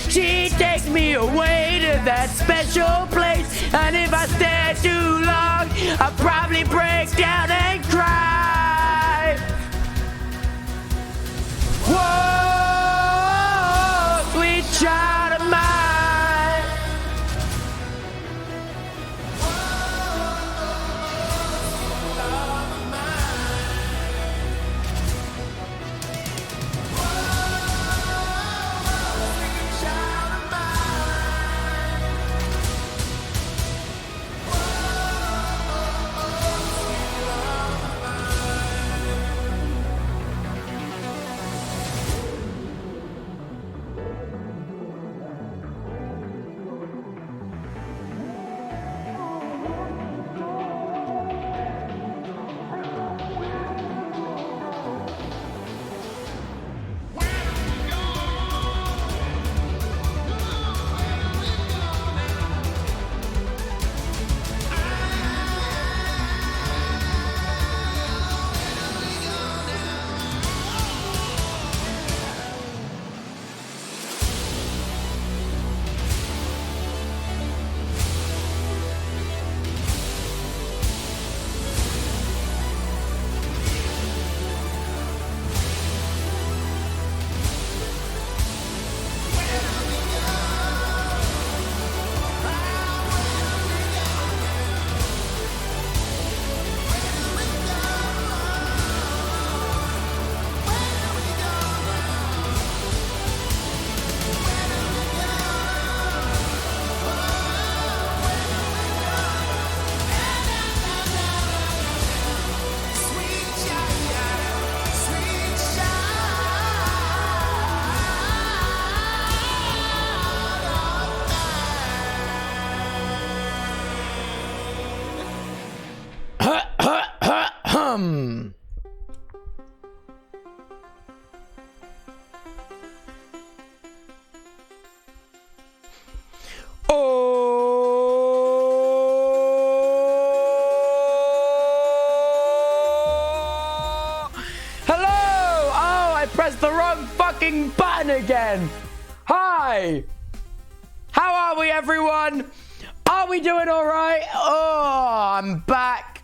She takes me away to that special place, and if I stare too long, I'll probably break down and cry. Whoa, sweet child of mine. Pressed the wrong fucking button again. Hi. How are we, everyone? Are we doing all right? Oh, I'm back.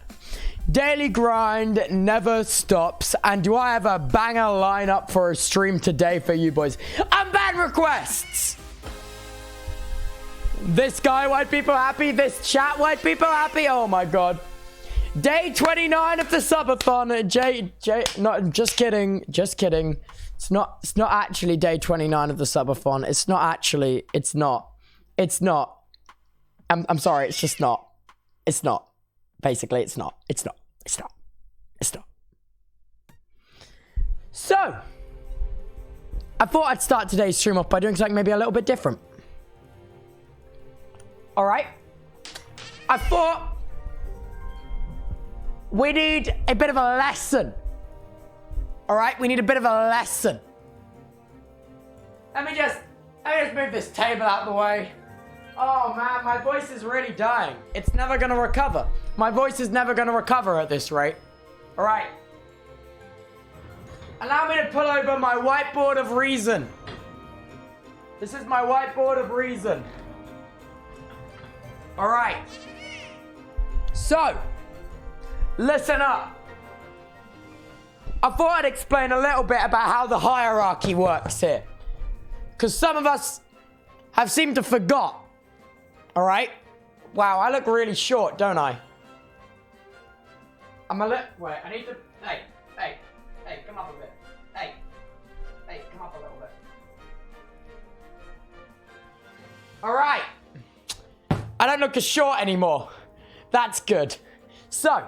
Daily grind never stops. And do I have a banger lineup for a stream today for you boys? Unban requests. This guy, white people happy. This chat, white people happy. Oh my God. Day 29 of the subathon. Not just kidding. Just kidding. It's not actually day 29 of the subathon. It's not. I'm sorry. It's just not. It's not. Basically, it's not. So, I thought I'd start today's stream off by doing something maybe a little bit different. All right. I thought we need a bit of a lesson. All right, we need a bit of a lesson. Let me just move this table out of the way. Oh man, my voice is really dying. It's never gonna recover. My voice is never gonna recover at this rate. All right. Allow me to pull over my whiteboard of reason. This is my whiteboard of reason. All right. So, listen up. I thought I'd explain a little bit about how the hierarchy works here. Because some of us have seemed to forgot. All right? Wow, I look really short, don't I? I'm a little... Wait, I need to... Hey, come up a bit. Hey, come up a little bit. All right. I don't look as short anymore. That's good. So,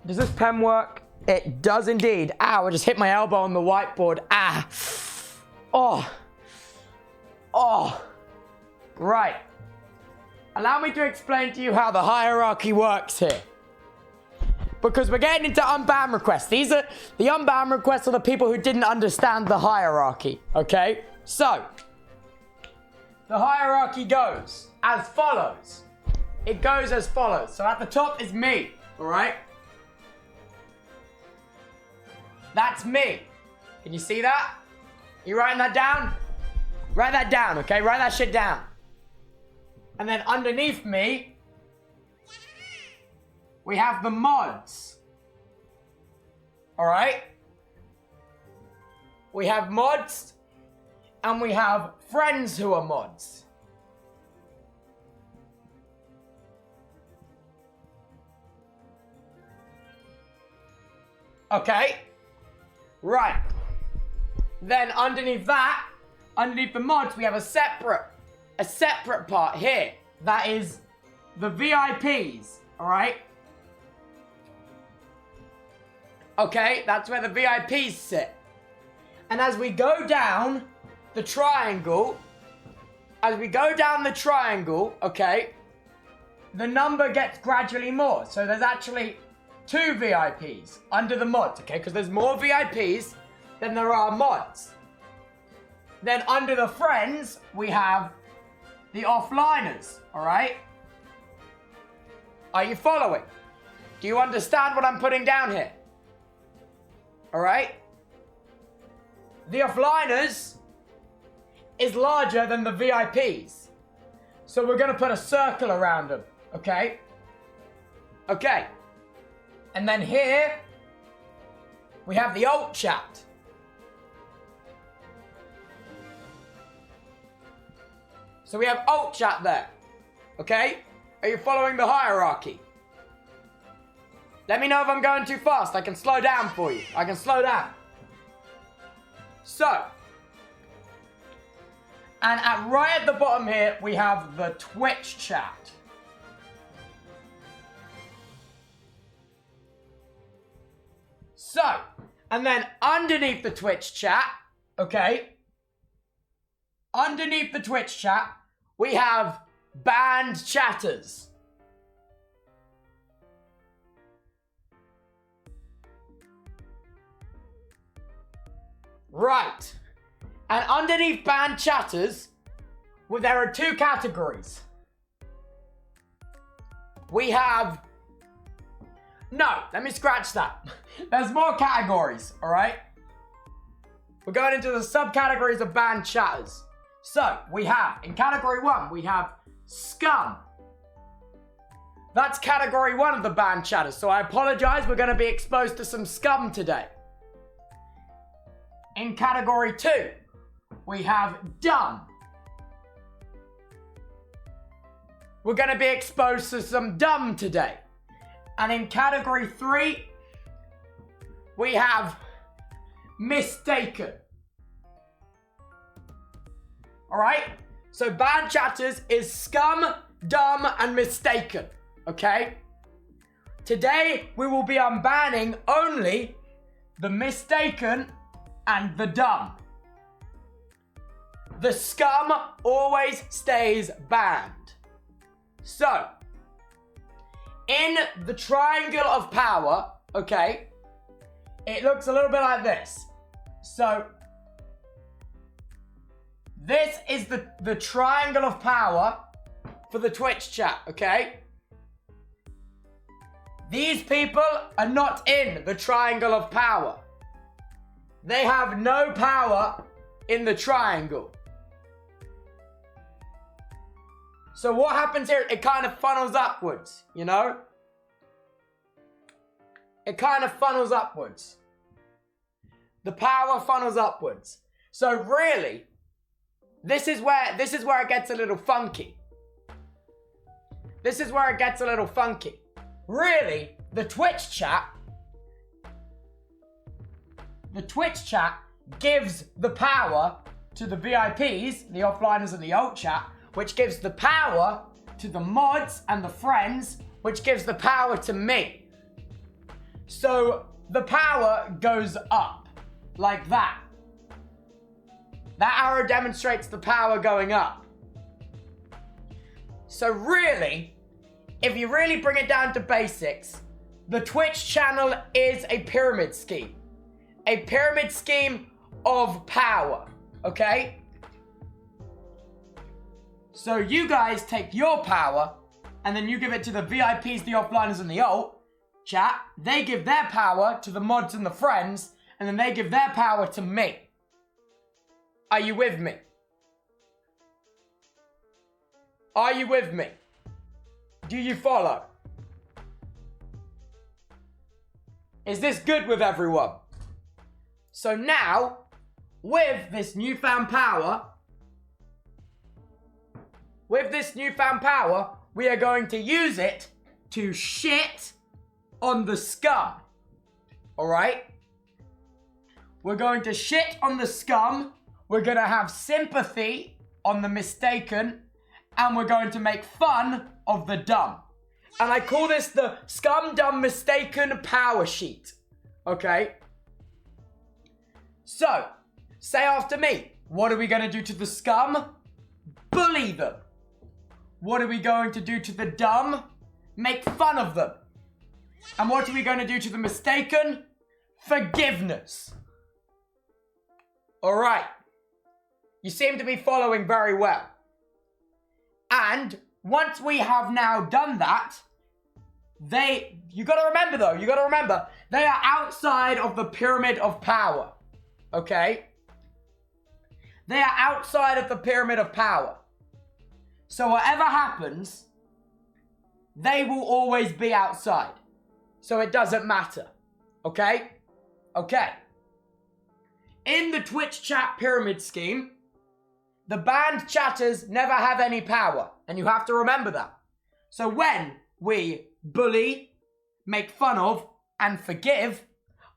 does this pen work? It does indeed. Ow, I just hit my elbow on the whiteboard. Ah. Oh. Right. Allow me to explain to you how the hierarchy works here. Because we're getting into unban requests. These are the unban requests of the people who didn't understand the hierarchy. Okay? So, the hierarchy goes as follows. It goes as follows. So at the top is me. Alright? That's me. Can you see that? You writing that down? Write that down, okay? Write that shit down. And then underneath me, we have the mods. Alright? We have mods, and we have friends who are mods. Okay? Right. Then underneath that, underneath the mods, we have a separate part here. That is the VIPs, alright? Okay, that's where the VIPs sit. And as we go down the triangle, okay, the number gets gradually more. So there's actually 2 VIPs under the mods, okay? Because there's more VIPs than there are mods. Then under the friends, we have the offliners, alright? Are you following? Do you understand what I'm putting down here? Alright? The offliners is larger than the VIPs. So we're going to put a circle around them, okay? Okay. And then here, we have the alt chat. So we have alt chat there, okay? Are you following the hierarchy? Let me know if I'm going too fast. I can slow down for you. I can slow down. So, and right at the bottom here, we have the Twitch chat. So, and then underneath the Twitch chat, okay, underneath the Twitch chat, we have banned chatters. Right. And underneath banned chatters, well, there are 2 categories. We have... No, let me scratch that. There's more categories, alright? We're going into the subcategories of banned chatters. So, we have, in category 1, we have scum. That's category 1 of the banned chatters. So I apologize, we're going to be exposed to some scum today. In category 2, we have dumb. We're going to be exposed to some dumb today. And in category 3, we have mistaken. Alright? So banned chatters is scum, dumb, and mistaken. Okay? Today, we will be unbanning only the mistaken and the dumb. The scum always stays banned. So, in the triangle of power, okay, it looks a little bit like this. So, this is the triangle of power for the Twitch chat, okay? These people are not in the triangle of power. They have no power in the triangle. So what happens here, it kind of funnels upwards, you know? It kind of funnels upwards. The power funnels upwards. So really, this is where it gets a little funky. This is where it gets a little funky. Really, the Twitch chat gives the power to the VIPs, the offliners and the alt chat, which gives the power to the mods and the friends, which gives the power to me. So the power goes up, like that. That arrow demonstrates the power going up. So really, if you really bring it down to basics, the Twitch channel is a pyramid scheme. A pyramid scheme of power, okay? So you guys take your power, and then you give it to the VIPs, the offliners, and the alt chat. They give their power to the mods and the friends, and then they give their power to me. Are you with me? Are you with me? Do you follow? Is this good with everyone? So now, with this newfound power, we are going to use it to shit on the scum. Alright? We're going to shit on the scum. We're going to have sympathy on the mistaken. And we're going to make fun of the dumb. And I call this the scum, dumb, mistaken power sheet. Okay? So, say after me. What are we going to do to the scum? Bully them. What are we going to do to the dumb? Make fun of them. And what are we going to do to the mistaken? Forgiveness. Alright. You seem to be following very well. And once we have now done that, you gotta remember, they are outside of the pyramid of power. Okay? They are outside of the pyramid of power. So whatever happens, they will always be outside. So it doesn't matter. Okay? Okay. In the Twitch chat pyramid scheme, the banned chatters never have any power. And you have to remember that. So when we bully, make fun of, and forgive,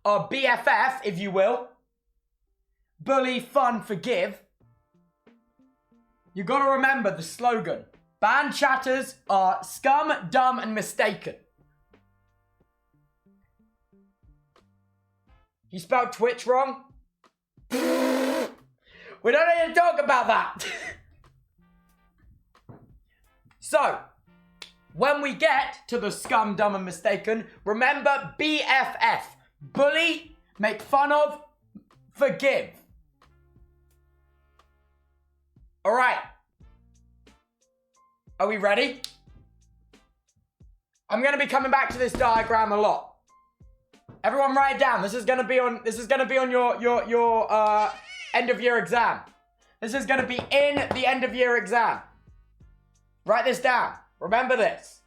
or BFF, if you will, bully, fun, forgive, you gotta remember the slogan. Banned chatters are scum, dumb, and mistaken. You spelled Twitch wrong? We don't need to talk about that. So, when we get to the scum, dumb, and mistaken, remember BFF. Bully, make fun of, forgive. Alright. Are we ready? I'm going to be coming back to this diagram a lot. Everyone write it down. This is going to be on your end of year exam. This is going to be in the end of year exam. Write this down. Remember this.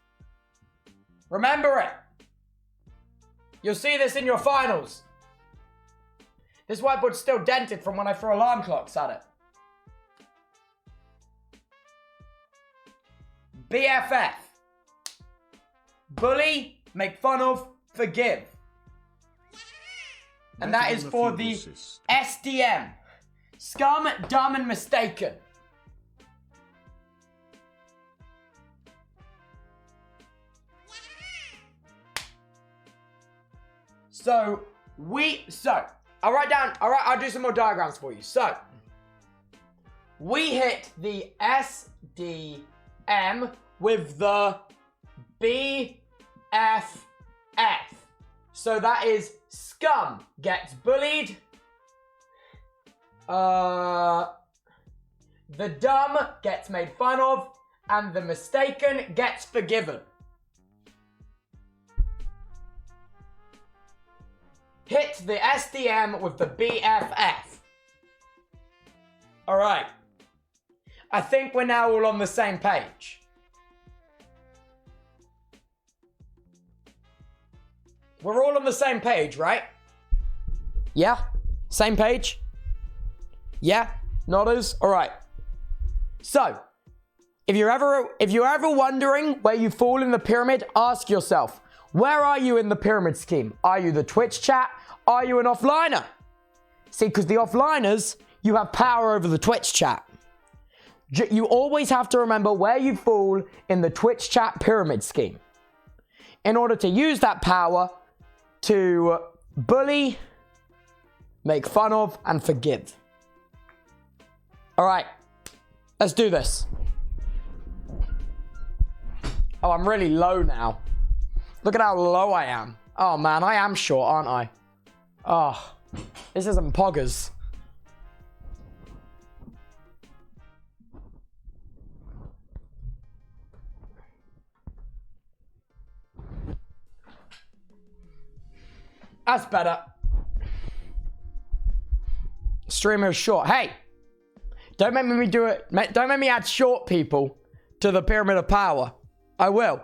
Remember it. You'll see this in your finals. This whiteboard's still dented from when I threw alarm clocks at it. BFF. Bully, make fun of, forgive. And that is for the SDM. Scum, dumb, and mistaken. I'll do some more diagrams for you. So, we hit the SDM with the BFF. So that is scum gets bullied. The dumb gets made fun of. And the mistaken gets forgiven. Hit the SDM with the BFF. Alright. I think we're now all on the same page. We're all on the same page, right? Yeah? Same page? Yeah? Nodders? Alright. So, if you're ever wondering where you fall in the pyramid, ask yourself, where are you in the pyramid scheme? Are you the Twitch chat? Are you an offliner? See, because the offliners, you have power over the Twitch chat. You always have to remember where you fall in the Twitch chat pyramid scheme in order to use that power to bully, make fun of, and forgive. All right, let's do this. Oh, I'm really low now. Look at how low I am. Oh man, I am short, aren't I? Oh, this isn't poggers. That's better. Streamer is short. Hey, don't make me do it. Don't make me add short people to the pyramid of power. I will.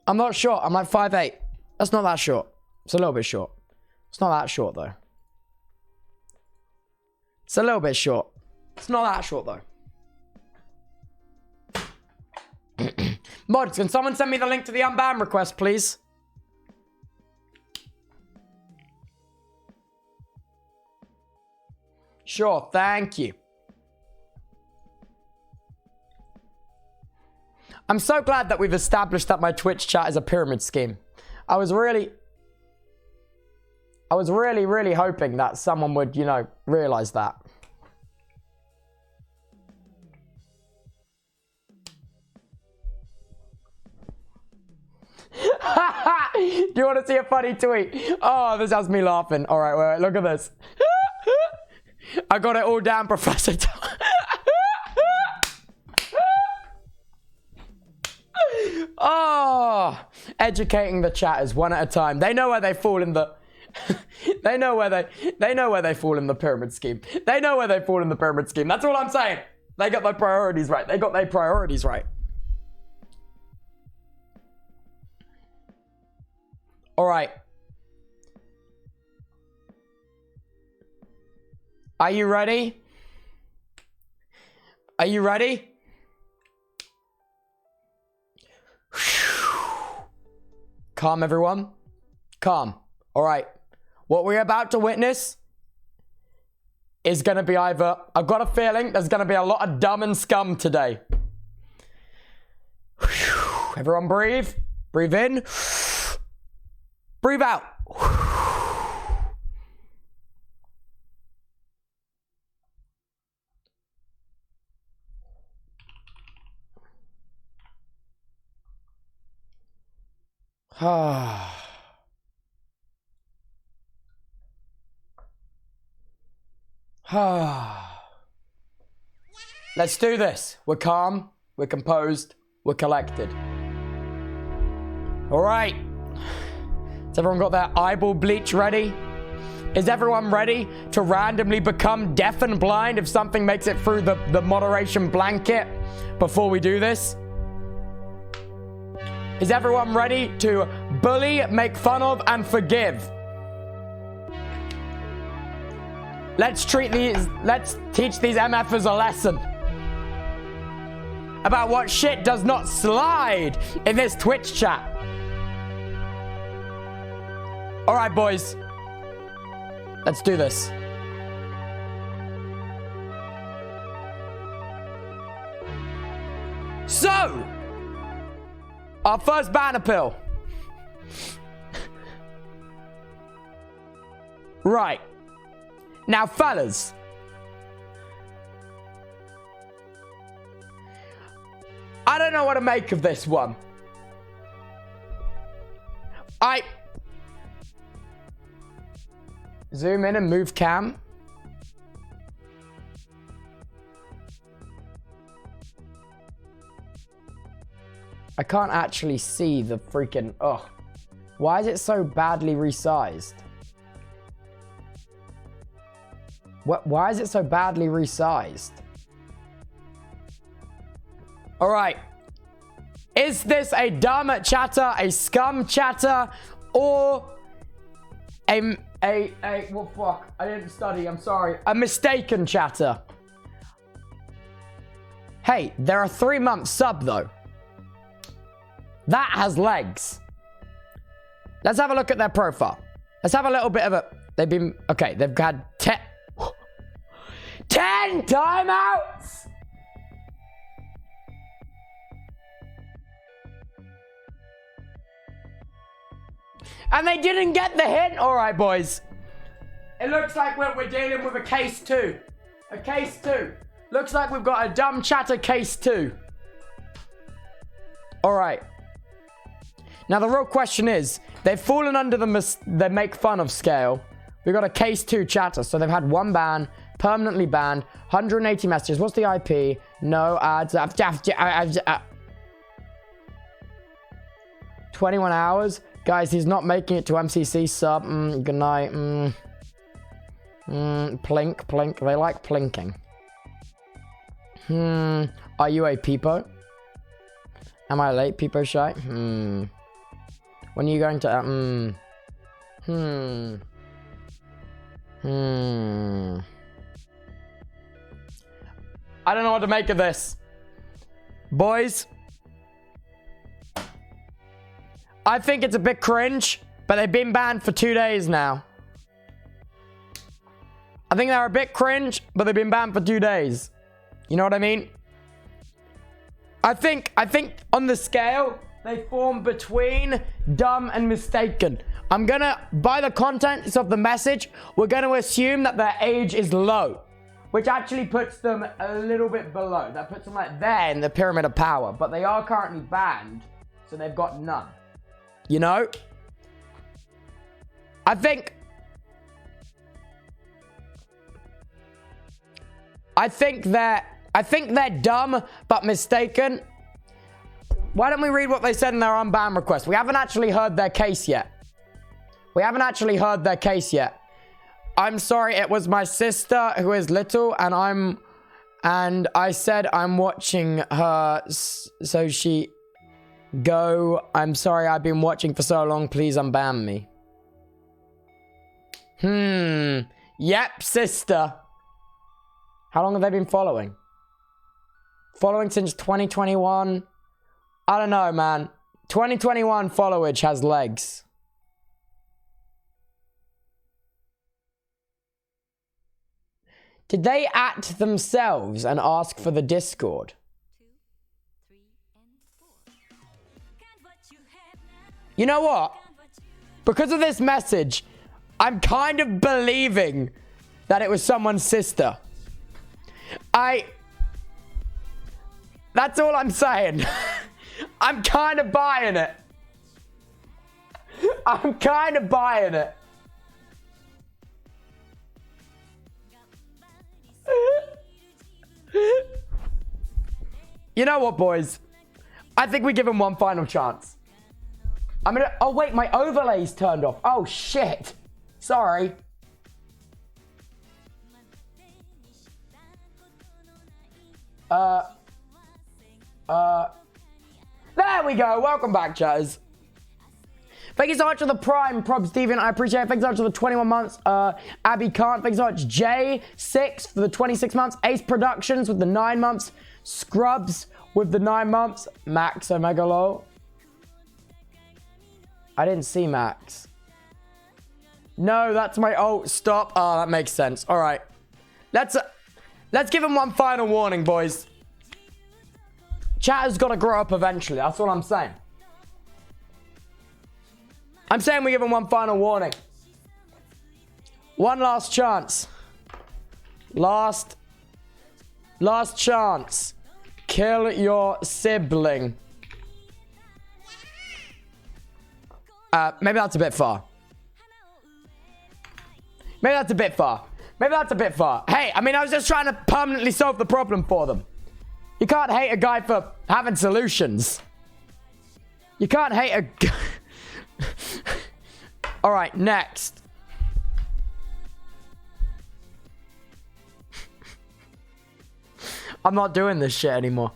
I'm not short. I'm like 5'8". That's not that short. It's a little bit short. It's not that short, though. It's a little bit short. It's not that short, though. Mods, can someone send me the link to the Unban request, please? Sure, thank you. I'm so glad that we've established that my Twitch chat is a pyramid scheme. I was really hoping that someone would, you know, realize that. Do you want to see a funny tweet? Oh, this has me laughing. All right, wait, look at this. I got it all down, Professor Tom. Oh, educating the chatters one at a time. They know where they fall in the they know where they fall in the pyramid scheme. They know where they fall in the pyramid scheme. That's all I'm saying. They got their priorities right. They got their priorities right. All right. Are you ready? Are you ready? Calm, everyone. Calm. All right. What we're about to witness is going to be either... I've got a feeling there's going to be a lot of dumb and scum today. Everyone breathe. Breathe in. Breathe out. Let's do this. We're calm, we're composed, we're collected. All right. Has everyone got their eyeball bleach ready? Is everyone ready to randomly become deaf and blind if something makes it through the moderation blanket before we do this? Is everyone ready to bully, make fun of, and forgive? Let's teach these MFers a lesson about what shit does not slide in this Twitch chat. All right, boys. Let's do this. So, our first ban appeal. Right. Now, fellas. I don't know what to make of this one. Zoom in and move cam. I can't actually see the freaking... Oh. Why is it so badly resized? Why is it so badly resized? All right. Is this a dumb chatter, a scum chatter, or well, fuck. I didn't study. I'm sorry. A mistaken chatter. Hey, they're a 3-month sub, though. That has legs. Let's have a look at their profile. Let's have a little bit of a... They've been... Okay, they've had 10 timeouts! And they didn't get the hint. All right, boys. It looks like we're dealing with a case 2. A case 2. Looks like we've got a dumb chatter case 2. All right. Now, the real question is, they've fallen under the make fun of scale. We've got a case 2 chatter. So they've had 1 ban, permanently banned, 180 messages. What's the IP? No ads. 21 hours. Guys, he's not making it to MCC sub. Good night. Plink. They like plinking. Are you a peepo? Am I late, peepo shy? When are you going to... I don't know what to make of this. Boys. I think it's a bit cringe, but they've been banned for 2 days now. I think they're a bit cringe, but they've been banned for 2 days. You know what I mean? I think on the scale, they form between dumb and mistaken. I'm gonna, by the contents of the message, we're gonna assume that their age is low, which actually puts them a little bit below. That puts them like there in the pyramid of power, but they are currently banned, so they've got none. You know? I think they're dumb but mistaken. Why don't we read what they said in their unban request? We haven't actually heard their case yet. I'm sorry, it was my sister who is little, and I said I'm watching her, so she go. I'm sorry, I've been watching for so long. Please unban me. Yep, sister. How long have they been following? Following since 2021. I don't know, man. 2021 followage has legs. Did they at themselves and ask for the Discord? You know what? Because of this message, I'm kind of believing that it was someone's sister. That's all I'm saying. I'm kind of buying it. You know what, boys? I think we give him one final chance. Oh wait, my overlay's turned off. Oh shit. Sorry. There we go. Welcome back, chatters. Thank you so much for the Prime, Prob Steven. I appreciate it. Thank you so much for the 21 months. Abby Kant. Thank you so much. J6 for the 26 months. Ace Productions with the 9 months. Scrubs with the 9 months. Max Omegalo. I didn't see Max. No, that's my... Oh, stop. Oh, that makes sense. All right. Let's give him one final warning, boys. Chatter's got to grow up eventually. That's all I'm saying. I'm saying we give him one final warning. One last chance. Last chance. Kill your sibling. Maybe that's a bit far. Maybe that's a bit far. Hey, I mean, I was just trying to permanently solve the problem for them. You can't hate a guy for having solutions. You can't hate a... All right, next. I'm not doing this shit anymore.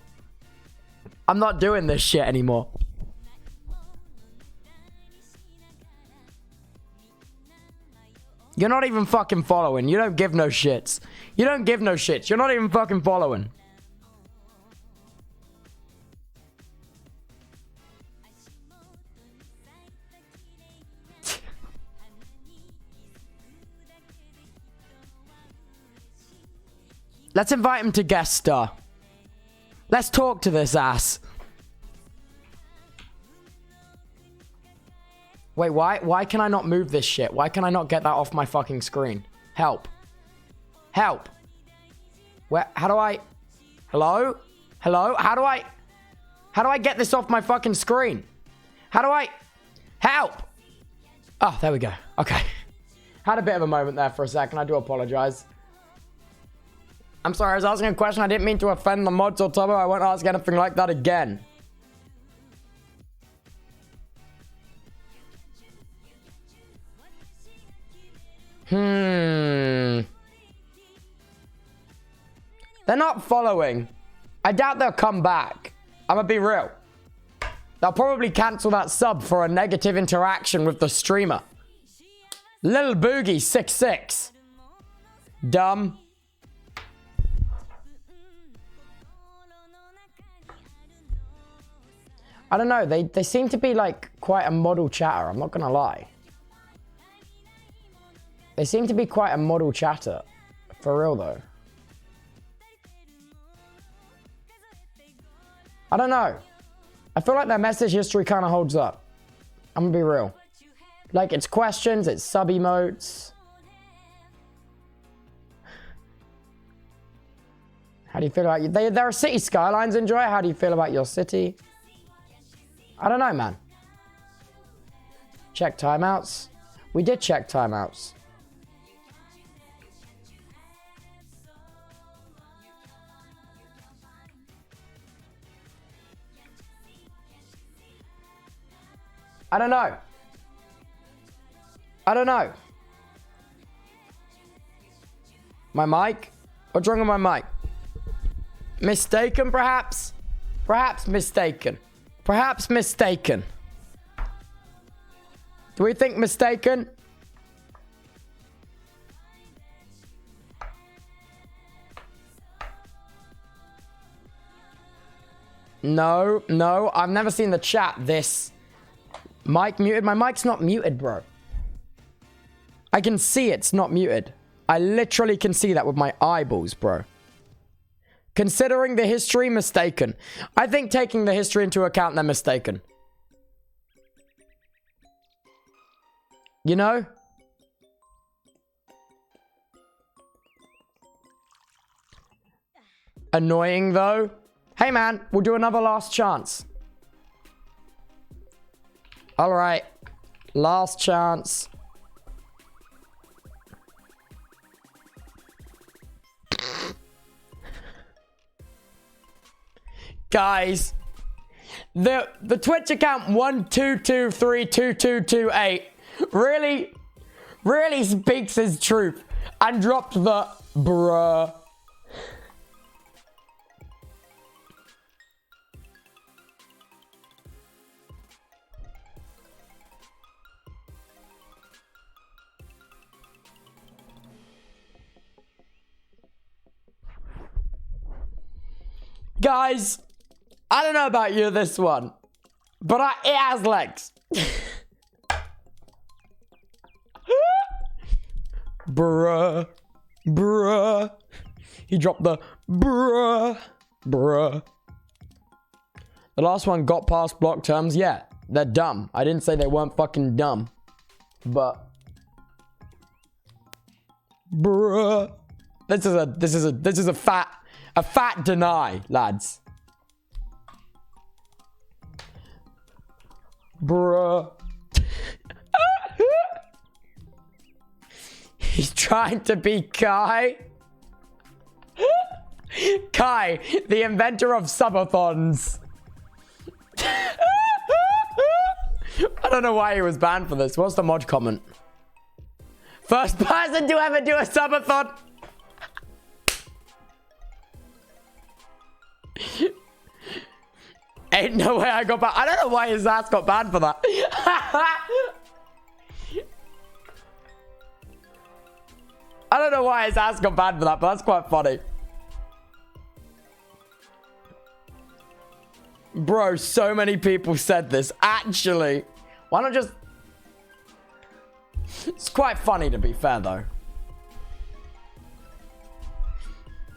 You're not even fucking following. You don't give no shits. You're not even fucking following. Let's invite him to guest star. Let's talk to this ass. Wait, why can I not move this shit? Why can I not get that off my fucking screen? Help. Help. Where, how do I... Hello? Hello? How do I get this off my fucking screen? How do I... Help! Oh, there we go. Okay. Had a bit of a moment there for a second. I do apologize. I'm sorry, I was asking a question. I didn't mean to offend the mods or Tubbo. I won't ask anything like that again. They're not following. I doubt they'll come back. I'm gonna be real. They'll probably cancel that sub for a negative interaction with the streamer. Little Boogie 66. Dumb. I don't know. They seem to be like quite a model chatter. I'm not gonna lie. They seem to be quite a model chatter. For real though. I don't know. I feel like their message history kind of holds up. I'm gonna be real. Like, it's questions, it's sub emotes. How do you feel about you? There are city skylines, enjoy. How do you feel about your city? I don't know, man. Check timeouts. We did check timeouts. I don't know. I don't know. My mic? What's wrong with my mic? Mistaken, perhaps? Perhaps mistaken. Perhaps mistaken. Do we think mistaken? No, no. I've never seen the chat this. Mic muted? My mic's not muted, bro. I can see it's not muted. I literally can see that with my eyeballs, bro. Considering the history, mistaken. I think taking the history into account, they're mistaken. You know? Annoying, though. Hey, man, we'll do another last chance. All right. Last chance. Guys, the Twitch account 12232228 really speaks his truth and dropped the bruh. Guys, I don't know about you, this one, but it has legs. Bruh. Bruh. He dropped the bruh. Bruh. The last one got past block terms. Yeah, they're dumb. I didn't say they weren't fucking dumb, but bruh. This is a fat deny, lads. Bruh. He's trying to be Kai. Kai, the inventor of subathons. I don't know why he was banned for this. What's the mod comment? First person to ever do a subathon. Ain't no way I got banned. I don't know why his ass got banned for that. I don't know why his ass got banned for that, but that's quite funny. Bro, so many people said this. Actually, why not just... It's quite funny, to be fair, though.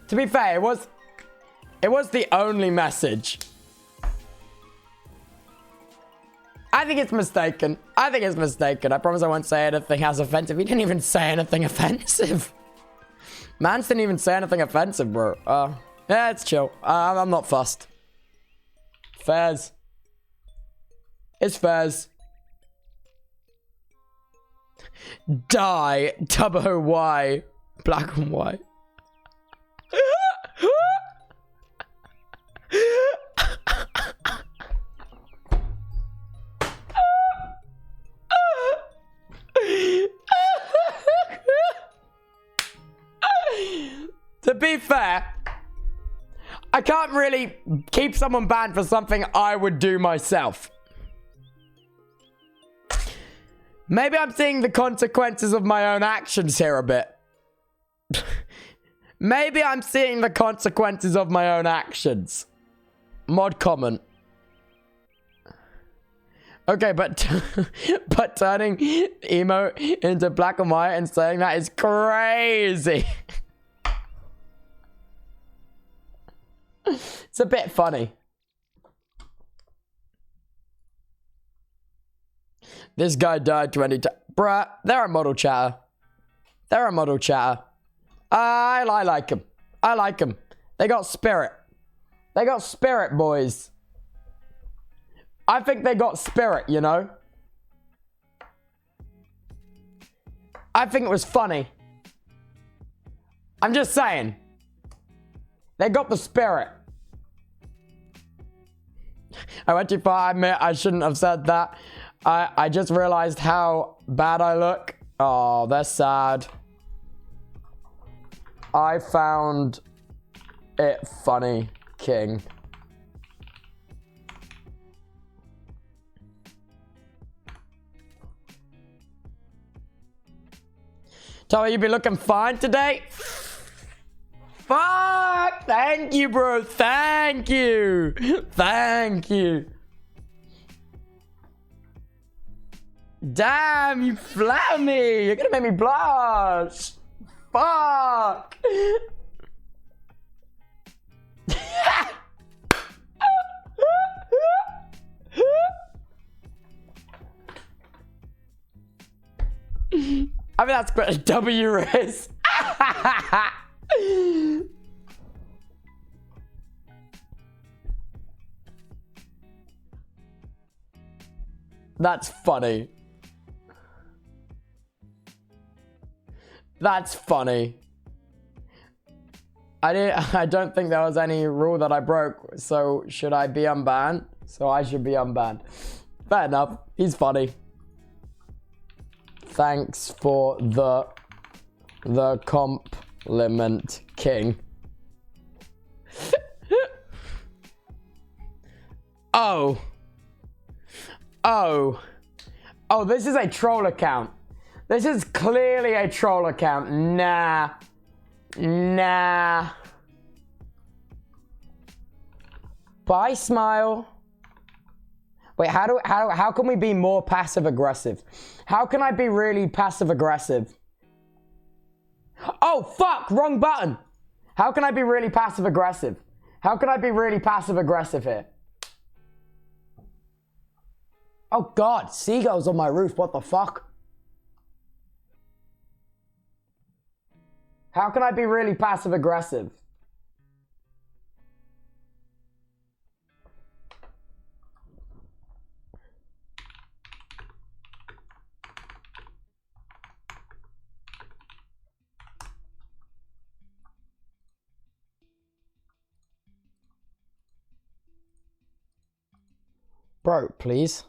To be fair, it was the only message. I think it's mistaken. I think it's mistaken. I promise I won't say anything as offensive. He didn't even say anything offensive. Mans didn't even say anything offensive, bro. Yeah, it's chill. I'm not fussed. Fairs. It's fairs. Die. Tubbo Y. Black and white. To be fair, I I can't really keep someone banned for something I would do myself. Maybe I'm seeing the consequences of my own actions here a bit. Maybe I'm seeing the consequences of my own actions. Mod comment. Okay, but but turning emo into black and white and saying that is crazy. It's a bit funny. This guy died 20 times. Bruh, they're a model chatter. They're a model chatter. I like them. I like them. They got spirit. They got spirit, boys. I think they got spirit, you know? I think it was funny. I'm just saying. They got the spirit. I went too far. I admit I shouldn't have said that. I just realized how bad I look. Oh, they're sad. I found it funny, King. Tell me, you be looking fine today? Fuck! Thank you, bro. Thank you. Thank you. Damn, you flatter me. You're gonna make me blush. Fuck. I mean, that's great. W race. That's funny. That's funny. I don't think there was any rule that I broke, so should I be unbanned? So I should be unbanned. Fair enough. He's funny. Thanks for the compliment, King. Oh, this is a troll account. This is clearly a troll account. Nah. Bye, Smile. Wait, how can we be more passive aggressive? How can I be really passive aggressive? Oh, fuck, wrong button. How can I be really passive aggressive? How can I be really passive aggressive here? Oh God, seagulls on my roof, what the fuck? How can I be really passive aggressive? Bro, please.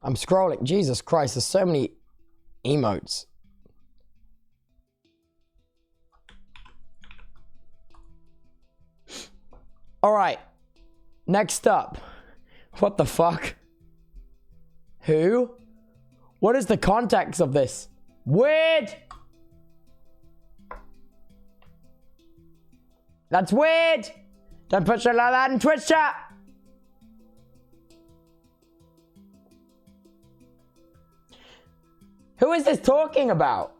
I'm scrolling. Jesus Christ, there's so many emotes. All right. Next up. What the fuck? Who? What is the context of this? Weird. That's weird. Don't put shit like that in Twitch chat. Who is this talking about?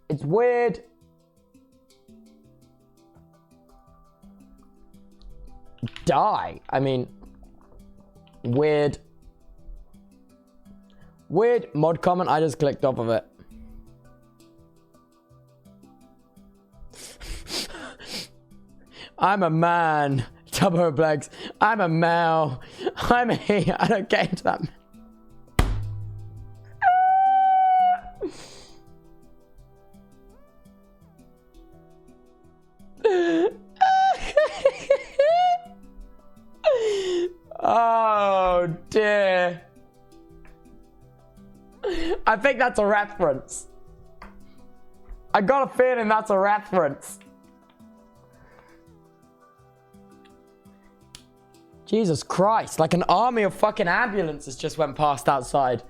It's weird. Die. I mean, weird. Weird mod comment. I just clicked off of it. I'm a man. Tubbo Vod. I'm a male. I'm a he. I don't get into that. Oh dear. I think that's a reference. I got a feeling that's a reference. Jesus Christ, like an army of fucking ambulances just went past outside.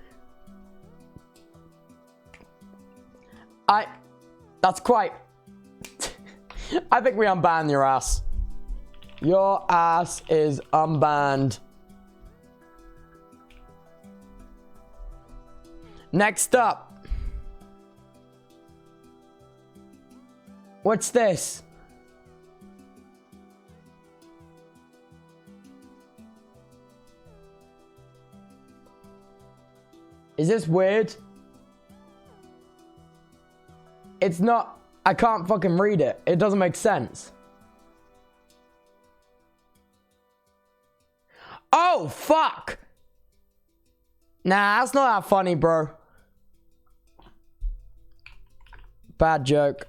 That's quite... I think we unban your ass. Your ass is unbanned. Next up. What's this? Is this weird? It's not... I can't fucking read it. It doesn't make sense. Oh, fuck! Nah, that's not that funny, bro. Bad joke.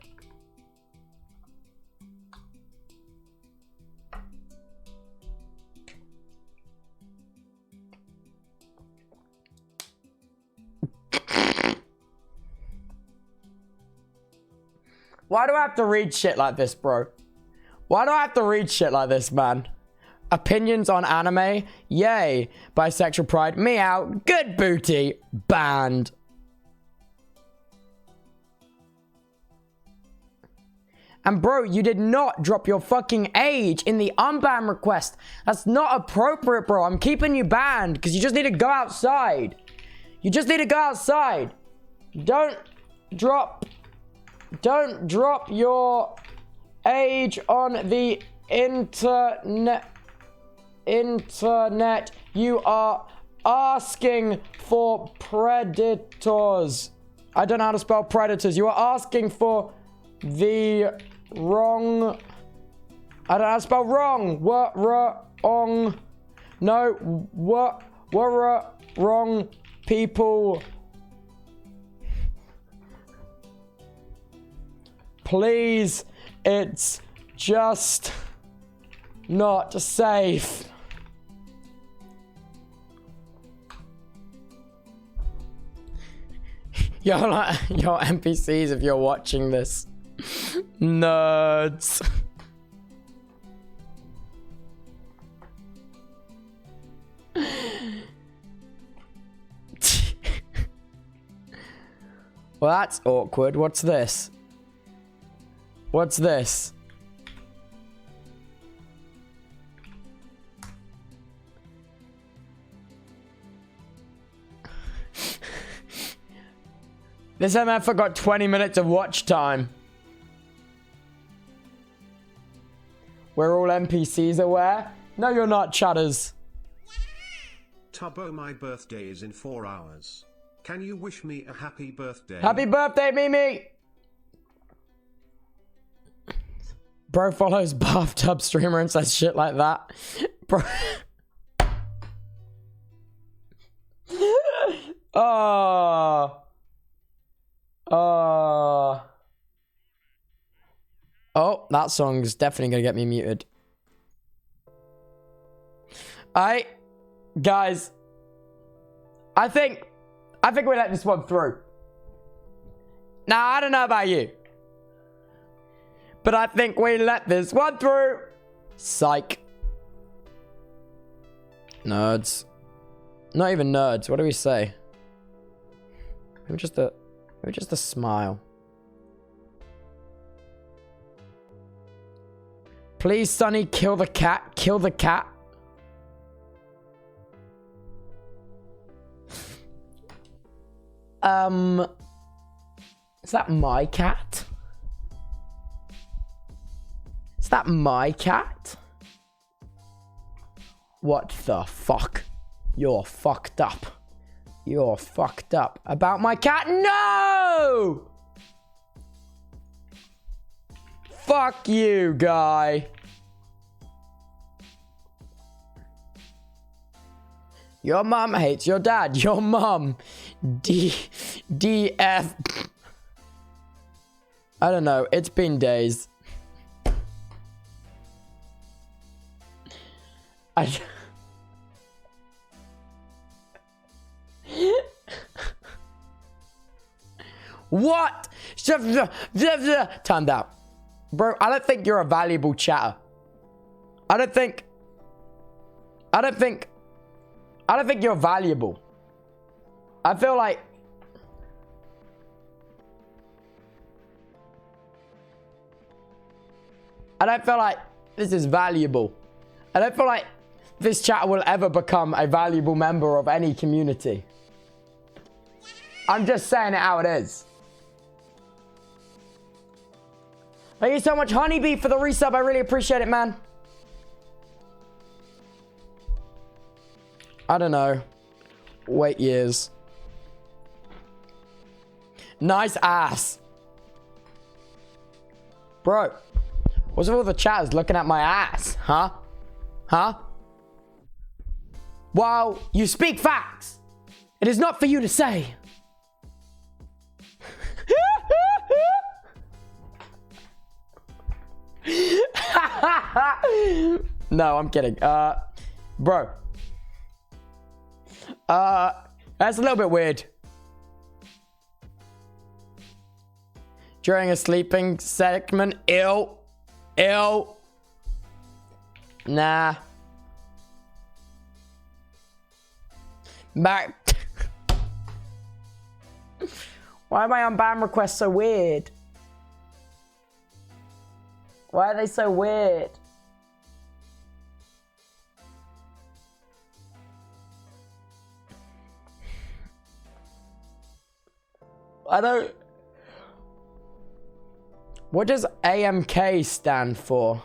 Why do I have to read shit like this, bro? Why do I have to read shit like this, man? Opinions on anime? Yay. Bisexual pride? Meow. Good booty. Banned. And bro, you did not drop your fucking age in the unban request. That's not appropriate, bro. I'm keeping you banned because you just need to go outside. You just need to go outside. Don't drop your age on the internet. You are asking for predators. I don't know how to spell predators. You are asking for the wrong... I don't know how to spell wrong. Wrong. No. Wrong people. Please, it's just not safe. You're NPCs if you're watching this. Nerds. Well, that's awkward. What's this? What's this? This MF got 20 minutes of watch time. We're all NPCs aware? No, you're not, chatters. Tubbo, my birthday is in 4 hours. Can you wish me a happy birthday? Happy birthday, Mimi! Bro follows bathtub streamer and says shit like that. Bro. Oh, that song's definitely gonna get me muted. Guys, I think we let this one through. Now, I don't know about you, but I think we let this one through. Psych. Nerds. Not even nerds. What do we say? Maybe just a smile. Please, Sonny, kill the cat. Kill the cat. Is that my cat? Is that my cat? What the fuck? You're fucked up. You're fucked up. About my cat? No! Fuck you, guy. Your mum hates your dad. Your mum. DF. I don't know. It's been days. What? Timed out. Bro, I don't think you're a valuable chatter. I don't think you're valuable. I feel like I don't feel like this is valuable. I don't feel like this chatter will ever become a valuable member of any community. I'm just saying it how it is. Thank you so much, Honeybee, for the resub. I really appreciate it, man. I don't know. Wait years. Nice ass. Bro, what's with all the chatters looking at my ass? Huh? Huh? While you speak facts, it is not for you to say. No, I'm kidding. Bro. That's a little bit weird. During a sleeping segment, ill. Nah. Back. Why are my unban requests so weird? Why are they so weird? I don't... What does AMK stand for?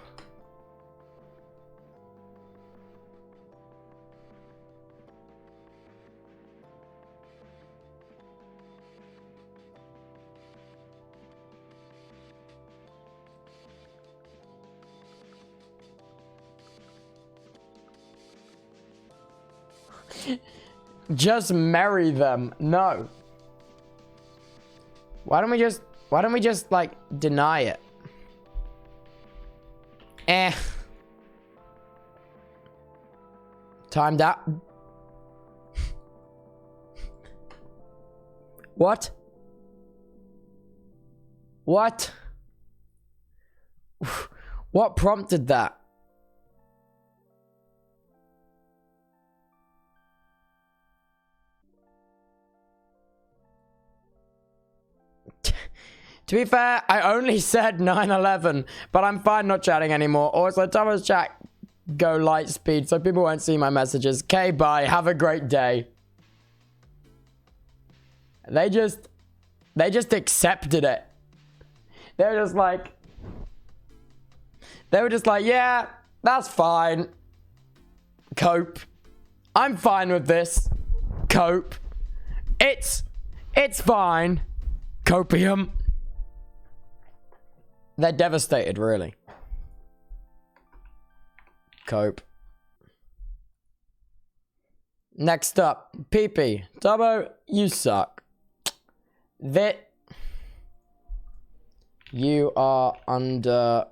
Just marry them. No. Why don't we just like deny it? Timed out. What? What? What prompted that? To be fair, I only said 9/11, but I'm fine not chatting anymore. Also, Thomas chat go light speed, so people won't see my messages. Okay, bye. Have a great day. They just accepted it. They were just like, yeah, that's fine. Cope. I'm fine with this. Cope. It's fine. Copium. They're devastated, really. Cope. Next up, PP. Tubbo, you suck. Vit. You are under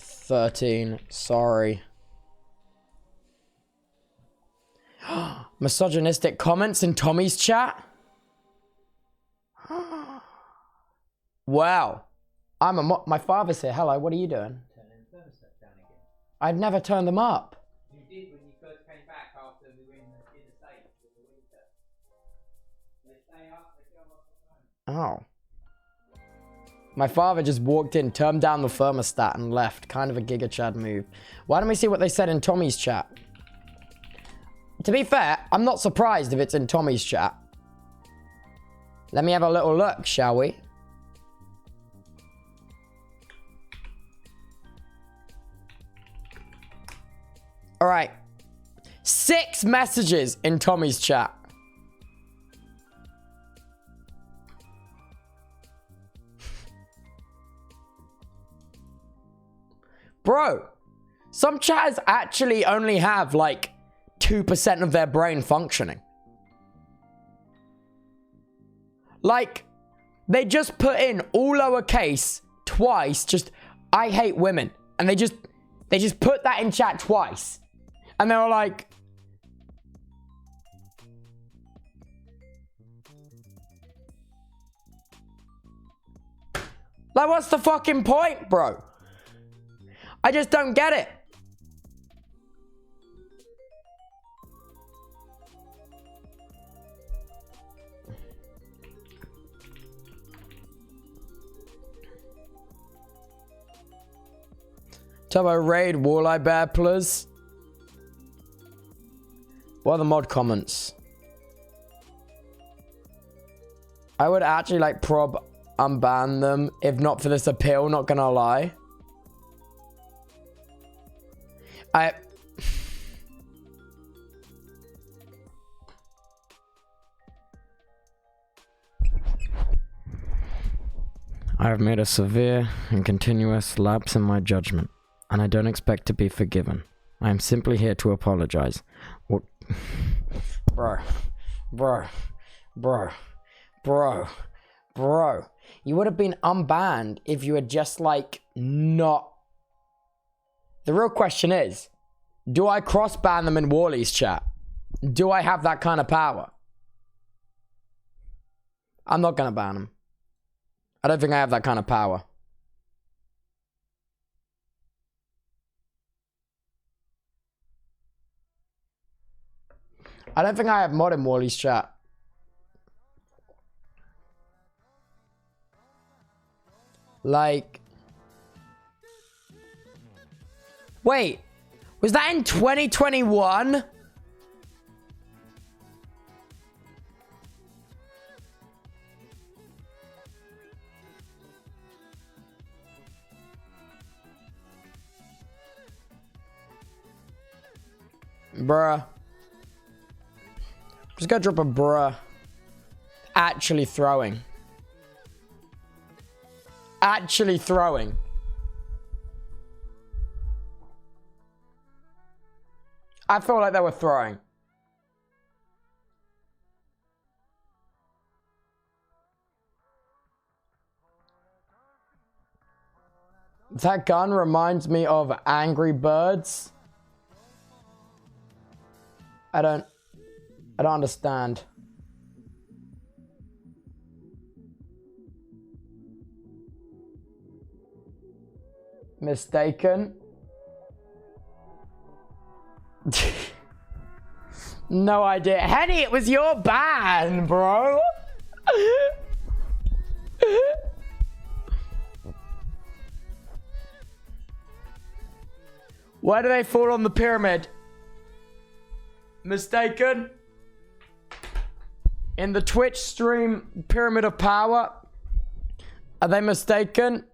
13. Sorry. Misogynistic comments in Tommy's chat? Wow. My father's here. Hello, what are you doing? Turning the thermostats down again. I've never turned them up. You did when you first came back after we were in the States with the winter. They stay up, they go up the phone. Oh. My father just walked in, turned down the thermostat and left. Kind of a Giga Chad move. Why don't we see what they said in Tommy's chat? To be fair, I'm not surprised if it's in Tommy's chat. Let me have a little look, shall we? All right. 6 messages in Tommy's chat. Bro, some chatters actually only have like 2% of their brain functioning. Like, they just put in all lowercase twice, just, I hate women. And they just put that in chat twice. And they were like, Like, what's the fucking point, bro? I just don't get it. Tubbo raid walleye bear plus. What are the mod comments? I would actually like prob unban them if not for this appeal, not gonna lie. I have made a severe and continuous lapse in my judgment, and I don't expect to be forgiven. I am simply here to apologize. What? Bro. You would have been unbanned if you had just, like, not... The real question is, do I cross-ban them in Wally's chat? Do I have that kind of power? I'm not gonna ban them. I don't think I have that kind of power. I don't think I have mod in Wally's chat. Like... Wait. Was that in 2021? Bruh. Just gotta drop a bruh. Actually throwing. Actually throwing. I feel like they were throwing. That gun reminds me of Angry Birds. I don't understand. Mistaken. No idea. Henny, it was your ban, bro. Why do they fall on the pyramid? Mistaken. In the Twitch stream Pyramid of Power. Are they mistaken?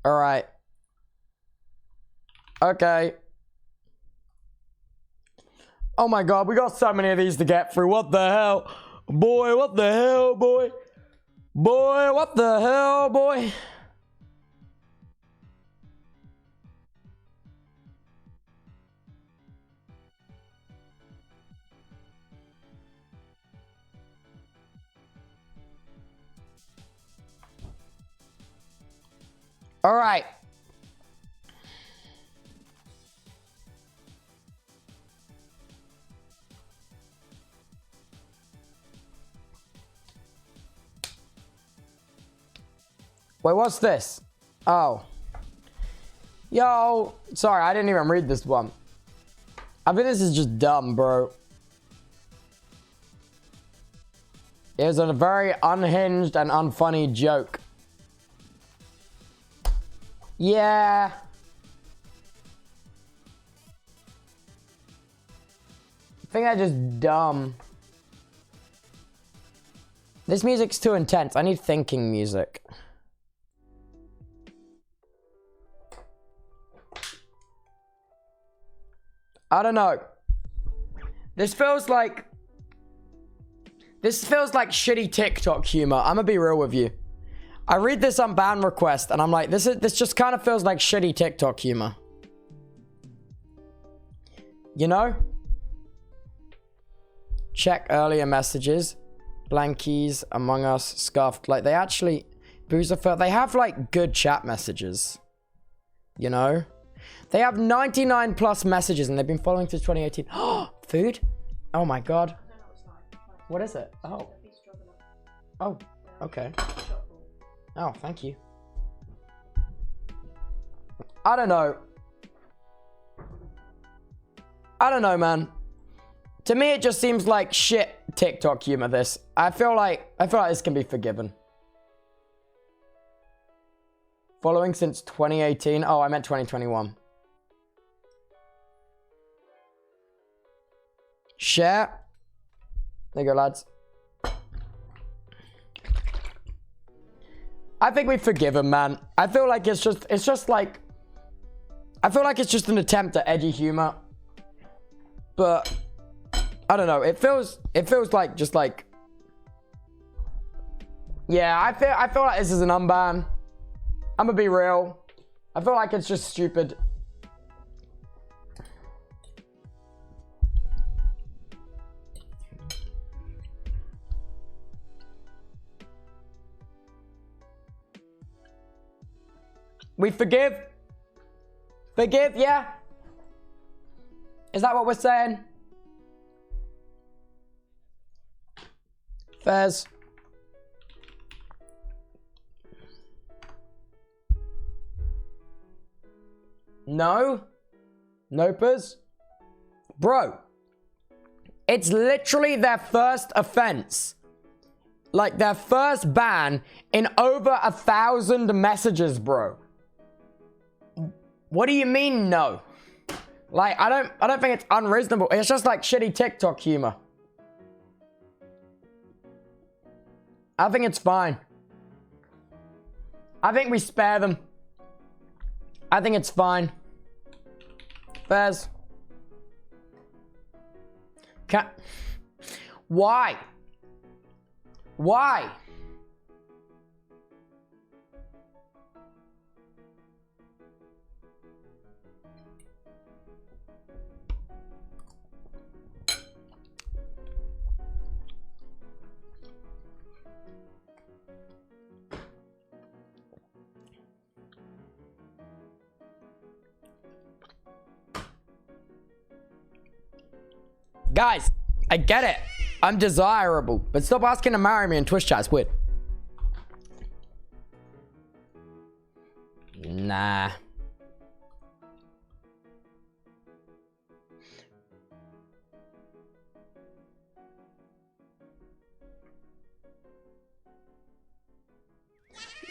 Alright. Okay. Oh my god, we got so many of these to get through. What the hell? Boy, what the hell, boy? Boy, what the hell, boy? All right. Wait, what's this? Oh. Yo. Sorry, I didn't even read this one. I think this is just dumb, bro. It was a very unhinged and unfunny joke. Yeah. I think that's just dumb. This music's too intense. I need thinking music. I don't know. This feels like shitty TikTok humor. I'm gonna be real with you. I read this Unban request and I'm like, this just kind of feels like shitty TikTok humor. You know? Check earlier messages. Blankies, Among Us, Scuffed. Like, they actually... Boozer, they have, like, good chat messages. You know? They have 99 plus messages and they've been following since 2018. Oh, food? Oh my god. What is it? Oh. Oh, okay. Oh, thank you. I don't know. I don't know, man. To me, it just seems like shit TikTok humor, this. I feel like this can be forgiven. Following since 2018. Oh, I meant 2021. Share. There you go, lads. I think we forgive him, man. I feel like it's just like, I feel like it's just an attempt at edgy humor. But I don't know. It feels like just like, yeah, I feel like this is an unban. I'm gonna be real. I feel like it's just stupid. We forgive? Forgive, yeah? Is that what we're saying? Fairs. No? Nopers? Bro. It's literally their first offense. Like their first ban in over 1,000 messages, bro. What do you mean no? Like, I don't think it's unreasonable. It's just like shitty TikTok humor. I think it's fine. I think we spare them. I think it's fine. Fairs. Why? Why? Guys, I get it. I'm desirable. But stop asking to marry me in Twitch chat. It's weird. Nah.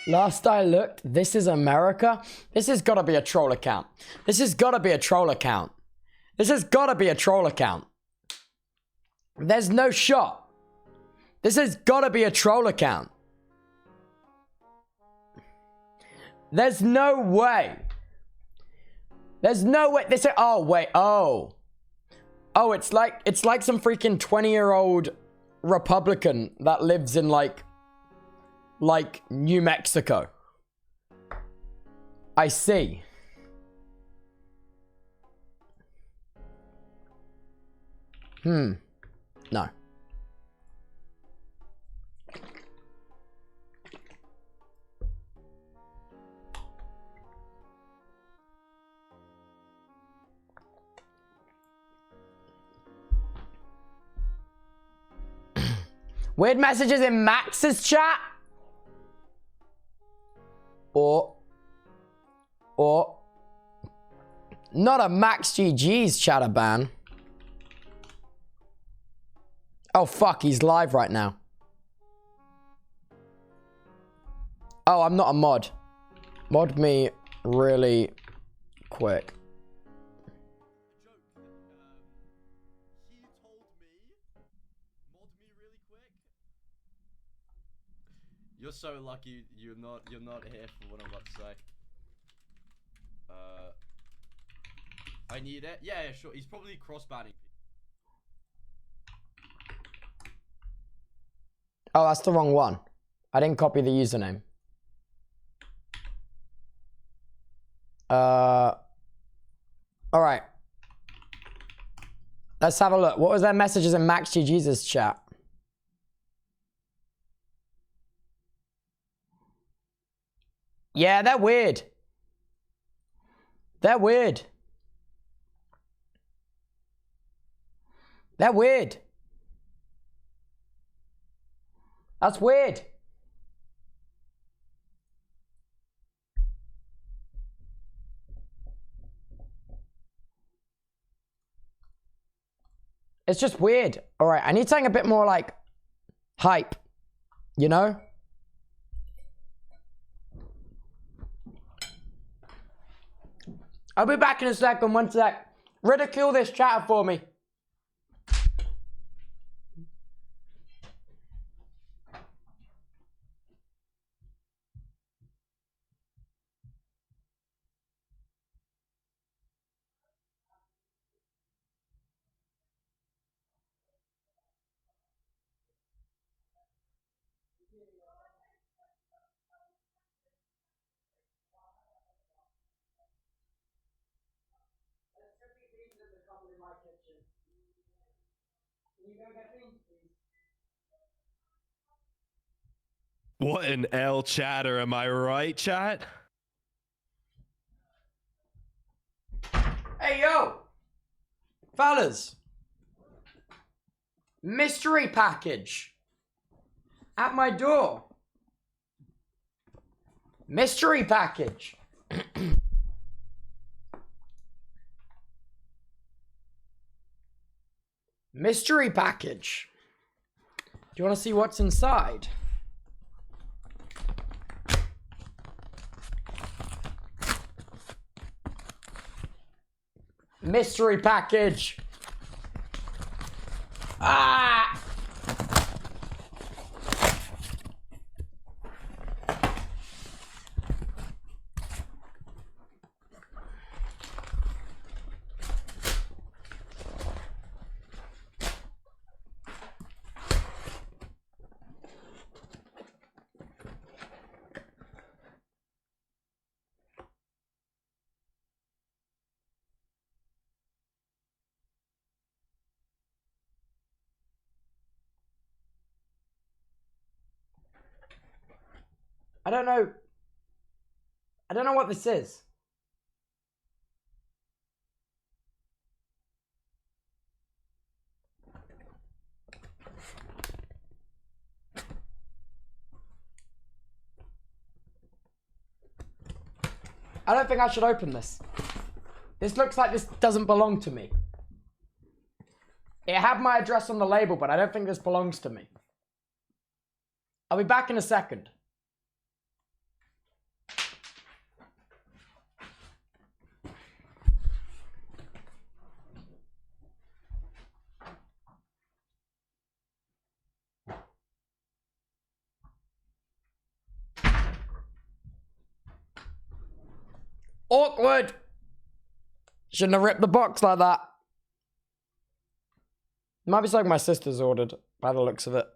Last I looked, this is America. This has got to be a troll account. This has got to be a troll account. This has got to be a troll account. There's no shot. This has got to be a troll account. There's no way. There's no way. This is, oh, wait. Oh. Oh, it's like some freaking 20-year-old Republican that lives in like New Mexico. I see. No. Weird messages in Max's chat? Or not a Max GG's chatter ban. Oh, fuck, he's live right now. Oh, I'm not a mod. Mod me really quick. You're so lucky you're not here for what I'm about to say. I need it. Yeah, sure. He's probably cross-banning. Oh, that's the wrong one. I didn't copy the username. All right. Let's have a look. What was their messages in Max GG's chat? Yeah, they're weird. They're weird. They're weird. That's weird. It's just weird. All right, I need something a bit more like hype, you know? I'll be back in a second, 1 sec. Ridicule this chatter for me. What an L chatter, am I right, chat? Hey, yo! Fellas. Mystery package. At my door. Mystery package. Mystery package. Do you want to see what's inside? Mystery package. Ah! I don't know. I don't know what this is. I don't think I should open this. This looks like this doesn't belong to me. It had my address on the label, but I don't think this belongs to me. I'll be back in a second. Awkward. Shouldn't have ripped the box like that. Might be something my sister's ordered, by the looks of it.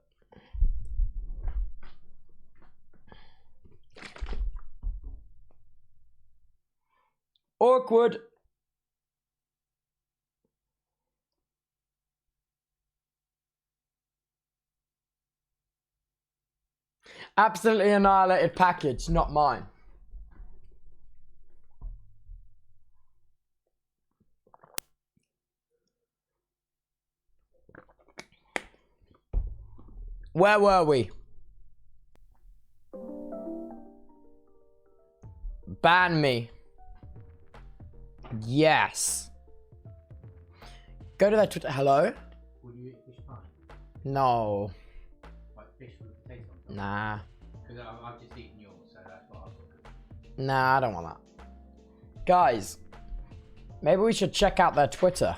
Awkward. Absolutely annihilated package, not mine. Where were we? Ban me. Yes. Go to that Twitter. Hello? Would you eat fish pie? No. Like fish with potatoes on top? Nah. Because I've just eaten yours, so that's what I've got. Nah, I don't want that. Guys, maybe we should check out their Twitter.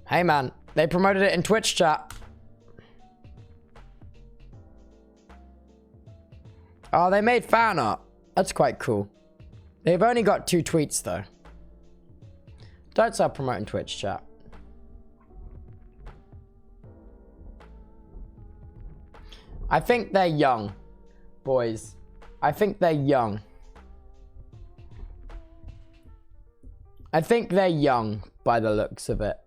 Hey man, they promoted it in Twitch chat. Oh, they made fan art. That's quite cool. They've only got 2 tweets though. Don't start promoting Twitch chat. I think they're young, boys. I think they're young. I think they're young by the looks of it.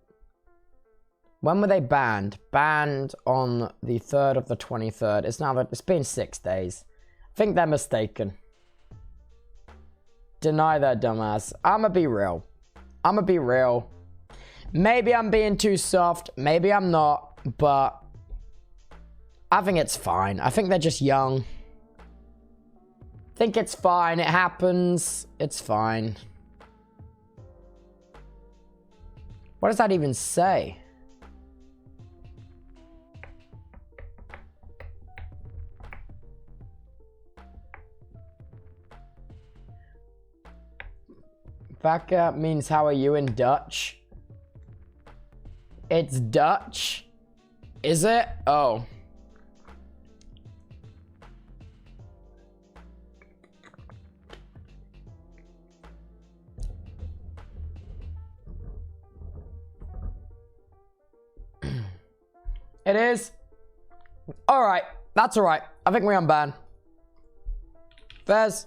When were they banned? Banned on the 3rd of the 23rd. It's been 6 days. I think they're mistaken. Deny their dumbass. I'ma be real. I'ma be real. Maybe I'm being too soft. Maybe I'm not. But I think it's fine. I think they're just young. Think it's fine. It happens. It's fine. What does that even say? Vaka means how are you in Dutch? It's Dutch? Is it? Oh. It is? Alright. That's alright. I think we unban. Fez.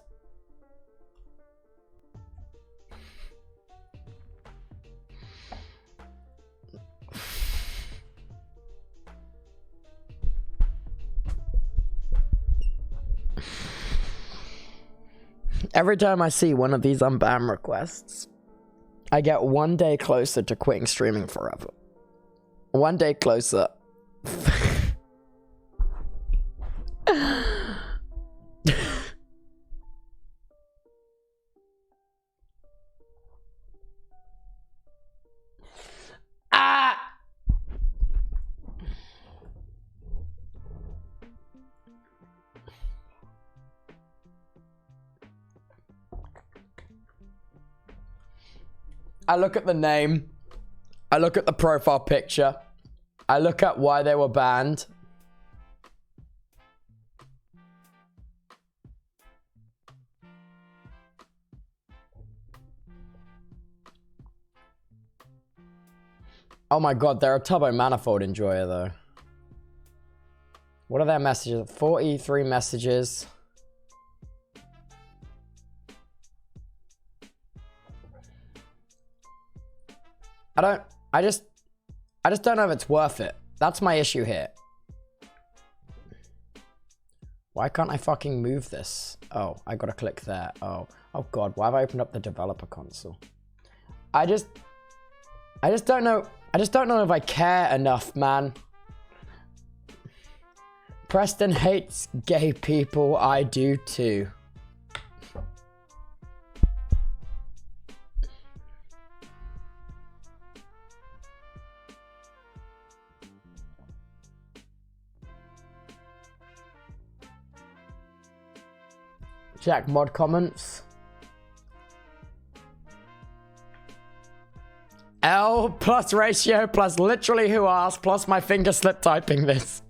Every time I see one of these unban requests, I get one day closer to quitting streaming forever. One day closer. Ah! I look at the name. I look at the profile picture. I look at why they were banned. Oh my god, they're a Tubbo Manifold enjoyer though. What are their messages? 43 messages. I just don't know if it's worth it. That's my issue here. Why can't I fucking move this? Oh, I gotta click there. Oh god, why have I opened up the developer console? I just don't know. I just don't know if I care enough, man. Preston hates gay people. I do too. Check mod comments. L plus ratio plus literally who asked plus my finger slip typing this.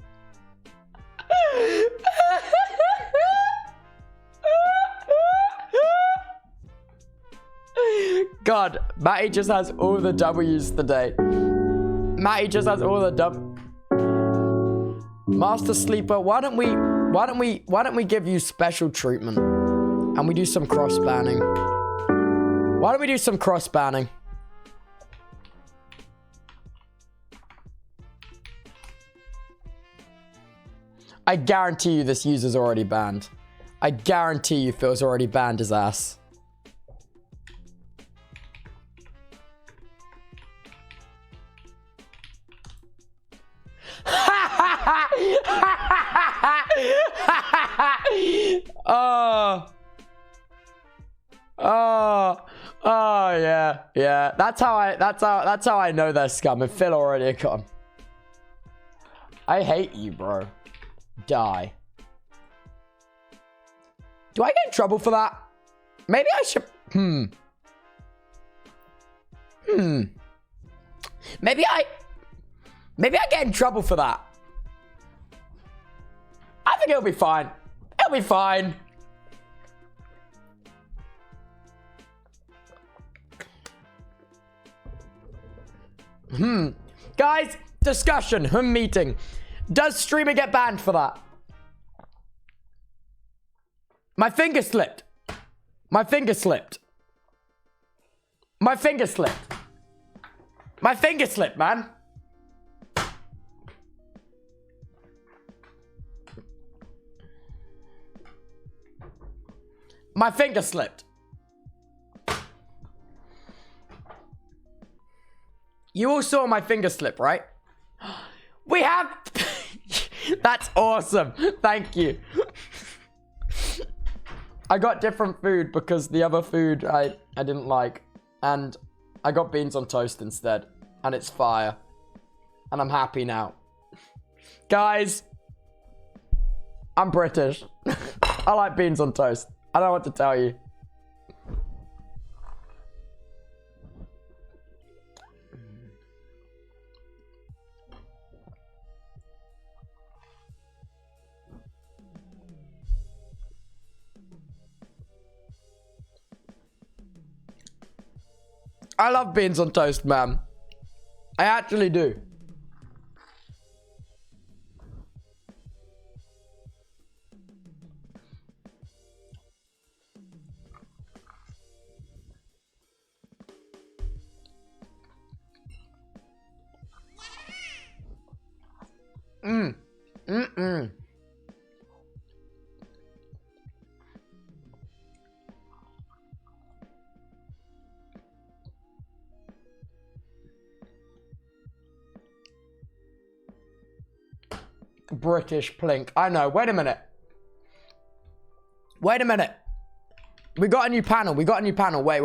God, Matty just has all the W's today. Matty just has all the W. Master Sleeper, why don't we give you special treatment and we do some cross banning? Why don't we do some cross banning? I guarantee you this user's already banned. I guarantee you Phil's already banned his ass. Oh yeah. That's how I know they're scum. If Phil already gone. I hate you, bro. Die. Do I get in trouble for that? Maybe I should. Maybe I get in trouble for that. I think it'll be fine. It'll be fine. Guys, discussion. Meeting. Does streamer get banned for that? My finger slipped. My finger slipped. My finger slipped. My finger slipped, man. My finger slipped. You all saw my finger slip, right? We have That's awesome. Thank you. I got different food because the other food I didn't like. And I got beans on toast instead. And it's fire. And I'm happy now. Guys, I'm British. I like beans on toast. I don't know what to tell you. I love beans on toast, man. I actually do. British plink. I know. Wait a minute. Wait a minute. We got a new panel. We got a new panel. Wait.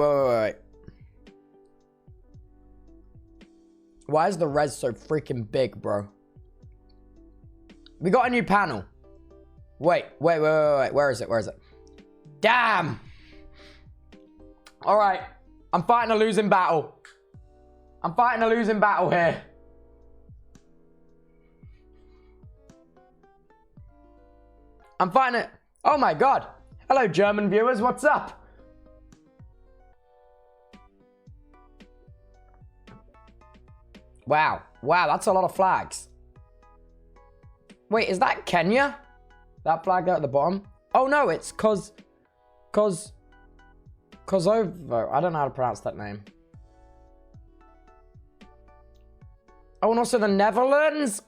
Why is the res so freaking big, bro? We got a new panel. Wait. Where is it? Damn. All right. I'm fighting a losing battle. Here. I'm fighting it. Oh my god. Hello, German viewers. What's up? Wow. That's a lot of flags. Wait, is that Kenya? That flag there at the bottom? Oh no, it's Kosovo. I don't know how to pronounce that name. Oh, and also the Netherlands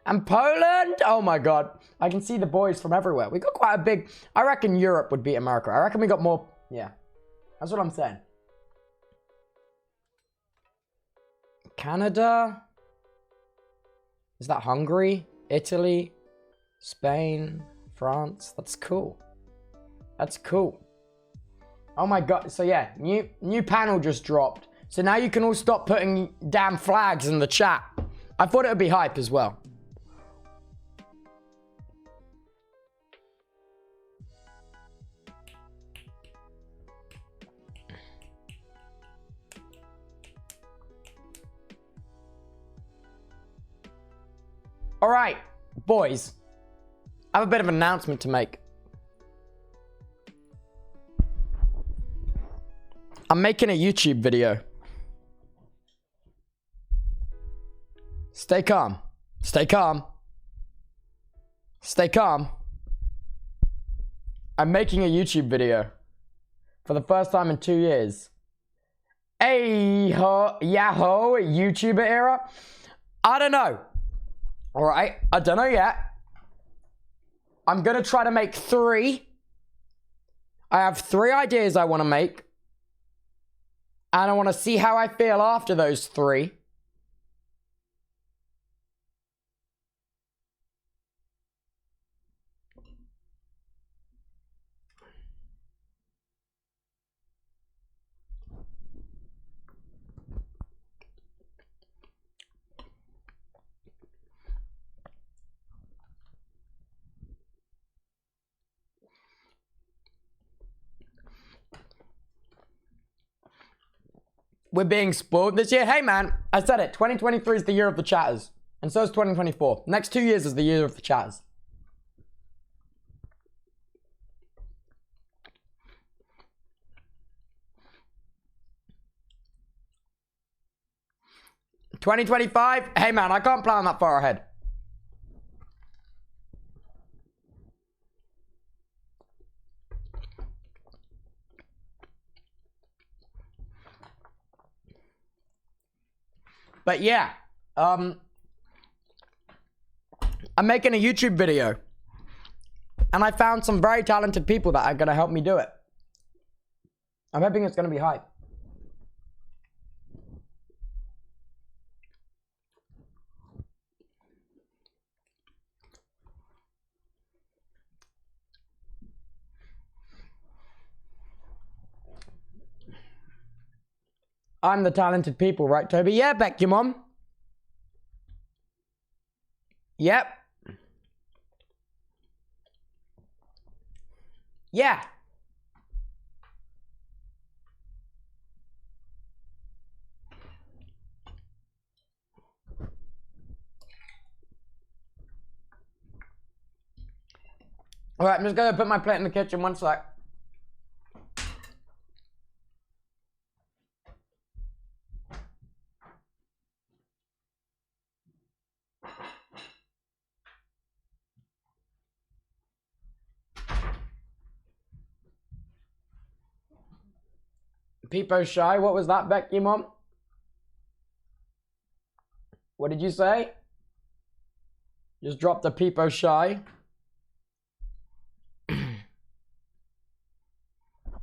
and Poland. Oh my god. I can see the boys from everywhere. We got quite a big... I reckon Europe would beat America. I reckon we got more... Yeah. That's what I'm saying. Canada? Is that Hungary? Italy? Spain? France? That's cool. Oh my god. So yeah, new panel just dropped. So now you can all stop putting damn flags in the chat. I thought it would be hype as well. All right, boys. I have a bit of an announcement to make. I'm making a YouTube video. Stay calm. I'm making a YouTube video for the first time in 2 years. Yahoo, YouTuber era? I don't know. All right, I don't know yet. I'm gonna try to make 3. I have 3 ideas I want to make. And I want to see how I feel after those 3. We're being spoiled this year. Hey man, I said it. 2023 is the year of the chatters. And so is 2024. Next 2 years is the year of the chatters. $2025? Hey man, I can't plan that far ahead. But yeah, I'm making a YouTube video. And I found some very talented people that are going to help me do it. I'm hoping it's going to be hype. I'm the talented people, right, Toby? Yeah, Beck, your mom. Yep. Yeah. All right, I'm just gonna put my plate in the kitchen. One sec. Peepo shy. What was that, Becky, mom? What did you say? Just dropped a Peepo shy.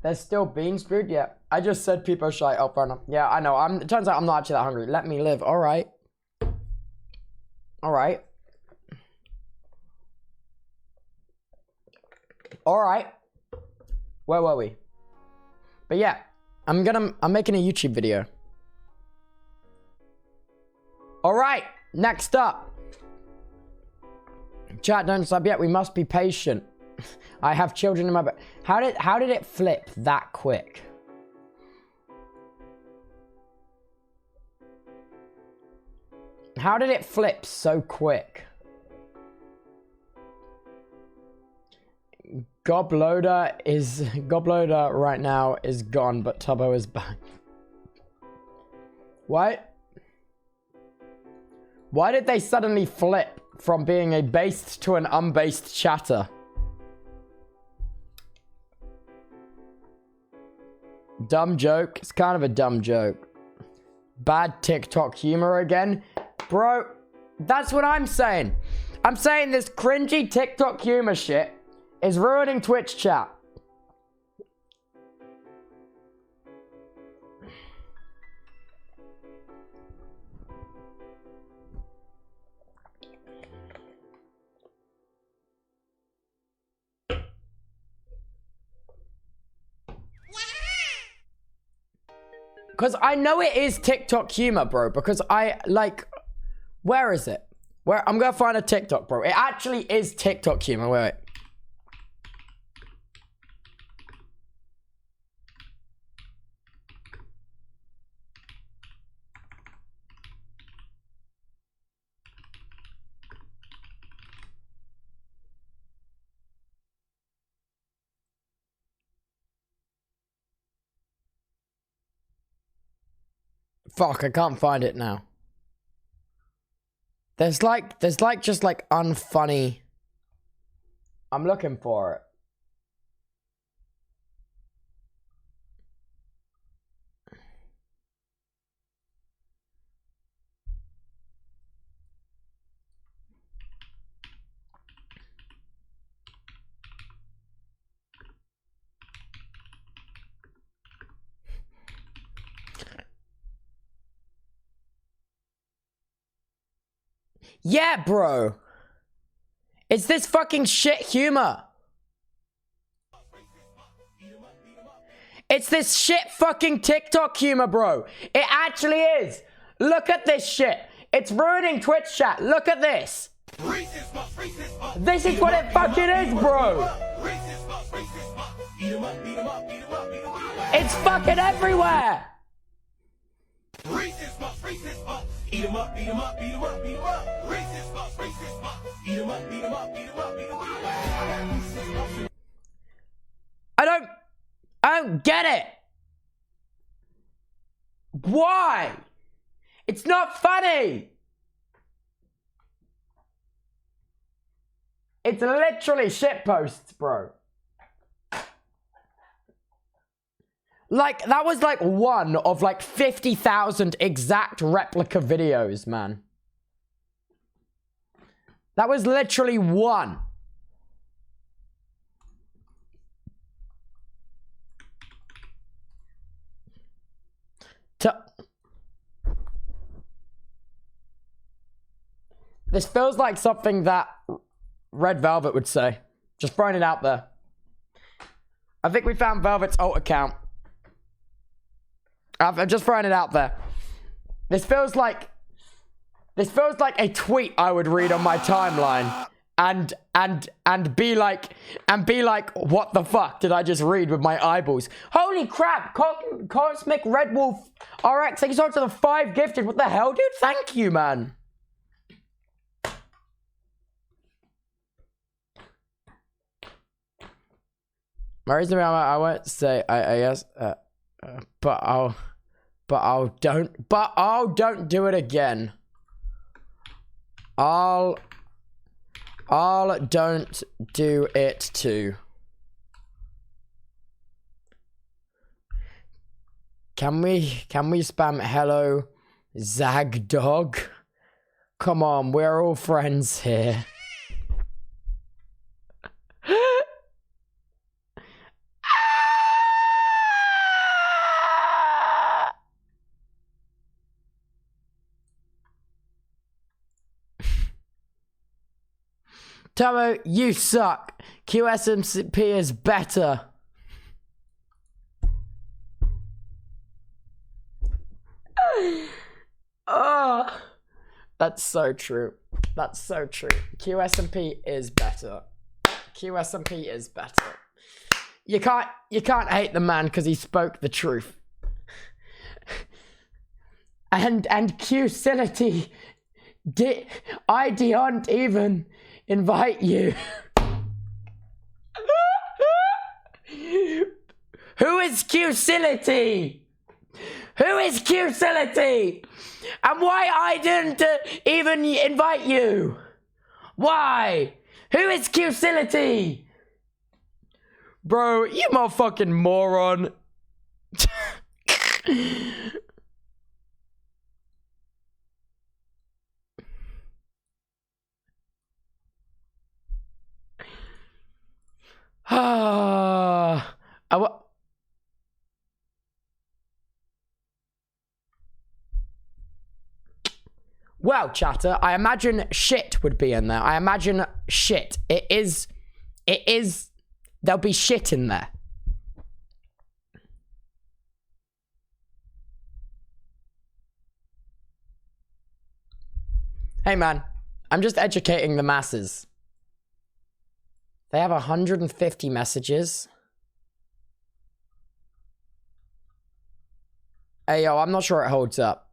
There's still beans, dude. Yeah, I just said Peepo shy. Oh, fair enough. Yeah, I know. It turns out I'm not actually that hungry. Let me live. All right. All right. All right. Where were we? But yeah, I'm making a YouTube video. All right. Next up. Chat, don't sub yet. We must be patient. I have children in my bed. How did it flip that quick? How did it flip so quick? Gobloader right now is gone, but Tubbo is back. What? Why did they suddenly flip from being a based to an unbased chatter? Dumb joke. It's kind of a dumb joke. Bad TikTok humor again. Bro, that's what I'm saying. I'm saying this cringy TikTok humor shit is ruining Twitch chat. Because I know it is TikTok humor, bro. Because I, like... Where is it? Where? I'm gonna find a TikTok, bro. It actually is TikTok humor. Wait. Fuck, I can't find it now. There's like just like unfunny. I'm looking for it. Yeah, bro. It's this fucking shit humor. It's this shit fucking TikTok humor, bro. It actually is. Look at this shit. It's ruining Twitch chat. Look at this. This is what it fucking is, bro. It's fucking everywhere. Eat 'em up, beat 'em up, beat 'em up, beat 'em up. Racist fuck, racist fuck. Eat 'em up, beat 'em up, beat 'em up, beat 'em up. I don't get it. Why? It's not funny. It's literally shit posts, bro. Like, that was like one of like 50,000 exact replica videos, man. That was literally one. This feels like something that Red Velvet would say. Just throwing it out there. I think we found Velvet's alt account. I'm just throwing it out there. This feels like a tweet I would read on my timeline and be like, what the fuck did I just read with my eyeballs? Holy crap, Cosmic Red Wolf RX, thank you so much for the 5 gifted. What the hell, dude? Thank you, man. My reason I won't say I guess but don't do it again. I'll don't do it too. Can we spam hello Zag Dog? Come on, we're all friends here. Tubbo, you suck. QSMP is better. Oh, that's so true. That's so true. QSMP is better. QSMP is better. You can't hate the man because he spoke the truth. And Qcility I don't even invite you. Who is Qcility? Who is Qcility? And why I didn't even invite you? Why? Who is Qcility? Bro, you motherfucking moron. Well, chatter, I imagine shit would be in there. I imagine shit. It is, there'll be shit in there. Hey man, I'm just educating the masses. They have 150 messages. Hey yo, I'm not sure it holds up.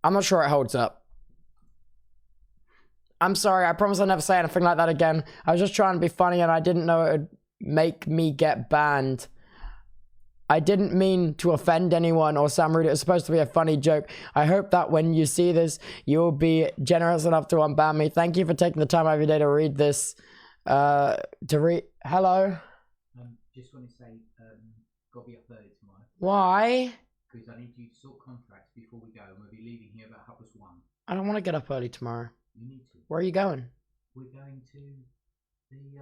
I'm not sure it holds up. I'm sorry, I promise I'll never say anything like that again. I was just trying to be funny and I didn't know it would make me get banned. I didn't mean to offend anyone or sound rude. It was supposed to be a funny joke. I hope that when you see this, you'll be generous enough to unban me. Thank you for taking the time out of your day to read this. Hello? Just want to say, got to be up early tomorrow. Why? Because I need you to sort contracts before we go, and we'll be leaving here about 1:30. I don't want to get up early tomorrow. You need to. Where are you going? We're going to the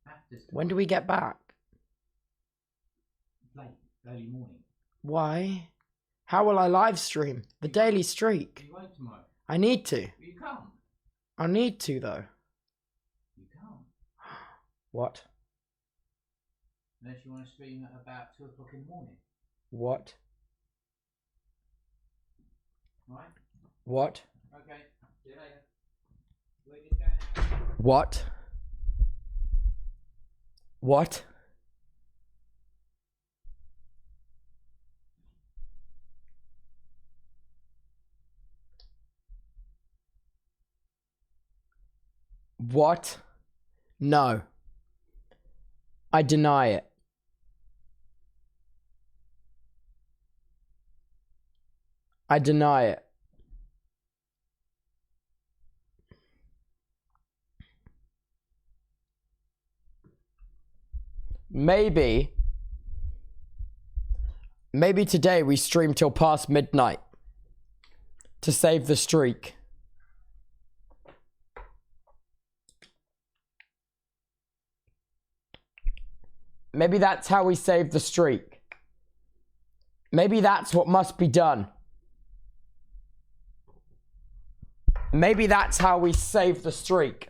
afters. When do we get back? Late, early morning. Why? How will I live stream? The daily streak. You won't tomorrow. I need to. You can't. I need to though. You can't. What? Unless you want to stream at about 2:00 in the morning. What? Right? What? Okay. See you later. We're just going out. What? What? What? No. I deny it. I deny it. Maybe today we stream till past midnight to save the streak. Maybe that's how we save the streak. Maybe that's what must be done. Maybe that's how we save the streak.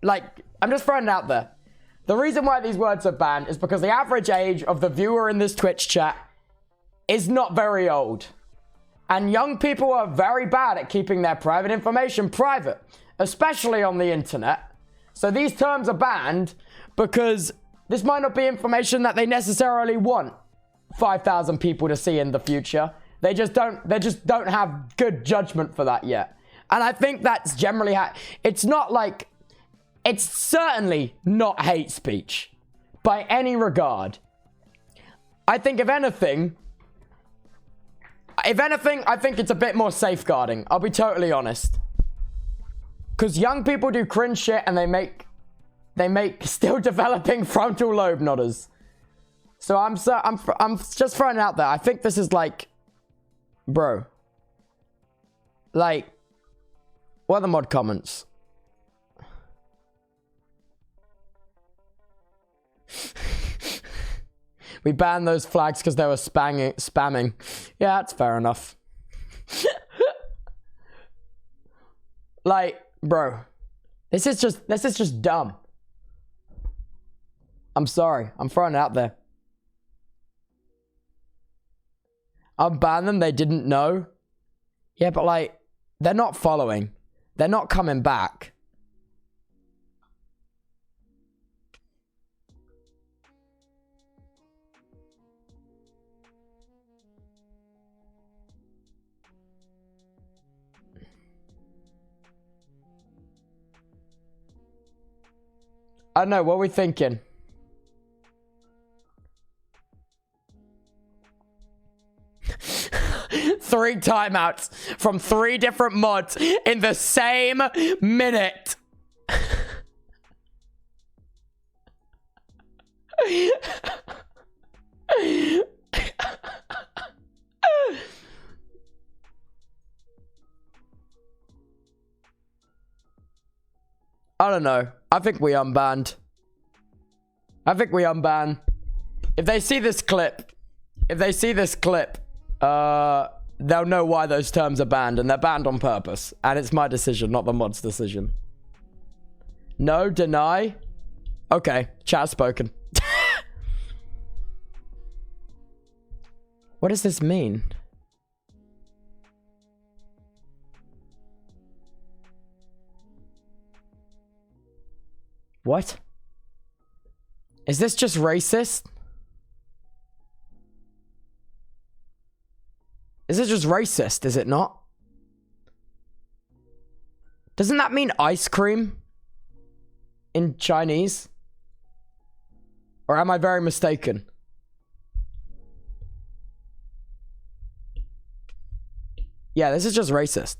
like, I'm just throwing it out there. The reason why these words are banned is because the average age of the viewer in this Twitch chat is not very old. And young people are very bad at keeping their private information private, especially on the internet. So these terms are banned because this might not be information that they necessarily want 5,000 people to see in the future. They just don't have good judgment for that yet. And I think that's generally it's not like, it's certainly not hate speech by any regard. I think if anything, I think it's a bit more safeguarding. I'll be totally honest. Because young people do cringe shit and they make still developing frontal lobe nodders. So I'm just throwing it out there. I think this is like, bro. Like, what are the mod comments? We banned those flags because they were spamming. Yeah, that's fair enough. Like, bro, this is just dumb. I'm sorry. I'm throwing it out there. I'll ban them. They didn't know. Yeah, but like, they're not following. They're not coming back. I don't know, what are we thinking? Three timeouts from 3 different mods in the same minute. I don't know. I think we unbanned. If they see this clip, they'll know why those terms are banned, and they're banned on purpose. And it's my decision, not the mod's decision. No, deny. Okay, chat spoken. What does this mean? What? Is this just racist? Is it just racist, is it not? Doesn't that mean ice cream in Chinese? Or am I very mistaken? Yeah, this is just racist.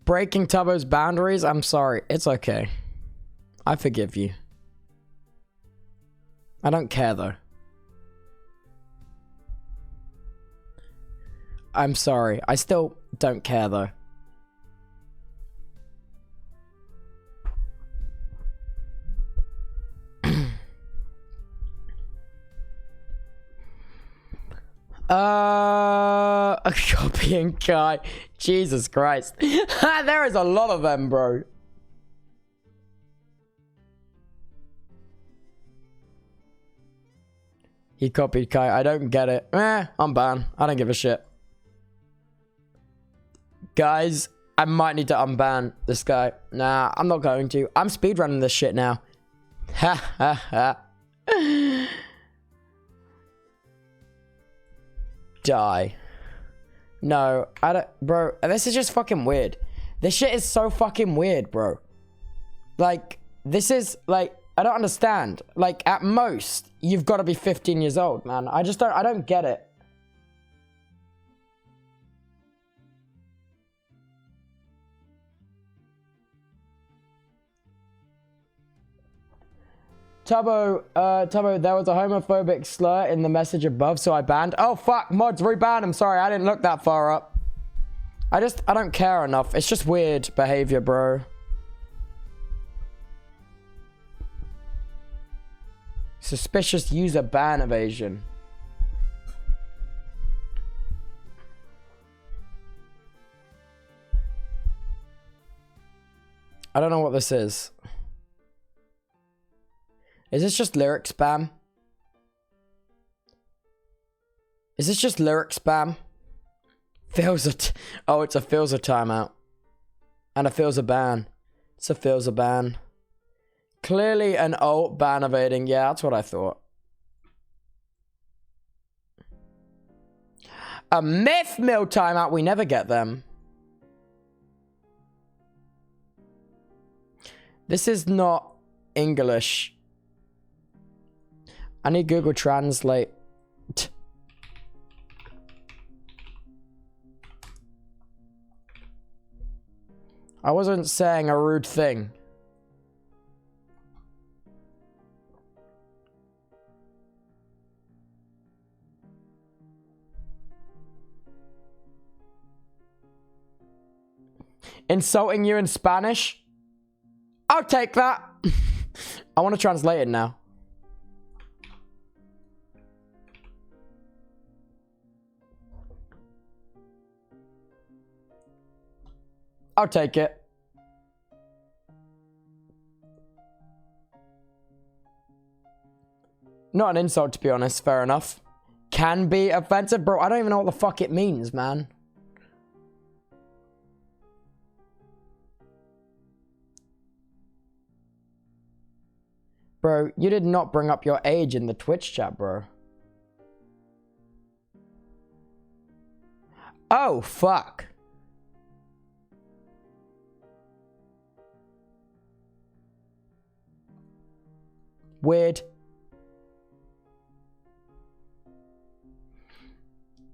Breaking Tubbo's boundaries? I'm sorry. It's okay. I forgive you. I don't care though. I'm sorry. I still don't care though. Copying guy. Jesus Christ. There is a lot of them, bro. He copied Kai. I don't get it. I'm banned. I don't give a shit. Guys, I might need to unban this guy. Nah, I'm not going to. I'm speedrunning this shit now. Ha ha ha. Die. No, I don't, bro. This is just fucking weird. This shit is so fucking weird, bro. Like, this is like, I don't understand. Like, at most, you've got to be 15 years old, man. I don't get it. Tubbo, there was a homophobic slur in the message above, so I banned. Oh, fuck, mods, reban him. Sorry, I didn't look that far up. I don't care enough. It's just weird behavior, bro. Suspicious user ban evasion. I don't know what this is. Is this just lyric spam? Is this just lyric spam? Feels a oh, it's a feels a timeout. And a feels a ban. It's a feels a ban. Clearly an alt ban evading. Yeah, that's what I thought. A myth mill timeout. We never get them. This is not English. I need Google Translate. I wasn't saying a rude thing. Insulting you in Spanish? I'll take that. I want to translate it now. I'll take it. Not an insult, to be honest. Fair enough. Can be offensive. Bro, I don't even know what the fuck it means, man. Bro, you did not bring up your age in the Twitch chat, bro. Oh, fuck. Weird.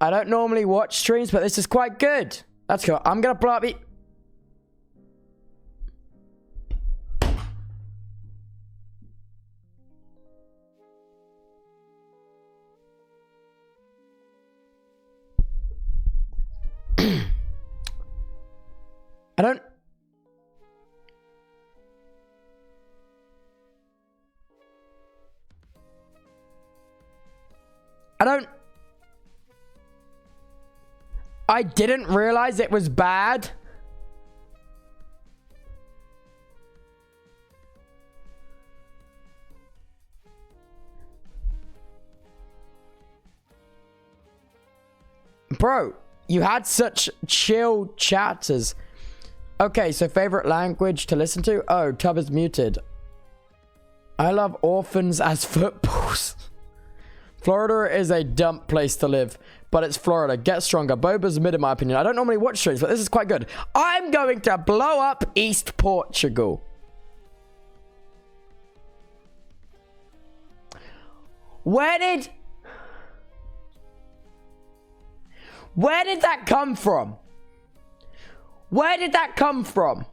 I don't normally watch streams, but this is quite good. That's cool. I'm gonna blow up it. I don't... I didn't realize it was bad. Bro, you had such chill chatters. Okay, so favorite language to listen to? Oh, Tub is muted. I love orphans as footballs. Florida is a dump place to live, but it's Florida. Get stronger. Boba's mid in my opinion. I don't normally watch streams, but this is quite good. I'm going to blow up East Portugal. Where did that come from? Where did that come from?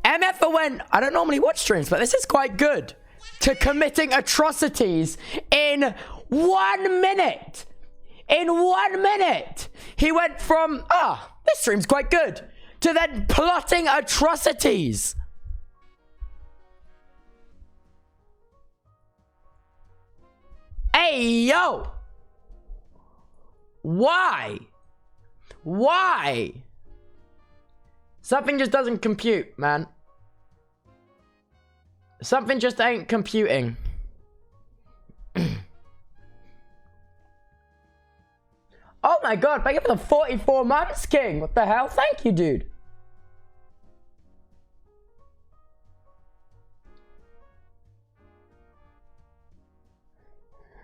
MF went, I don't normally watch streams, but this is quite good. To committing atrocities in 1 minute. In 1 minute. He went from, this stream's quite good, to then plotting atrocities. Hey, yo. Why? Why? Something just doesn't compute, man. Something just ain't computing. Oh my god, thank you for the 44 months, King. What the hell? Thank you, dude.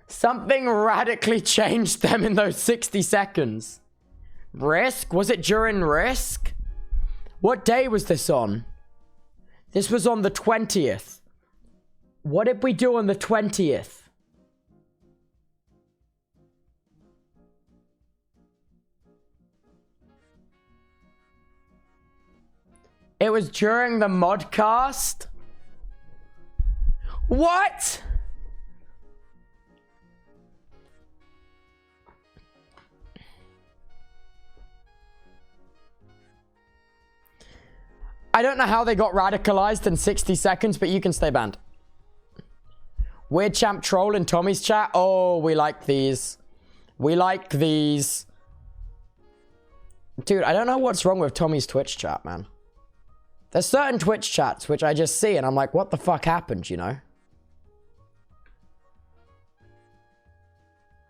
Something radically changed them in those 60 seconds. Risk? Was it during Risk? What day was this on? This was on the 20th. What did we do on the 20th? It was during the modcast? What? I don't know how they got radicalized in 60 seconds, but you can stay banned. Weird champ troll in Tommy's chat. Oh, we like these. We like these. Dude, I don't know what's wrong with Tommy's Twitch chat, man. There's certain Twitch chats which I just see and I'm like, what the fuck happened, you know?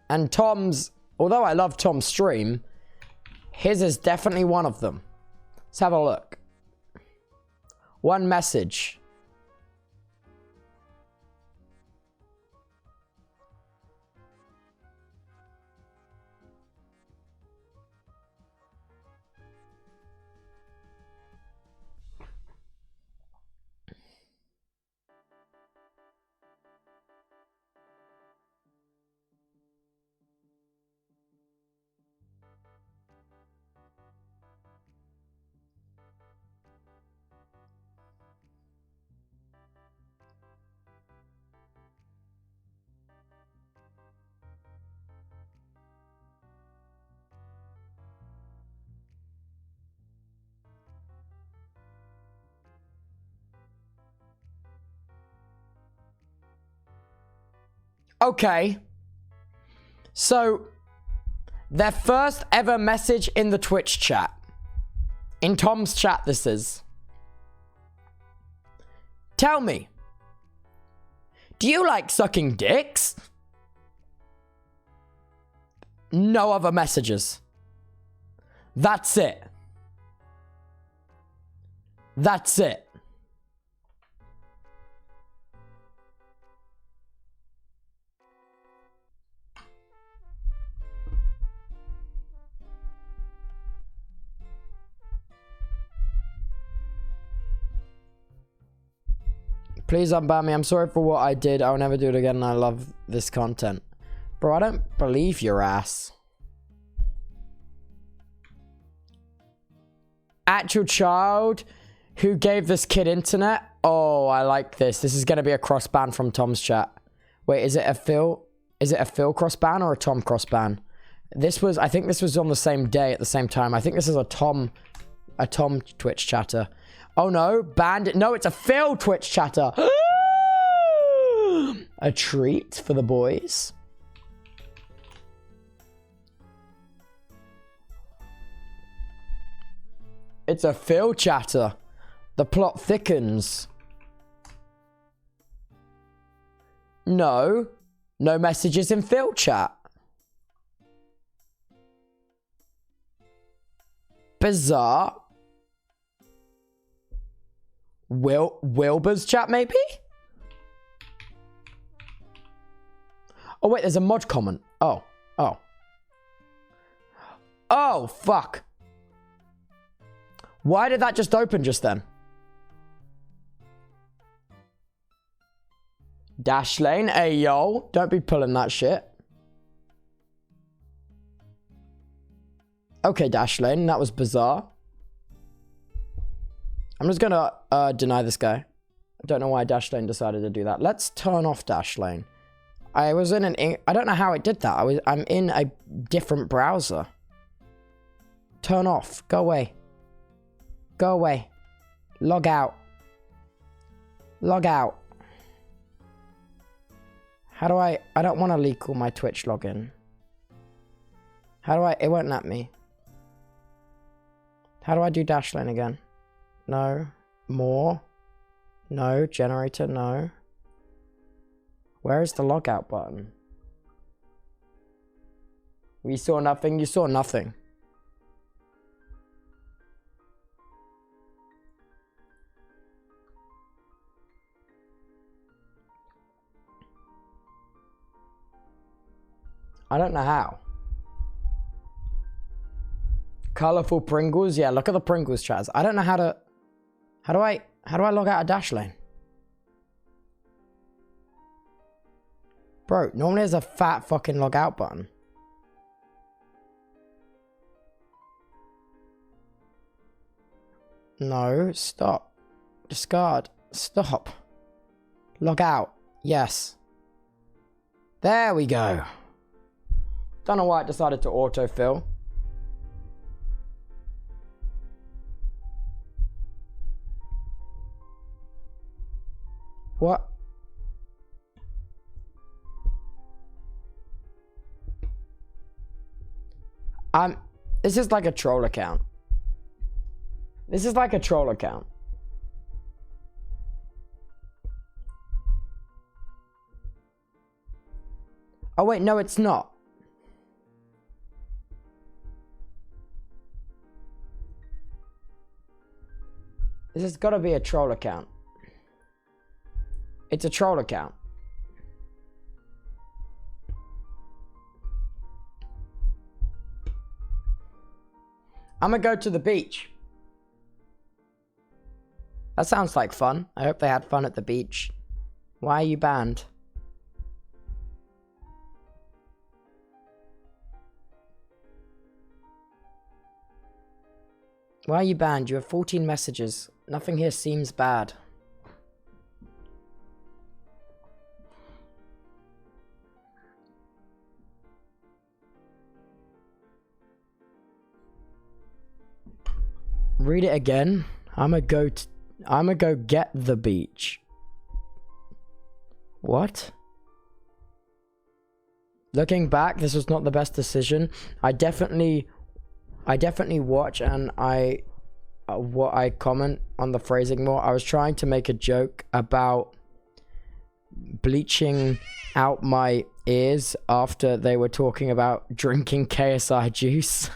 And Tom's, although I love Tom's stream, his is definitely one of them. Let's have a look. One message. Okay. So, their first ever message in the Twitch chat. In Tom's chat, this is. Tell me. Do you like sucking dicks? No other messages. That's it. That's it. Please unban me. I'm sorry for what I did. I'll never do it again and I love this content. Bro, I don't believe your ass. Actual child who gave this kid internet. Oh, I like this. This is going to be a cross ban from Tom's chat. Wait, is it a Phil? Is it a Phil cross ban or a Tom cross ban? This was, I think this was on the same day at the same time. I think this is a Tom Twitch chatter. Oh no, banned it. No, it's a Phil Twitch chatter. A treat for the boys. It's a Phil chatter. The plot thickens. No. No messages in Phil chat. Bizarre. Wilbur's chat, maybe? Oh, wait, there's a mod comment. Oh. Oh, fuck. Why did that just open just then? Dash lane, hey yo. Don't be pulling that shit. Okay, dash lane, that was bizarre. I'm just gonna deny this guy. I don't know why dash lane decided to do that. Let's turn off dash lane. I was in an... I don't know how it did that. I'm in a different browser. Turn off. Go away. Go away. Log out. Log out. How do I don't want to leak all my Twitch login. How do I... It won't let me. How do I do dash lane again? No. More. No. Generator. No. Where is the logout button? We saw nothing. You saw nothing. I don't know how. Colorful Pringles. Yeah, look at the Pringles chats. I don't know how to... How do I log out of dash lane? Bro, normally there's a fat fucking log out button. No, stop. Discard. Stop. Log out. Yes. There we go. Don't know why it decided to autofill. What? This is like a troll account. This is like a troll account. Oh wait, no, it's not. This has got to be a troll account. It's a troll account. I'm gonna go to the beach. That sounds like fun. I hope they had fun at the beach. Why are you banned? Why are you banned? You have 14 messages. Nothing here seems bad. Read it again. I'ma go get the beach. What? Looking back, this was not the best decision. I definitely watch and what I comment on the phrasing more. I was trying to make a joke about bleaching out my ears after they were talking about drinking KSI juice.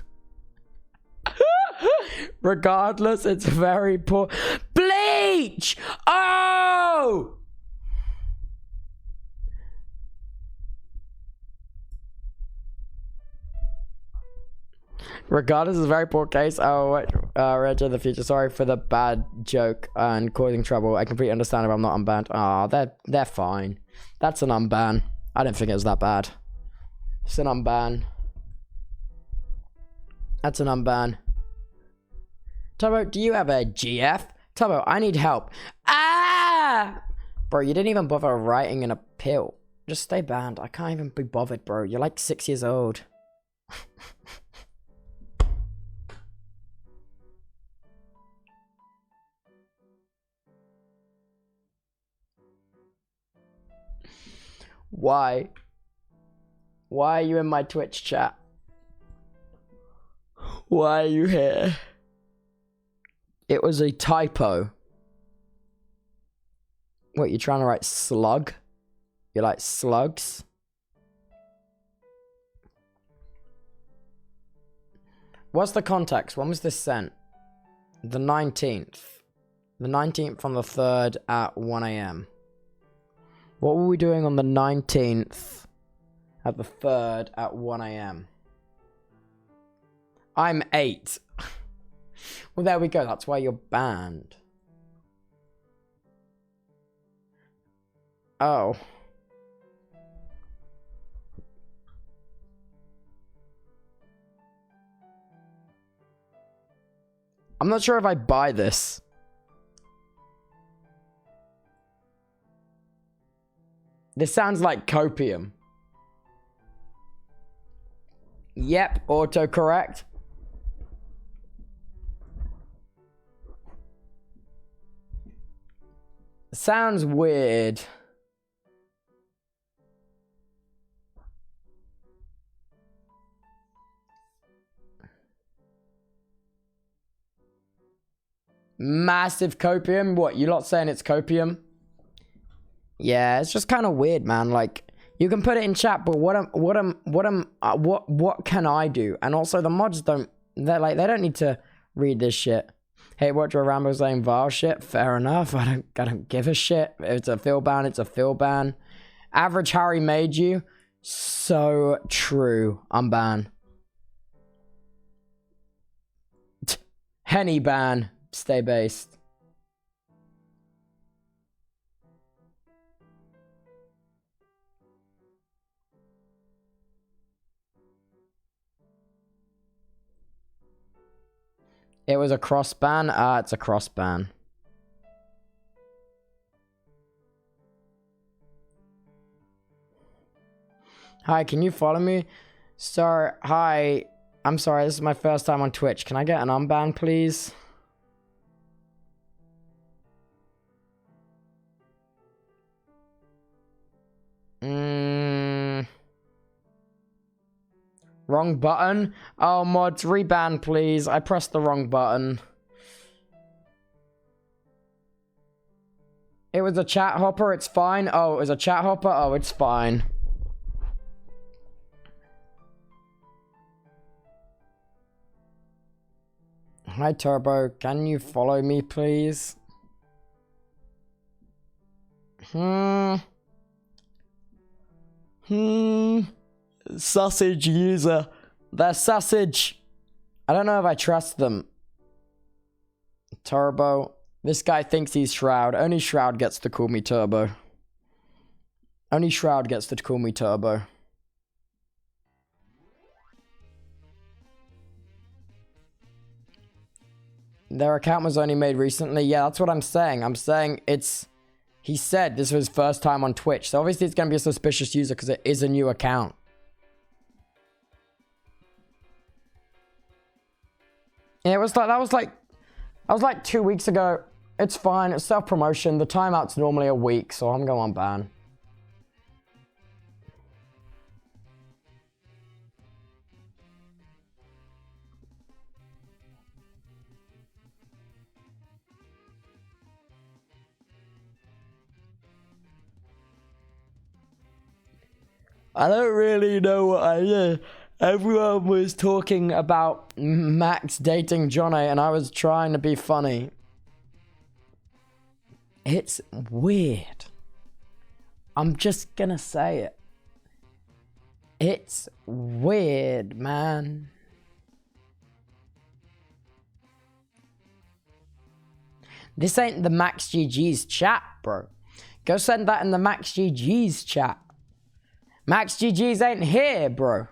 Regardless, it's very poor. Bleach! Oh! Regardless, it's a very poor case. Oh, Reg of the future. Sorry for the bad joke and causing trouble. I completely understand if I'm not unbanned. Ah, they're fine. That's an unban. I didn't think it was that bad. It's an unban. That's an unban. Tubbo, do you have a GF? Tubbo, I need help. Ah! Bro, you didn't even bother writing an appeal. Just stay banned. I can't even be bothered, bro. You're like 6 years old. Why? Why are you in my Twitch chat? Why are you here? It was a typo. What, you trying to write slug? You like slugs? What's the context? When was this sent? The 19th. The 19th on the 3rd at 1 AM. What were we doing on the 19th at the 3rd at 1 AM? I'm 8. Well, there we go. That's why you're banned. Oh. I'm not sure if I buy this. This sounds like copium. Yep, autocorrect. Sounds weird. Massive copium? What, you lot saying it's copium? Yeah, it's just kind of weird, man. Like, you can put it in chat, but what can I do? And also the mods they don't need to read this shit. Hey, watch your Rambo saying vile shit. Fair enough. I don't give a shit. If it's a fill ban, it's a fill ban. Average Harry made you. So true. Unban. Henny ban. Stay based. It was a cross ban? It's a cross ban. Hi, can you follow me? Sorry, hi. I'm sorry, this is my first time on Twitch. Can I get an unban, please? Wrong button. Oh, mods, reban, please. I pressed the wrong button. It was a chat hopper. It's fine. Oh, it was a chat hopper. Oh, it's fine. Hi, Turbo. Can you follow me, please? Sausage user. They're sausage. I don't know if I trust them. Turbo. This guy thinks he's Shroud. Only Shroud gets to call me Turbo. Only Shroud gets to call me Turbo. Their account was only made recently. Yeah, that's what I'm saying. I'm saying it's... He said this was his first time on Twitch. So obviously it's going to be a suspicious user because it is a new account. Yeah, it was like... That was like 2 weeks ago. It's fine. It's self-promotion. The timeout's normally a week, so I'm going unban. I don't really know what I did. Everyone was talking about Max dating Johnny, and I was trying to be funny. It's weird. I'm just gonna say it. It's weird, man. This ain't the Max GG's chat, bro. Go send that in the Max GG's chat. Max GG's ain't here, bro.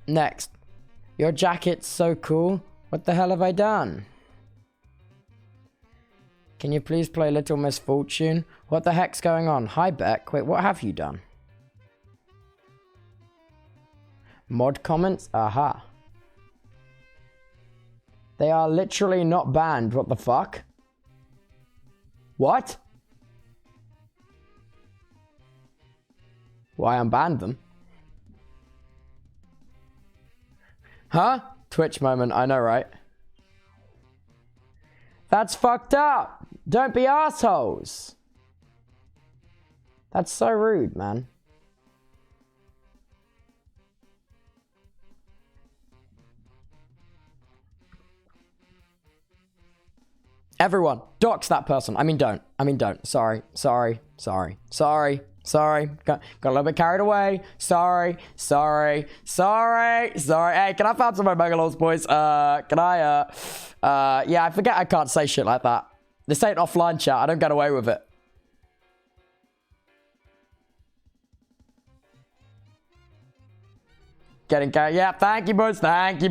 Next. Your jacket's so cool. What the hell have I done? Can you please play Little Miss Fortune? What the heck's going on? Hi, Beck. Wait, what have you done? Mod comments? Aha. They are literally not banned. What the fuck? What? Why unbanned them? Huh? Twitch moment, I know, right? That's fucked up. Don't be assholes. That's so rude, man. Everyone, dox that person. I mean, don't. Sorry. Got a little bit carried away. Sorry. Hey, can I find some more megalos, boys? Yeah, I forget I can't say shit like that. This ain't offline chat. I don't get away with it. Getting carried. Yeah, thank you, boys. Thank you.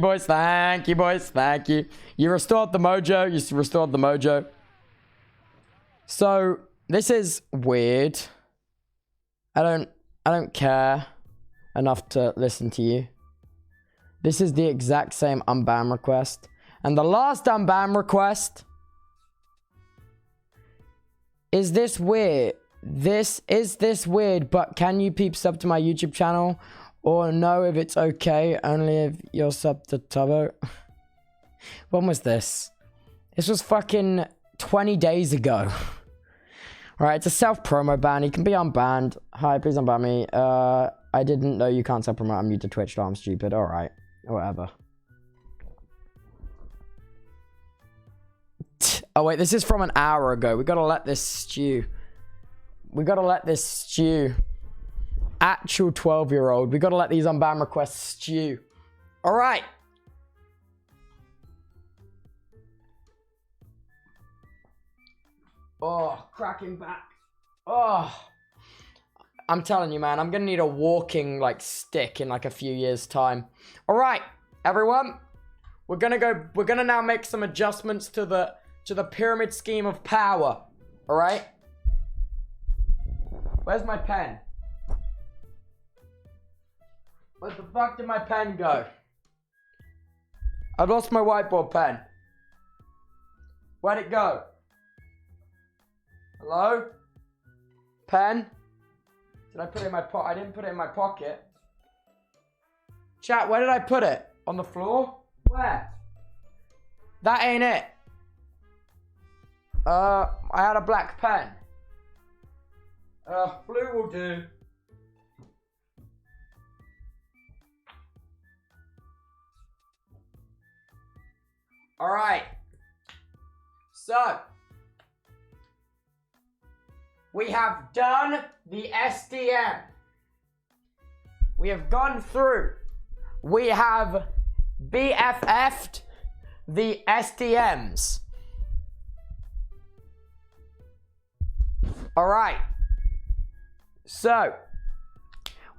You restored the mojo. So, this is weird. I don't care enough to listen to you. This is the exact same unban request. And the last unban request is this weird. This weird, but can you peep sub to my YouTube channel? Or know if it's okay, only if you're sub to Tubbo. When was this? This was fucking 20 days ago. Alright, it's a self-promo ban. You can be unbanned. Hi, please unban me. I didn't know you can't self-promote. I'm new to Twitch, so I'm stupid. Alright, whatever. Oh wait, this is from an hour ago. We gotta let this stew. Actual 12-year-old. We gotta let these unban requests stew. Alright. Oh, cracking back. Oh. I'm telling you, man, I'm gonna need a walking, like, stick in, like, a few years' time. Alright, everyone. We're gonna now make some adjustments to the pyramid scheme of power. Alright? Where's my pen? Where the fuck did my pen go? I've lost my whiteboard pen. Where'd it go? Hello? Pen? Did I put it in my pocket? I didn't put it in my pocket. Chat, where did I put it? On the floor? Where? That ain't it. I had a black pen. Blue will do. Alright. So, we have done the SDM. We have gone through. We have BFF'd the SDMs. Alright. So,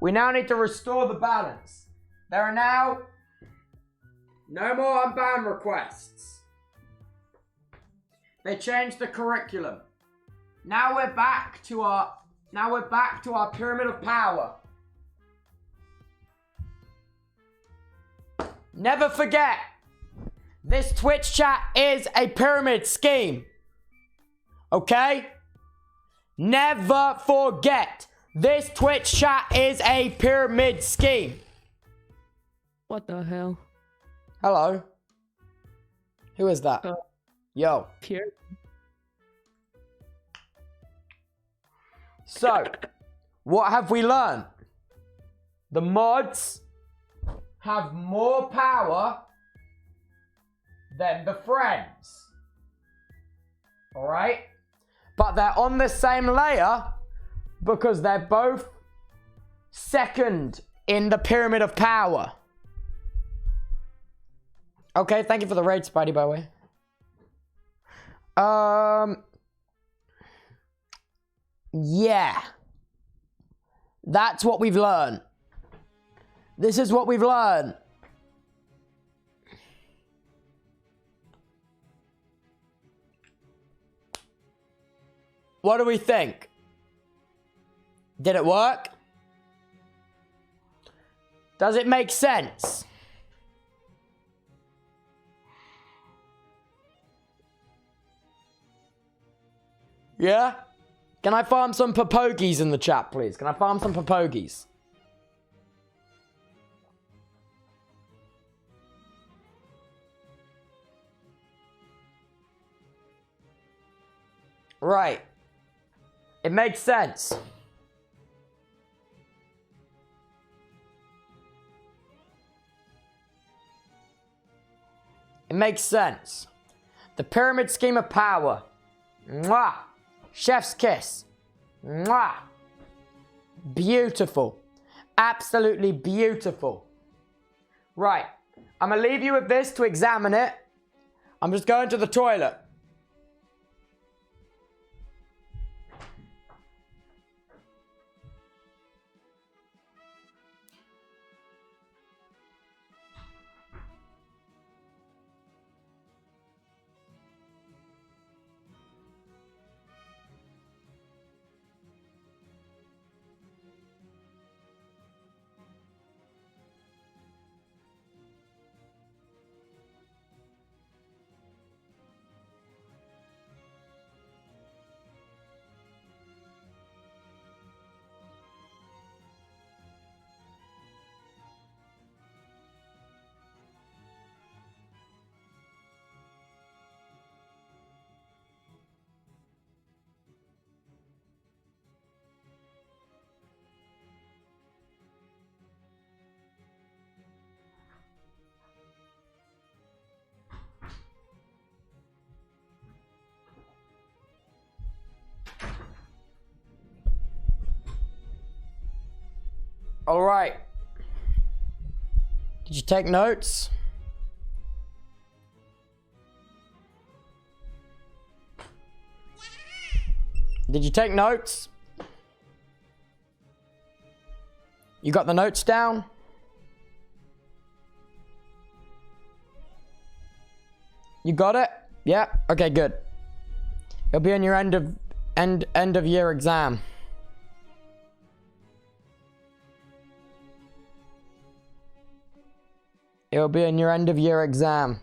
we now need to restore the balance. There are now no more Unban requests. They changed the curriculum. Now we're back to our pyramid of power. Never forget, this Twitch chat is a pyramid scheme. Okay? Never forget, this Twitch chat is a pyramid scheme. What the hell? Hello. Who is that? Yo. Pierre? So, what have we learned? The mods have more power than the friends. Alright? But they're on the same layer because they're both second in the pyramid of power. Okay, thank you for the raid, Spidey, by the way. Yeah. That's what we've learned. This is what we've learned. What do we think? Did it work? Does it make sense? Yeah? Can I farm some papogies in the chat, please? Can I farm some papogies? Right. It makes sense. It makes sense. The pyramid scheme of power. Mwah! Chef's kiss. Mwah! Beautiful. Absolutely beautiful. Right. I'm going to leave you with this to examine it. I'm just going to the toilet. All right. Did you take notes? Did you take notes? You got the notes down? You got it? Yeah? Okay, good. It'll be on your end of year exam. It'll be in your end of year exam.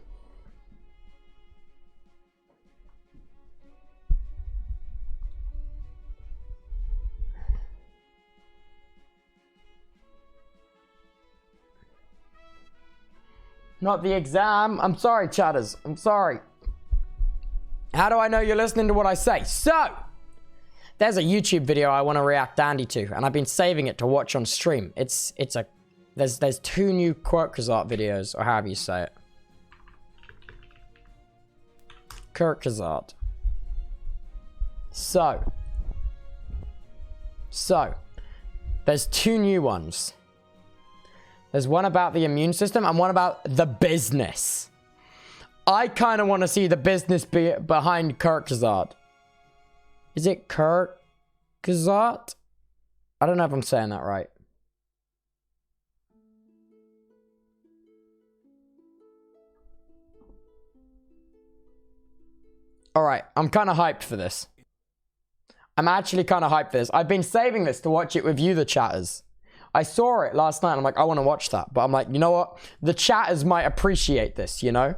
Not the exam. I'm sorry, chatters. I'm sorry. How do I know you're listening to what I say? So, there's a YouTube video I want to react Andy to, and I've been saving it to watch on stream. There's 2 new Quirkazart videos, or however you say it. Quirkazart. So, there's 2 new ones. There's one about the immune system and one about the business. I kind of want to see the business behind Quirkazart. Is it Quirkazart? I don't know if I'm saying that right. Alright, I'm kind of hyped for this. I'm actually kind of hyped for this. I've been saving this to watch it with you, the chatters. I saw it last night and I'm like, I want to watch that. But I'm like, you know what? The chatters might appreciate this, you know?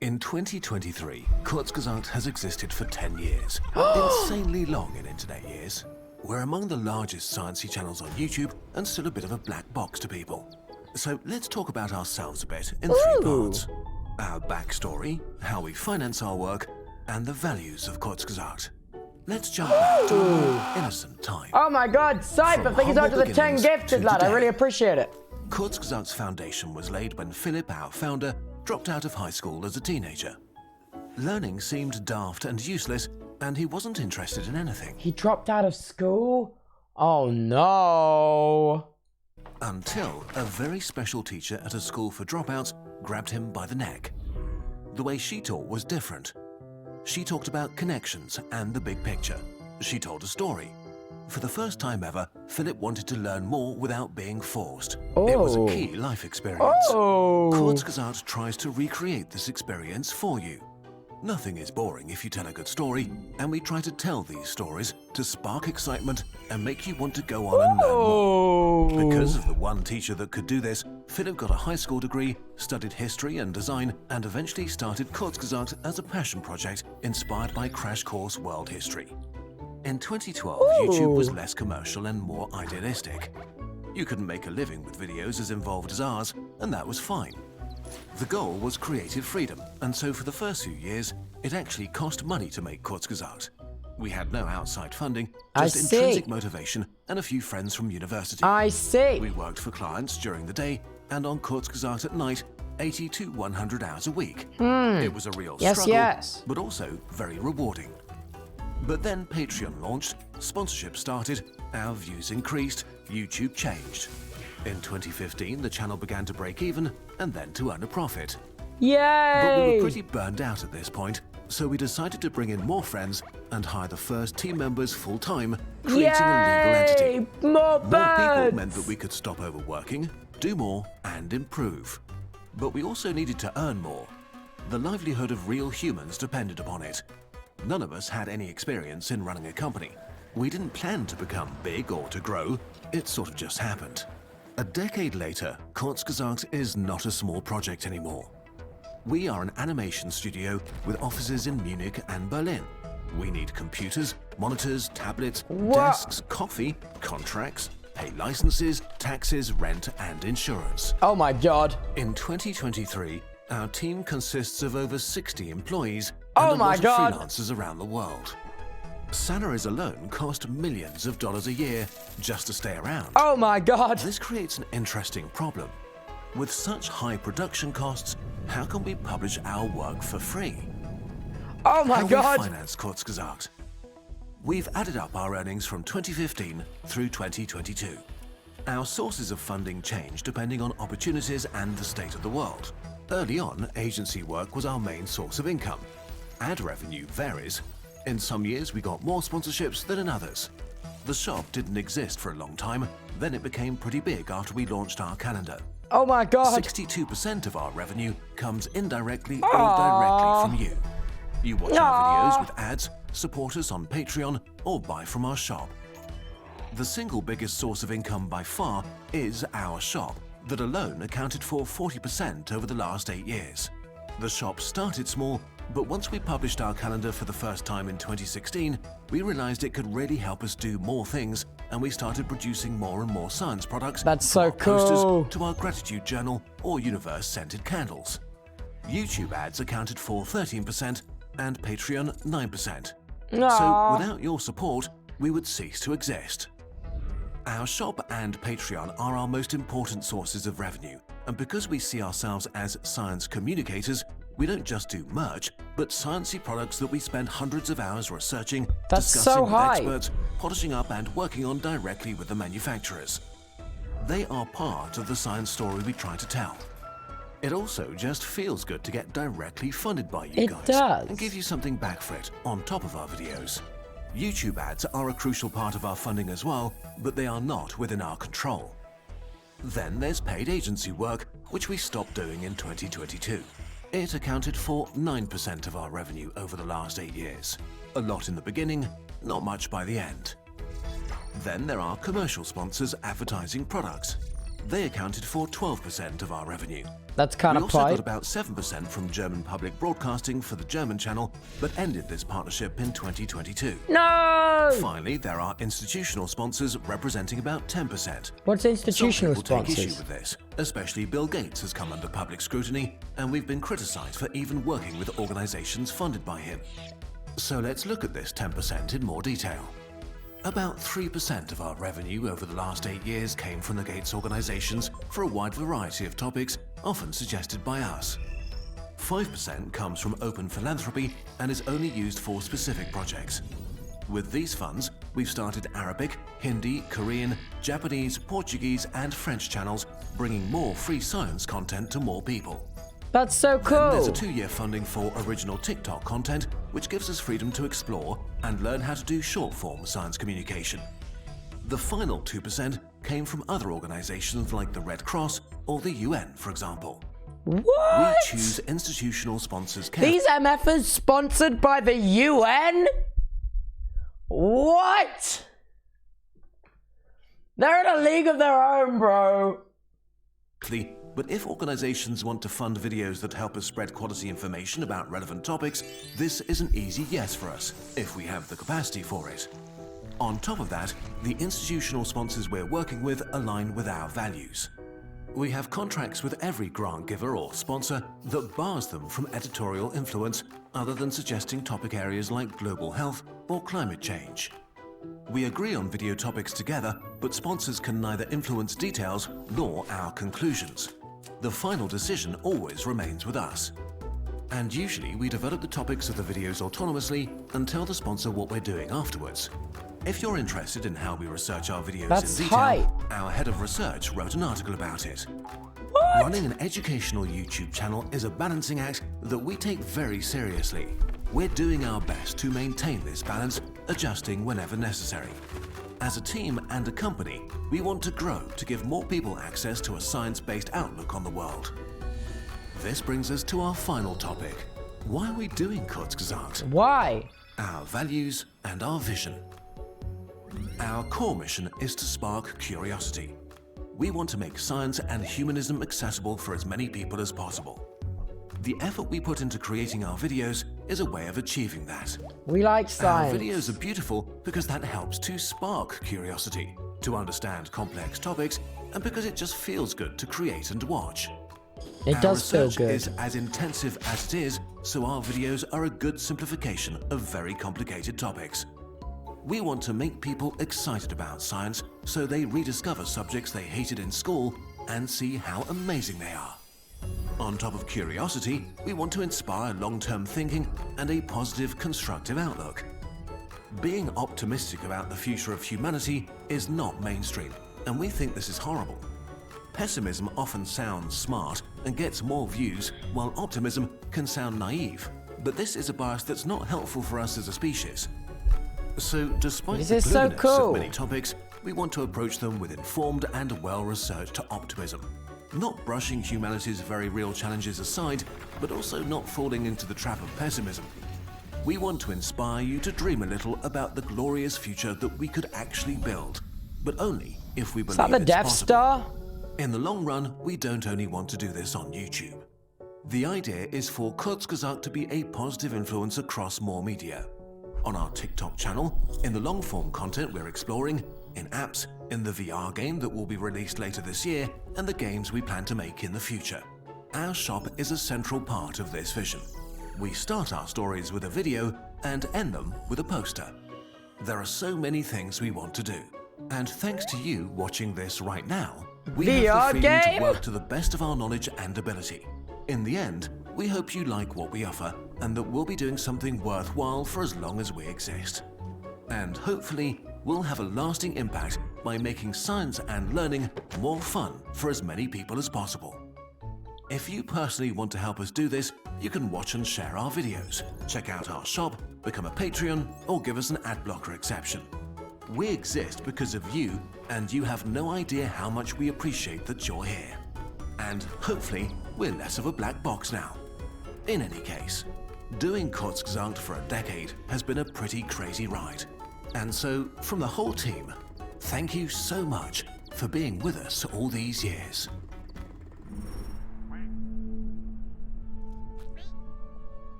In 2023, Quirkazart has existed for 10 years. Insanely long in internet years. We're among the largest sciencey channels on YouTube and still a bit of a black box to people. So let's talk about ourselves a bit in 3 parts. Our backstory, how we finance our work, and the values of Quirkazart. Let's jump back to a more innocent time. Oh my god, Cypher, thank you so much for the 10 gifted, lad. I really appreciate it. Quirkazart's foundation was laid when Philip, our founder, dropped out of high school as a teenager. Learning seemed daft and useless, and he wasn't interested in anything. He dropped out of school? Oh no. Until a very special teacher at a school for dropouts grabbed him by the neck. The way she taught was different. She talked about connections and the big picture. She told a story. For the first time ever, Philip wanted to learn more without being forced. It was a key life experience. Quirkazart tries to recreate this experience for you. Nothing is boring if you tell a good story, and we try to tell these stories to spark excitement and make you want to go on and learn more. Because of the one teacher that could do this, Philip got a high school degree, studied history and design, and eventually started Quirkazart as a passion project inspired by Crash Course World History. In 2012, YouTube was less commercial and more idealistic. You couldn't make a living with videos as involved as ours, and that was fine. The goal was creative freedom, and so for the first few years, it actually cost money to make Quirkazart. We had no outside funding, just intrinsic motivation and a few friends from university. I see. We worked for clients during the day and on Quirkazart at night, 80 to 100 hours a week. It was a real struggle, but also very rewarding. But then Patreon launched, sponsorship started, our views increased, YouTube changed. In 2015, the channel began to break even and then to earn a profit. Yay! But we were pretty burned out at this point, so we decided to bring in more friends and hire the first team members full-time, creating a legal entity. More people meant that we could stop overworking, do more, and improve. But we also needed to earn more. The livelihood of real humans depended upon it. None of us had any experience in running a company. We didn't plan to become big or to grow, it sort of just happened. A decade later, Quirkazart is not a small project anymore. We are an animation studio with offices in Munich and Berlin. We need computers, monitors, tablets, desks, coffee, contracts, pay licenses, taxes, rent, and insurance. Oh my god. In 2023, our team consists of over 60 employees and a lot of freelancers around the world. Salaries alone cost millions of dollars a year just to stay around. Oh my god! This creates an interesting problem. With such high production costs, how can we publish our work for free? Oh my god! How do we finance Quirkazart? We've added up our earnings from 2015 through 2022. Our sources of funding change depending on opportunities and the state of the world. Early on, agency work was our main source of income. Ad revenue varies. In some years, we got more sponsorships than in others. The shop didn't exist for a long time, then it became pretty big after we launched our calendar. Oh my god! 62% of our revenue comes indirectly or directly from you. You watch our videos with ads, support us on Patreon, or buy from our shop. The single biggest source of income by far is our shop, that alone accounted for 40% over the last 8 years. The shop started small, But once we published our calendar for the first time in 2016, we realized it could really help us do more things, and we started producing more and more science products. That's from so our posters cool. to our gratitude journal or universe scented candles. YouTube ads accounted for 13% and Patreon 9%. So Aw. without your support, we would cease to exist. Our shop and Patreon are our most important sources of revenue, and because we see ourselves as science communicators, we don't just do merch, but sciencey products that we spend hundreds of hours researching, That's discussing so with high. experts, polishing up and working on directly with the manufacturers. They are part of the science story we try to tell. It also just feels good to get directly funded by you It guys does. and give you something back for it on top of our videos. YouTube ads are a crucial part of our funding as well, but they are not within our control. Then there's paid agency work, which we stopped doing in 2022. It accounted for 9% of our revenue over the last 8 years. A lot in the beginning, not much by the end. Then there are commercial sponsors advertising products. They accounted for 12% of our revenue. That's kind We of also pride. got about 7% from German public broadcasting for the German channel, but ended this partnership in 2022. No! Finally, there are institutional sponsors representing about 10%. What's institutional Some people take issue sponsors? with this, especially Bill Gates has come under public scrutiny, and we've been criticized for even working with organizations funded by him. So let's look at this 10% in more detail. About 3% of our revenue over the last 8 years came from the Gates organizations for a wide variety of topics, often suggested by us. 5% comes from open philanthropy and is only used for specific projects. With these funds, we've started Arabic, Hindi, Korean, Japanese, Portuguese, and French channels, bringing more free science content to more people. That's so Then there's a cool. 2-year funding for original TikTok content, which gives us freedom to explore and learn how to do short-form science communication. The final 2% came from other organizations like the Red Cross or the UN, for example. What? We choose institutional sponsors carefully. These MFers sponsored by the UN? What? They're in a league of their own, bro. But if organizations want to fund videos that help us spread quality information about relevant topics, this is an easy yes for us, if we have the capacity for it. On top of that, the institutional sponsors we're working with align with our values. We have contracts with every grant giver or sponsor that bars them from editorial influence other than suggesting topic areas like global health or climate change. We agree on video topics together, but sponsors can neither influence details nor our conclusions. The final decision always remains with us. And usually we develop the topics of the videos autonomously and tell the sponsor what we're doing afterwards. If you're interested in how we research our videos That's in detail, tight. our head of research wrote an article about it. What? Running an educational YouTube channel is a balancing act that we take very seriously. We're doing our best to maintain this balance, adjusting whenever necessary. As a team and a company, we want to grow to give more people access to a science-based outlook on the world. This brings us to our final topic. Why are we doing Kurzgesagt? Why? Our values and our vision. Our core mission is to spark curiosity. We want to make science and humanism accessible for as many people as possible. The effort we put into creating our videos is a way of achieving that. We like Our science. videos are beautiful because that helps to spark curiosity, to understand complex topics, and because it just feels good to create and watch. It Our does feel research good. is as intensive as it is, so our videos are a good simplification of very complicated topics. We want to make people excited about science so they rediscover subjects they hated in school and see how amazing they are. On top of curiosity, we want to inspire long-term thinking and a positive, constructive outlook. Being optimistic about the future of humanity is not mainstream, and we think this is horrible. Pessimism often sounds smart and gets more views, while optimism can sound naive, but this is a bias that's not helpful for us as a species. So, despite This the is so gloominess cool. of many topics, we want to approach them with informed and well-researched optimism. Not brushing humanity's very real challenges aside, but also not falling into the trap of pessimism. We want to inspire you to dream a little about the glorious future that we could actually build, but only if we believe Is that the it's Death possible. Star? In the long run, we don't only want to do this on YouTube. The idea is for Kurzgesagt to be a positive influence across more media. On our TikTok channel, in the long-form content we're exploring, in apps, in the VR game that will be released later this year, and the games we plan to make in the future. Our shop is a central part of this vision. We start our stories with a video and end them with a poster. There are so many things we want to do. And thanks to you watching this right now, we have VR the freedom game? to work to the best of our knowledge and ability. In the end, we hope you like what we offer and that we'll be doing something worthwhile for as long as we exist. And hopefully, we'll have a lasting impact by making science and learning more fun for as many people as possible. If you personally want to help us do this, you can watch and share our videos, check out our shop, become a Patreon, or give us an ad blocker exception. We exist because of you, and you have no idea how much we appreciate that you're here. And hopefully, we're less of a black box now. In any case, doing Kurzgesagt for a decade has been a pretty crazy ride. And so, from the whole team, thank you so much for being with us all these years.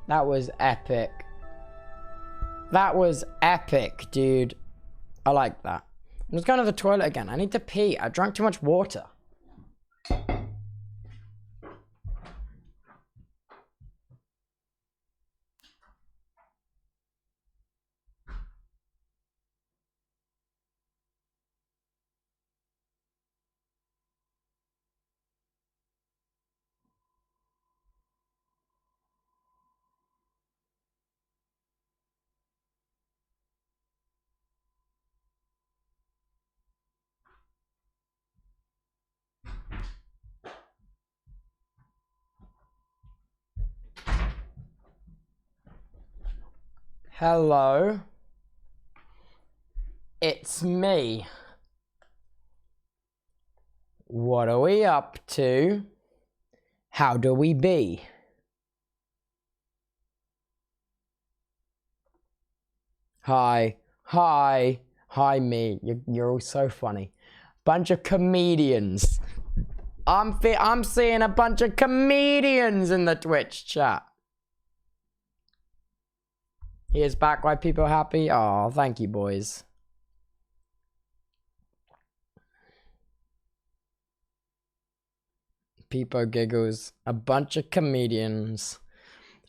That was epic. That was epic, dude. I like that. I'm just going to the toilet again. I need to pee. I drank too much water. Hello. It's me. What are we up to? How do we be? Hi. Hi. Hi, me. You're all so funny. Bunch of comedians. I'm seeing a bunch of comedians in the Twitch chat. He is back. Why people happy? Oh, thank you, boys. People giggles. A bunch of comedians.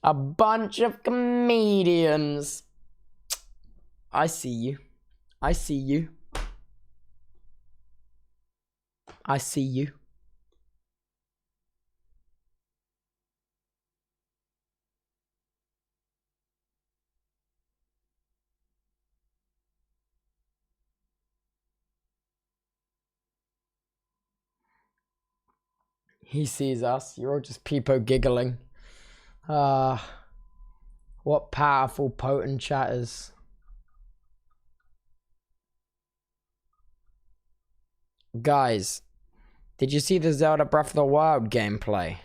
A bunch of comedians. I see you. I see you. I see you. He sees us. You're all just people giggling. What powerful, potent chatters. Guys, did you see the Zelda Breath of the Wild gameplay?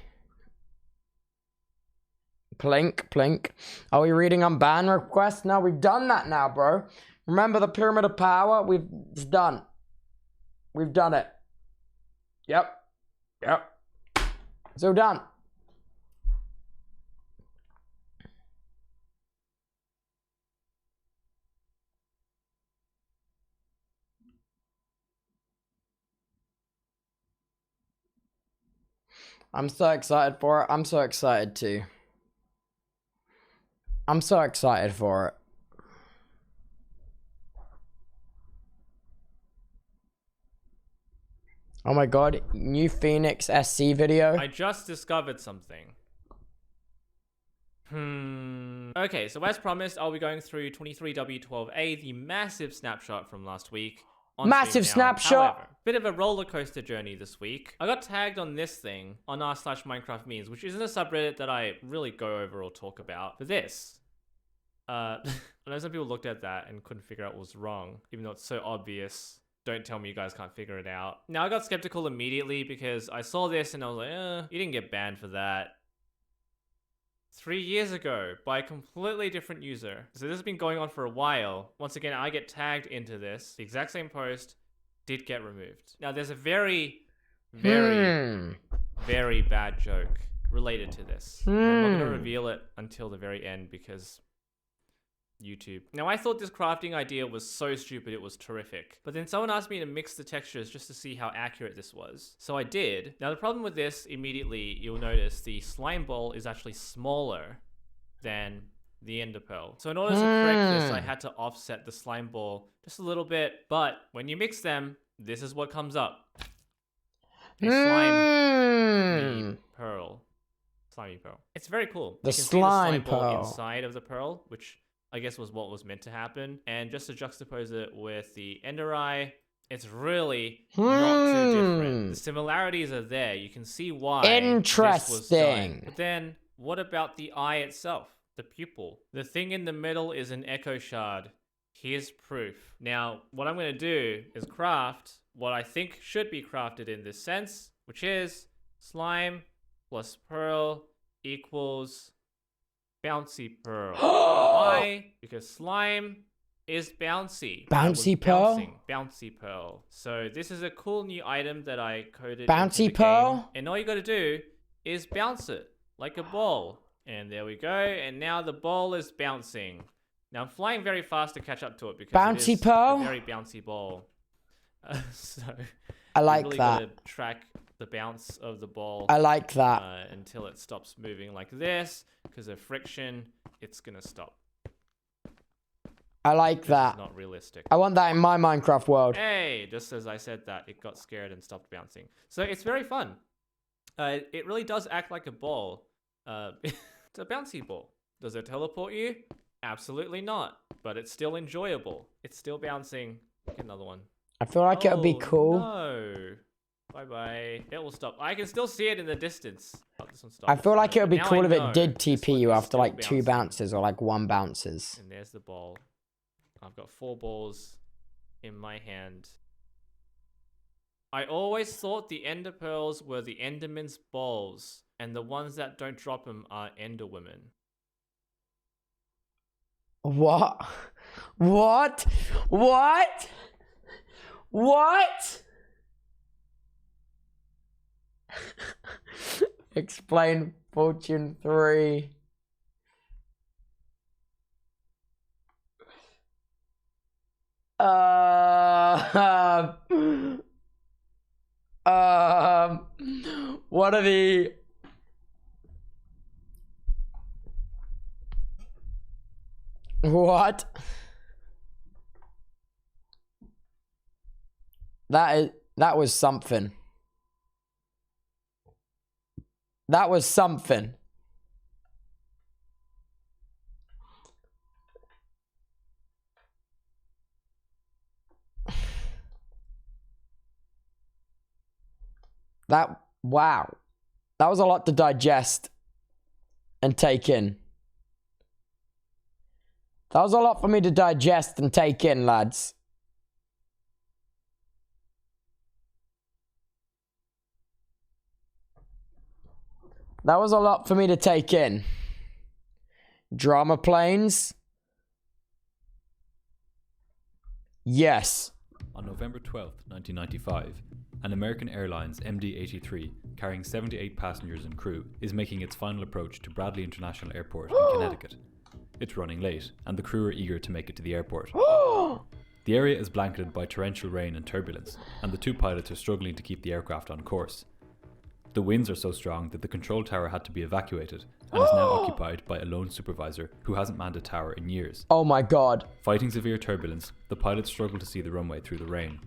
Plink, plink. Are we reading Unban requests? No, we've done that now, bro. Remember the Pyramid of Power? It's done. We've done it. Yep. Yep. It's all done. I'm so excited for it. I'm so excited too. I'm so excited for it. Oh my god, new Phoenix SC video. I just discovered something. Okay, so as promised, I'll be going through 23W12A, the massive snapshot from last week. Massive snapshot. However, bit of a roller coaster journey this week. I got tagged on this thing on r/Minecraft memes, which isn't a subreddit that I really go over or talk about. But this, I know some people looked at that and couldn't figure out what was wrong, even though it's so obvious. Don't tell me you guys can't figure it out. Now, I got skeptical immediately because I saw this and I was like, you didn't get banned for that. 3 years ago by a completely different user. So this has been going on for a while. Once again, I get tagged into this. The exact same post did get removed. Now, there's a very, very, very bad joke related to this. I'm not going to reveal it until the very end because YouTube. Now, I thought this crafting idea was so stupid it was terrific. But then someone asked me to mix the textures just to see how accurate this was. So I did. Now, the problem with this, immediately you'll notice the slime ball is actually smaller than the ender pearl. So in order to correct this, I had to offset the slime ball just a little bit. But when you mix them, this is what comes up. A slimy pearl. Slimy pearl. It's very cool. The you can see the slime pearl ball inside of the pearl, which I guess was what was meant to happen. And just to juxtapose it with the ender eye, it's really not too different. The similarities are there. You can see why this was done. But then, what about the eye itself? The pupil. The thing in the middle is an echo shard. Here's proof. Now, what I'm going to do is craft what I think should be crafted in this sense, which is slime plus pearl equals bouncy pearl. Why? Because slime is bouncy. Bouncy pearl? Bouncy pearl. So this is a cool new item that I coded. Bouncy pearl? Game, and all you got to do is bounce it like a ball. And there we go. And now the ball is bouncing. Now I'm flying very fast to catch up to it because bouncy it is pearl? a very bouncy ball. So I like really that. Gotta track the bounce of the ball. I like that. Until it stops moving like this, because of friction, it's gonna stop. I like that. It's not realistic. I want that in my Minecraft world. Hey, just as I said that, it got scared and stopped bouncing. So it's very fun. It really does act like a ball. It's a bouncy ball. Does it teleport you? Absolutely not. But it's still enjoyable. It's still bouncing. Get another one. I feel like it would be cool. No. Bye-bye. It will stop. I can still see it in the distance. Oh, this one stopped. I feel like it would be Now cool I if know it did this TP one you is after still like 2 bouncing. bounces or like 1 bounces. And there's the ball. I've got 4 balls in my hand. I always thought the ender pearls were the enderman's balls, and the ones that don't drop them are ender women. What? What? What? What? Explain Fortune 3. What are the... What? That was something. That was something. Wow. That was a lot to digest and take in. That was a lot for me to digest and take in, lads. That was a lot for me to take in. Drama planes? Yes. On November 12th, 1995, an American Airlines MD-83 carrying 78 passengers and crew is making its final approach to Bradley International Airport in Connecticut. It's running late, and the crew are eager to make it to the airport. The area is blanketed by torrential rain and turbulence, and the 2 pilots are struggling to keep the aircraft on course. The winds are so strong that the control tower had to be evacuated, and is now occupied by a lone supervisor who hasn't manned a tower in years. Oh my god. Fighting severe turbulence, the pilots struggle to see the runway through the rain.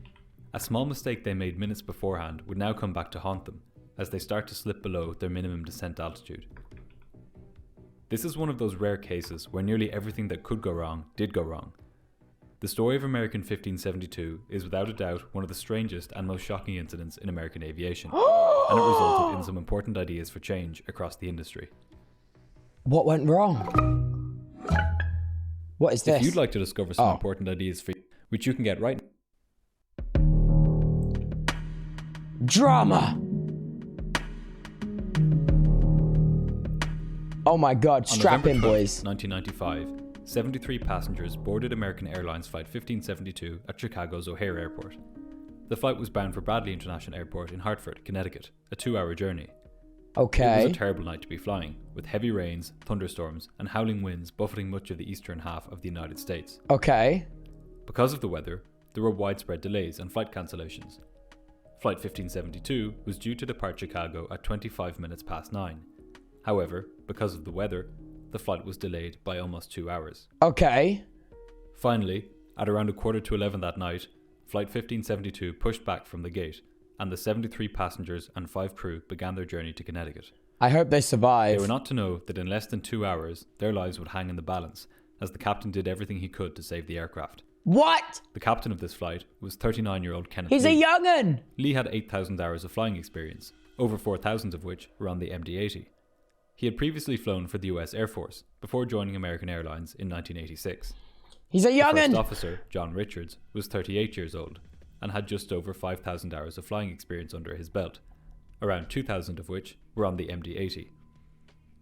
A small mistake they made minutes beforehand would now come back to haunt them, as they start to slip below their minimum descent altitude. This is one of those rare cases where nearly everything that could go wrong did go wrong. The story of American 1572 is without a doubt one of the strangest and most shocking incidents in American aviation, and it resulted in some important ideas for change across the industry. What went wrong? What is this? If you'd like to discover some important ideas for you, which you can get right now. Drama! Oh my god, strap in, boys. 1995, 73 passengers boarded American Airlines Flight 1572 at Chicago's O'Hare Airport. The flight was bound for Bradley International Airport in Hartford, Connecticut, a 2-hour journey. It was Okay. a terrible night to be flying, with heavy rains, thunderstorms, and howling winds buffeting much of the eastern half of the United States. Okay. Because of the weather, there were widespread delays and flight cancellations. Flight 1572 was due to depart Chicago at 25 minutes past 9. However, because of the weather, the flight was delayed by almost 2 hours. Okay. Finally, at around 11:45 that night, Flight 1572 pushed back from the gate, and the 73 passengers and 5 crew began their journey to Connecticut. I hope they They survive. were not to know that in less than 2 hours, their lives would hang in the balance, as the captain did everything he could to save the aircraft. What? The captain of this flight was 39-year-old Kenneth He's Lee. a young'un. Lee had 8,000 hours of flying experience, over 4,000 of which were on the MD-80. He had previously flown for the US Air Force before joining American Airlines in 1986. He's a The first young'un. officer, John Richards, was 38 years old and had just over 5,000 hours of flying experience under his belt, around 2,000 of which were on the MD-80.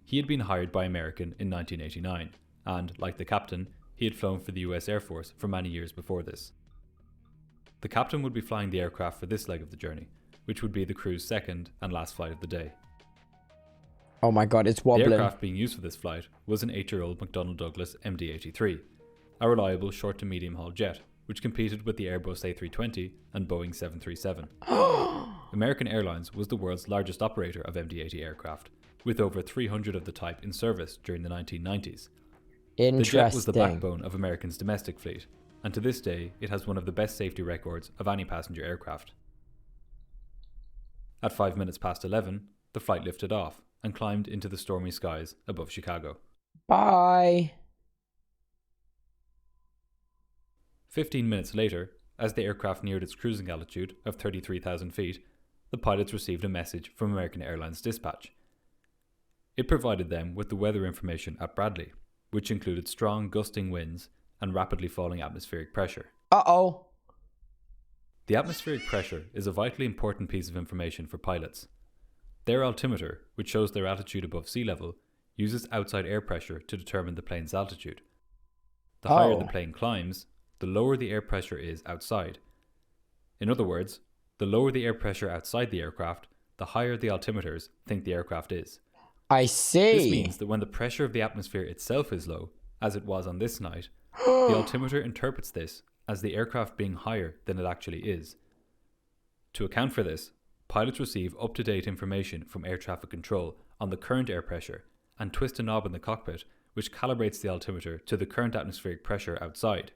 He had been hired by American in 1989 and, like the captain, he had flown for the US Air Force for many years before this. The captain would be flying the aircraft for this leg of the journey, which would be the crew's second and last flight of the day. Oh my god, it's The wobbling. aircraft being used for this flight was an 8-year-old McDonnell Douglas MD-83, a reliable short to medium haul jet, which competed with the Airbus A320 and Boeing 737. American Airlines was the world's largest operator of MD-80 aircraft, with over 300 of the type in service during the 1990s. The jet was the Interesting. backbone of American's domestic fleet, and to this day it has one of the best safety records of any passenger aircraft. At 5 minutes past 11, the flight lifted off and climbed into the stormy skies above Chicago. Bye. 15 minutes later, as the aircraft neared its cruising altitude of 33,000 feet, the pilots received a message from American Airlines Dispatch. It provided them with the weather information at Bradley, which included strong gusting winds and rapidly falling atmospheric pressure. Uh-oh. The atmospheric pressure is a vitally important piece of information for pilots. Their altimeter, which shows their altitude above sea level, uses outside air pressure to determine the plane's altitude. The higher the plane climbs, the lower the air pressure is outside. In other words, the lower the air pressure outside the aircraft, the higher the altimeters think the aircraft is. I see. This means that when the pressure of the atmosphere itself is low, as it was on this night, the altimeter interprets this as the aircraft being higher than it actually is. To account for this, pilots receive up-to-date information from air traffic control on the current air pressure and twist a knob in the cockpit which calibrates the altimeter to the current atmospheric pressure outside.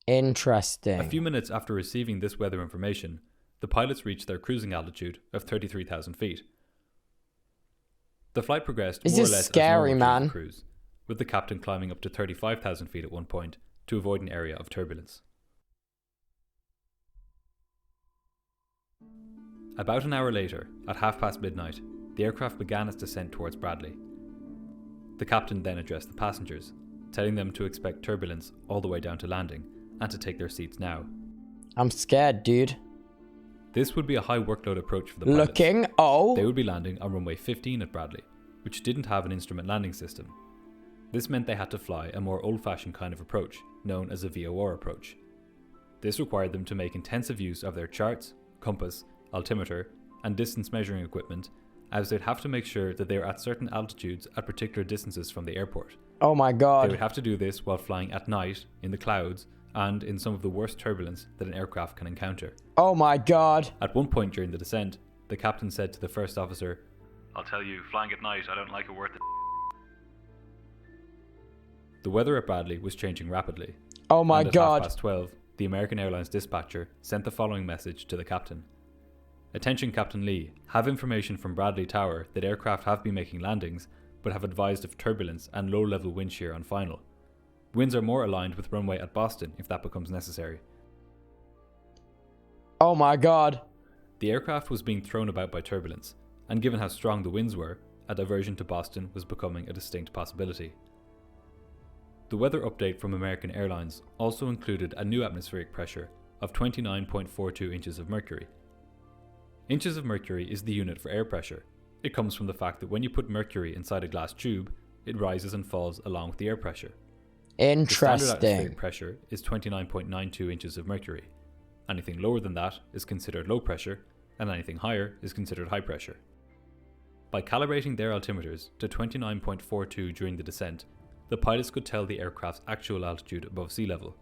Interesting. A few minutes after receiving this weather information, the pilots reached their cruising altitude of 33,000 feet. The flight progressed This more or is less scary, as normal during man. the cruise, with the captain climbing up to 35,000 feet at one point to avoid an area of turbulence. About an hour later, at midnight, the aircraft began its descent towards Bradley. The captain then addressed the passengers, telling them to expect turbulence all the way down to landing and to take their seats now. I'm scared, dude. This would be a high workload approach for the pilots. Looking. Oh. They would be landing on runway 15 at Bradley, which didn't have an instrument landing system. This meant they had to fly a more old-fashioned kind of approach, known as a VOR approach. This required them to make intensive use of their charts, compass, altimeter, and distance measuring equipment, as they'd have to make sure that they were at certain altitudes at particular distances from the airport. Oh my They god. would have to do this while flying at night, in the clouds, and in some of the worst turbulence that an aircraft can encounter. Oh my god. At one point during the descent, the captain said to the first officer, "I'll tell you, flying at night, I don't like it worth it." The weather at Bradley was changing rapidly. Oh my and at god. 12:30, the American Airlines dispatcher sent the following message to the captain. "Attention Captain Lee, have information from Bradley Tower that aircraft have been making landings, but have advised of turbulence and low-level wind shear on final. Winds are more aligned with runway at Boston if that becomes necessary." Oh my god. The aircraft was being thrown about by turbulence, and given how strong the winds were, a diversion to Boston was becoming a distinct possibility. The weather update from American Airlines also included a new atmospheric pressure of 29.42 inches of mercury. Inches of mercury is the unit for air pressure. It comes from the fact that when you put mercury inside a glass tube, it rises and falls along with the air pressure. The standard Interesting. atmospheric pressure is 29.92 inches of mercury. Anything lower than that is considered low pressure, and anything higher is considered high pressure. By calibrating their altimeters to 29.42 during the descent, the pilots could tell the aircraft's actual altitude above sea level.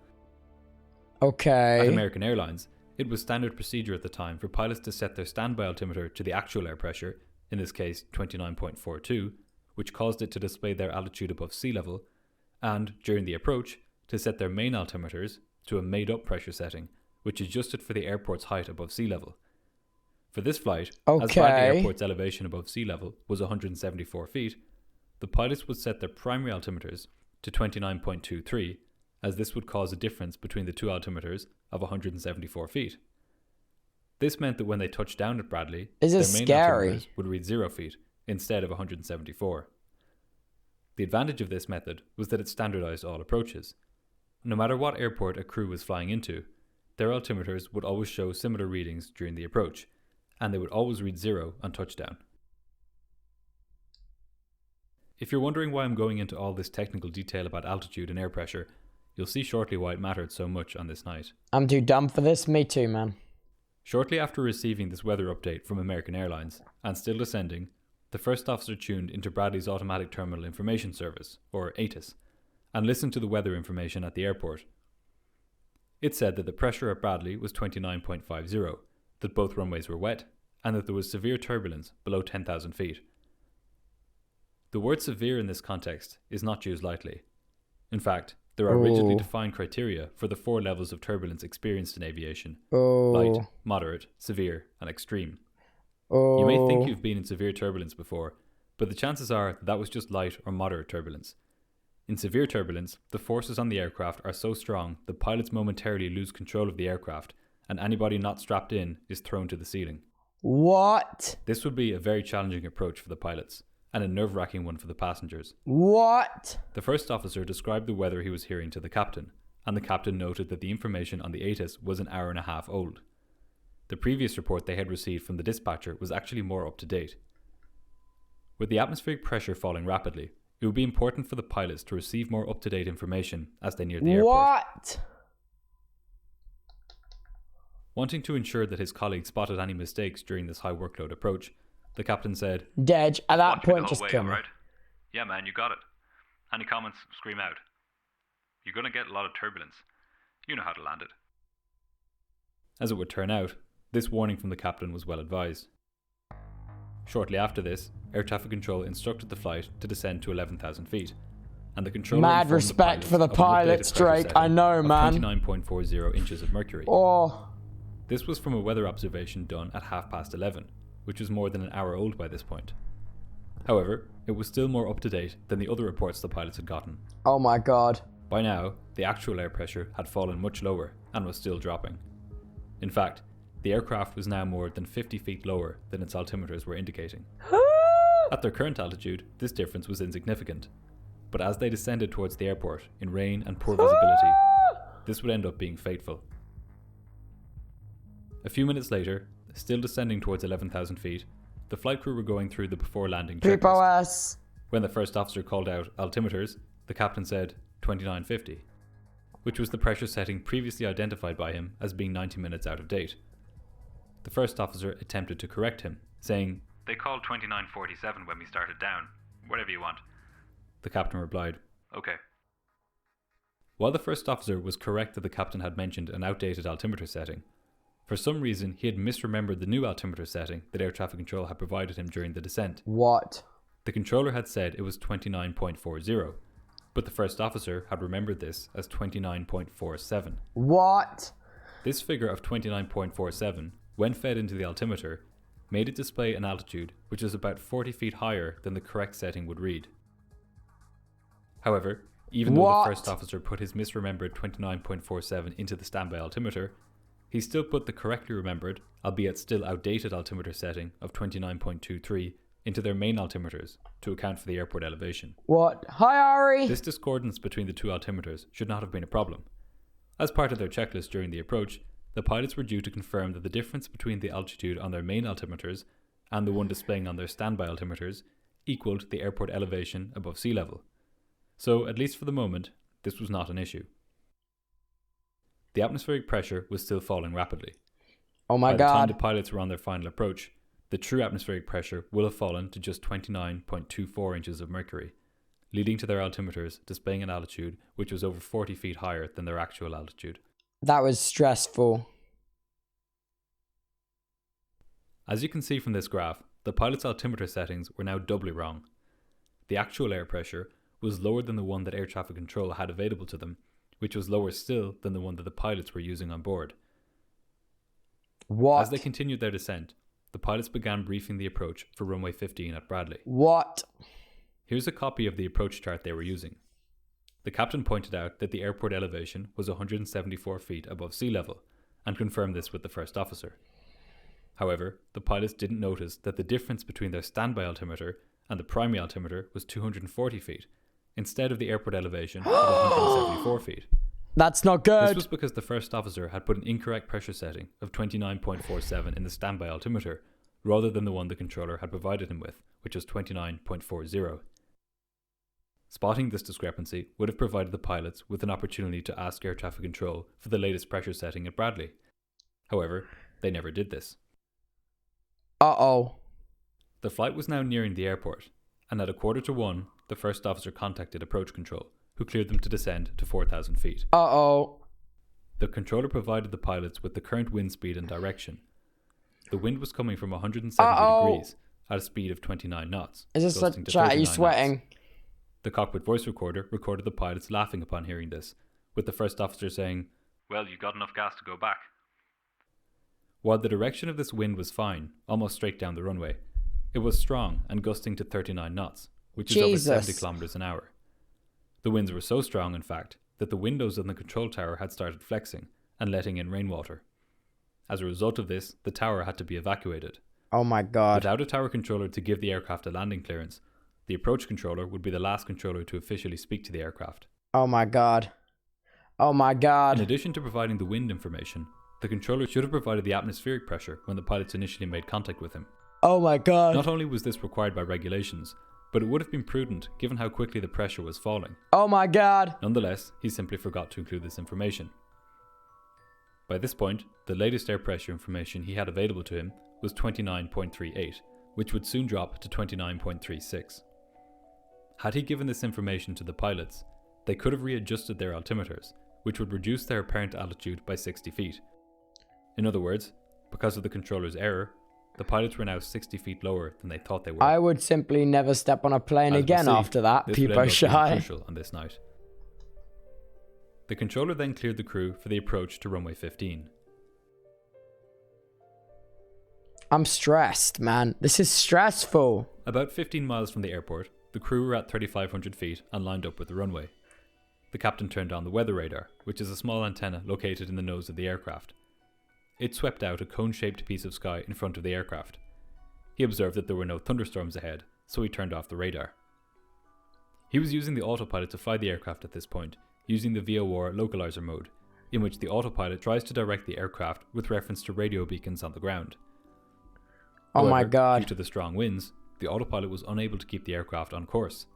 Okay. At American Airlines, it was standard procedure at the time for pilots to set their standby altimeter to the actual air pressure, in this case 29.42, which caused it to display their altitude above sea level, and, during the approach, to set their main altimeters to a made-up pressure setting, which adjusted for the airport's height above sea level. For this flight, as Bradley Airport's elevation above sea level was 174 feet, the pilots would set their primary altimeters to 29.23, as this would cause a difference between the two altimeters of 174 feet. This meant that when they touched down at Bradley, their main altimeters would read 0 feet instead of 174. The advantage of this method was that it standardized all approaches. No matter what airport a crew was flying into, their altimeters would always show similar readings during the approach, and they would always read 0 on touchdown. If you're wondering why I'm going into all this technical detail about altitude and air pressure, you'll see shortly why it mattered so much on this night. I'm too dumb for this. Me too, man. Shortly after receiving this weather update from American Airlines, and still descending, the first officer tuned into Bradley's Automatic Terminal Information Service, or ATIS, and listened to the weather information at the airport. It said that the pressure at Bradley was 29.50, that both runways were wet, and that there was severe turbulence below 10,000 feet. The word severe in this context is not used lightly. In fact, there are rigidly defined criteria for the 4 levels of turbulence experienced in aviation: light, moderate, severe, and extreme. You may think you've been in severe turbulence before, but the chances are that was just light or moderate turbulence. In severe turbulence, the forces on the aircraft are so strong that pilots momentarily lose control of the aircraft, and anybody not strapped in is thrown to the ceiling. What? This would be a very challenging approach for the pilots, and a nerve-wracking one for the passengers. What? The first officer described the weather he was hearing to the captain, and the captain noted that the information on the ATIS was an hour and a half old. The previous report they had received from the dispatcher was actually more up to date. With the atmospheric pressure falling rapidly, it would be important for the pilots to receive more up-to-date information as they neared the airport. What? Wanting to ensure that his colleagues spotted any mistakes during this high workload approach, the captain said, Dej, at that point, just kill me. Right? Yeah, man, you got it. Any comments, scream out. You're gonna get a lot of turbulence. You know how to land it. As it would turn out, this warning from the captain was well advised. Shortly after this, air traffic control instructed the flight to descend to 11,000 feet, and the controller Mad respect for the pilots, Drake. I know, man. 29.40 inches of mercury. Oh. This was from a weather observation done at 11:30, which was more than an hour old by this point. However, it was still more up to date than the other reports the pilots had gotten. Oh my god. By now, the actual air pressure had fallen much lower and was still dropping. In fact, the aircraft was now more than 50 feet lower than its altimeters were indicating. At their current altitude, this difference was insignificant, but as they descended towards the airport in rain and poor visibility, this would end up being fateful. A few minutes later, still descending towards 11,000 feet, the flight crew were going through the before landing checklist. When the first officer called out altimeters, the captain said 2950, which was the pressure setting previously identified by him as being 90 minutes out of date. The first officer attempted to correct him, saying, They called 2947 when we started down. Whatever you want. The captain replied, Okay. While the first officer was correct that the captain had mentioned an outdated altimeter setting, for some reason he had misremembered the new altimeter setting that air traffic control had provided him during the descent. What? The controller had said it was 29.40, but the first officer had remembered this as 29.47. What? This figure of 29.47, when fed into the altimeter, made it display an altitude which is about 40 feet higher than the correct setting would read. However, even though the first officer put his misremembered 29.47 into the standby altimeter, he still put the correctly remembered, albeit still outdated altimeter setting of 29.23 into their main altimeters to account for the airport elevation. What? Hi, Ari! This discordance between the two altimeters should not have been a problem. As part of their checklist during the approach, the pilots were due to confirm that the difference between the altitude on their main altimeters and the one displaying on their standby altimeters equaled the airport elevation above sea level. So, at least for the moment, this was not an issue. The atmospheric pressure was still falling rapidly. Oh my god. By the time god. the pilots were on their final approach, the true atmospheric pressure will have fallen to just 29.24 inches of mercury, leading to their altimeters displaying an altitude which was over 40 feet higher than their actual altitude. That was stressful. As you can see from this graph, the pilot's altimeter settings were now doubly wrong. The actual air pressure was lower than the one that air traffic control had available to them, which was lower still than the one that the pilots were using on board. What? As they continued their descent, the pilots began briefing the approach for runway 15 at Bradley. What? Here's a copy of the approach chart they were using. The captain pointed out that the airport elevation was 174 feet above sea level, and confirmed this with the first officer. However, the pilots didn't notice that the difference between their standby altimeter and the primary altimeter was 240 feet, instead of the airport elevation of 174 feet. That's not good. This was because the first officer had put an incorrect pressure setting of 29.47 in the standby altimeter, rather than the one the controller had provided him with, which was 29.40. Spotting this discrepancy would have provided the pilots with an opportunity to ask air traffic control for the latest pressure setting at Bradley. However, they never did this. Uh-oh. The flight was now nearing the airport, and at 1:45, the first officer contacted approach control, who cleared them to descend to 4,000 feet. Uh-oh. The controller provided the pilots with the current wind speed and direction. The wind was coming from 170 degrees at a speed of 29 knots. Is this gusting a to chat? Are 39 you knots. sweating? The cockpit voice recorder recorded the pilots laughing upon hearing this, with the first officer saying, Well, you got enough gas to go back. while the direction of this wind was fine, almost straight down the runway, it was strong and gusting to 39 knots, which is over 70 kilometers an hour. The winds were so strong, in fact, that the windows on the control tower had started flexing and letting in rainwater. As a result of this, the tower had to be evacuated. Oh my god. Without a tower controller to give the aircraft a landing clearance, the approach controller would be the last controller to officially speak to the aircraft. Oh my god. Oh my god. In addition to providing the wind information, the controller should have provided the atmospheric pressure when the pilots initially made contact with him. Oh my god. Not only was this required by regulations, but it would have been prudent given how quickly the pressure was falling. Oh my god. Nonetheless, he simply forgot to include this information. By this point, the latest air pressure information he had available to him was 29.38, which would soon drop to 29.36. Had he given this information to the pilots, they could have readjusted their altimeters, which would reduce their apparent altitude by 60 feet. In other words, because of the controller's error, the pilots were now 60 feet lower than they thought they were. I would simply never step on a plane As we'll again see, after that, this would Peepo end up being Shy. crucial on this night. The controller then cleared the crew for the approach to runway 15. I'm stressed, man. This is stressful. About 15 miles from the airport, the crew were at 3,500 feet and lined up with the runway. The captain turned on the weather radar, which is a small antenna located in the nose of the aircraft. It swept out a cone-shaped piece of sky in front of the aircraft. He observed that there were no thunderstorms ahead, so he turned off the radar. He was using the autopilot to fly the aircraft at this point, using the VOR localizer mode, in which the autopilot tries to direct the aircraft with reference to radio beacons on the ground. Oh my However, god. due to the strong winds, the autopilot was unable to keep the aircraft on course.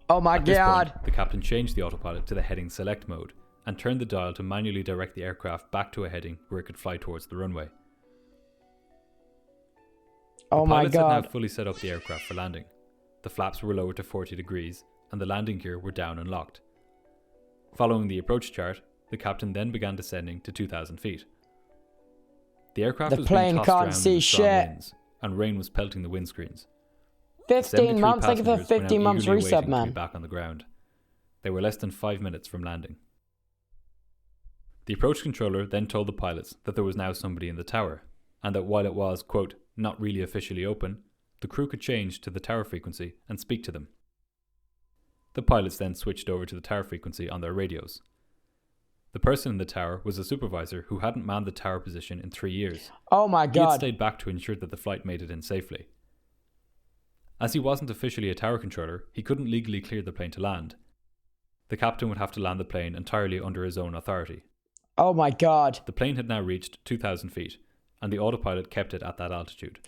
Oh my At this god. point, the captain changed the autopilot to the heading select mode and turned the dial to manually direct the aircraft back to a heading where it could fly towards the runway. Oh The my pilots had god. now fully set up the aircraft for landing. The flaps were lowered to 40 degrees and the landing gear were down and locked. Following the approach chart, the captain then began descending to 2,000 feet. The aircraft The was being plane tossed can't around see in the strong shit. winds, and rain was pelting the windscreens. 15 months? Like for passengers were now 15 months eagerly resub, waiting to be man. back on the ground. They were less than 5 minutes from landing. The approach controller then told the pilots that there was now somebody in the tower, and that while it was, quote, not really officially open, the crew could change to the tower frequency and speak to them. The pilots then switched over to the tower frequency on their radios. The person in the tower was a supervisor who hadn't manned the tower position in 3 years. Oh my He had god. stayed back to ensure that the flight made it in safely. As he wasn't officially a tower controller, he couldn't legally clear the plane to land. The captain would have to land the plane entirely under his own authority. Oh my god. The plane had now reached 2,000 feet, and the autopilot kept it at that altitude.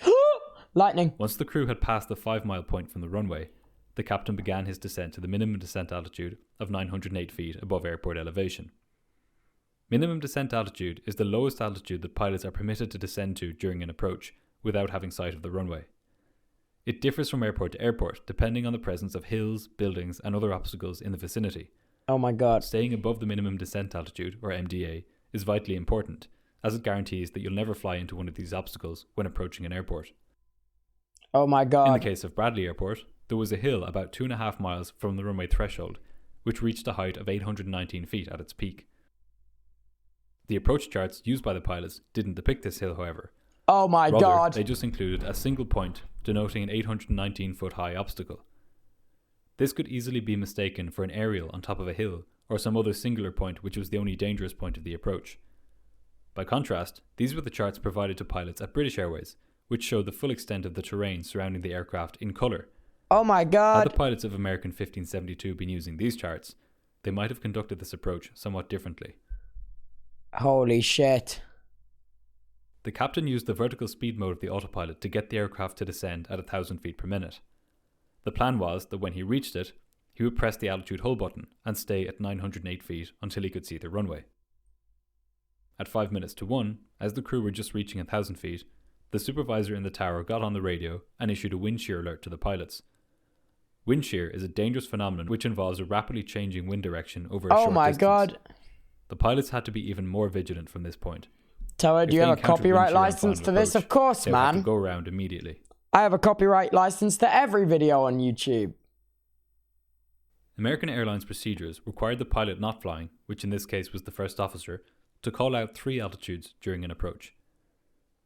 Lightning. Once the crew had passed the 5-mile point from the runway, the captain began his descent to the minimum descent altitude of 908 feet above airport elevation. Minimum descent altitude is the lowest altitude that pilots are permitted to descend to during an approach without having sight of the runway. It differs from airport to airport depending on the presence of hills, buildings and other obstacles in the vicinity. Oh my god. Staying above the minimum descent altitude, or MDA, is vitally important, as it guarantees that you'll never fly into one of these obstacles when approaching an airport. Oh my god. In the case of Bradley Airport, there was a hill about 2.5 miles from the runway threshold, which reached a height of 819 feet at its peak. The approach charts used by the pilots didn't depict this hill, however. Oh my Rather, god. they just included a single point denoting an 819 foot high obstacle. This could easily be mistaken for an aerial on top of a hill, or some other singular point which was the only dangerous point of the approach. By contrast, these were the charts provided to pilots at British Airways, which showed the full extent of the terrain surrounding the aircraft in colour. Oh my god. Had the pilots of American 1572 been using these charts, they might have conducted this approach somewhat differently. Holy shit. The captain used the vertical speed mode of the autopilot to get the aircraft to descend at 1,000 feet per minute. The plan was that when he reached it, he would press the altitude hold button and stay at 908 feet until he could see the runway. At 5 minutes to 1, as the crew were just reaching 1,000 feet, the supervisor in the tower got on the radio and issued a wind shear alert to the pilots. Wind shear is a dangerous phenomenon which involves a rapidly changing wind direction over a short distance. Oh my god. The pilots had to be even more vigilant from this point. Toa, do you If they have a encountered copyright wind shear on license final to this? approach, Of course, they would have to man. go around immediately. I have a copyright license to every video on YouTube. American Airlines procedures required the pilot not flying, which in this case was the first officer, to call out 3 altitudes during an approach.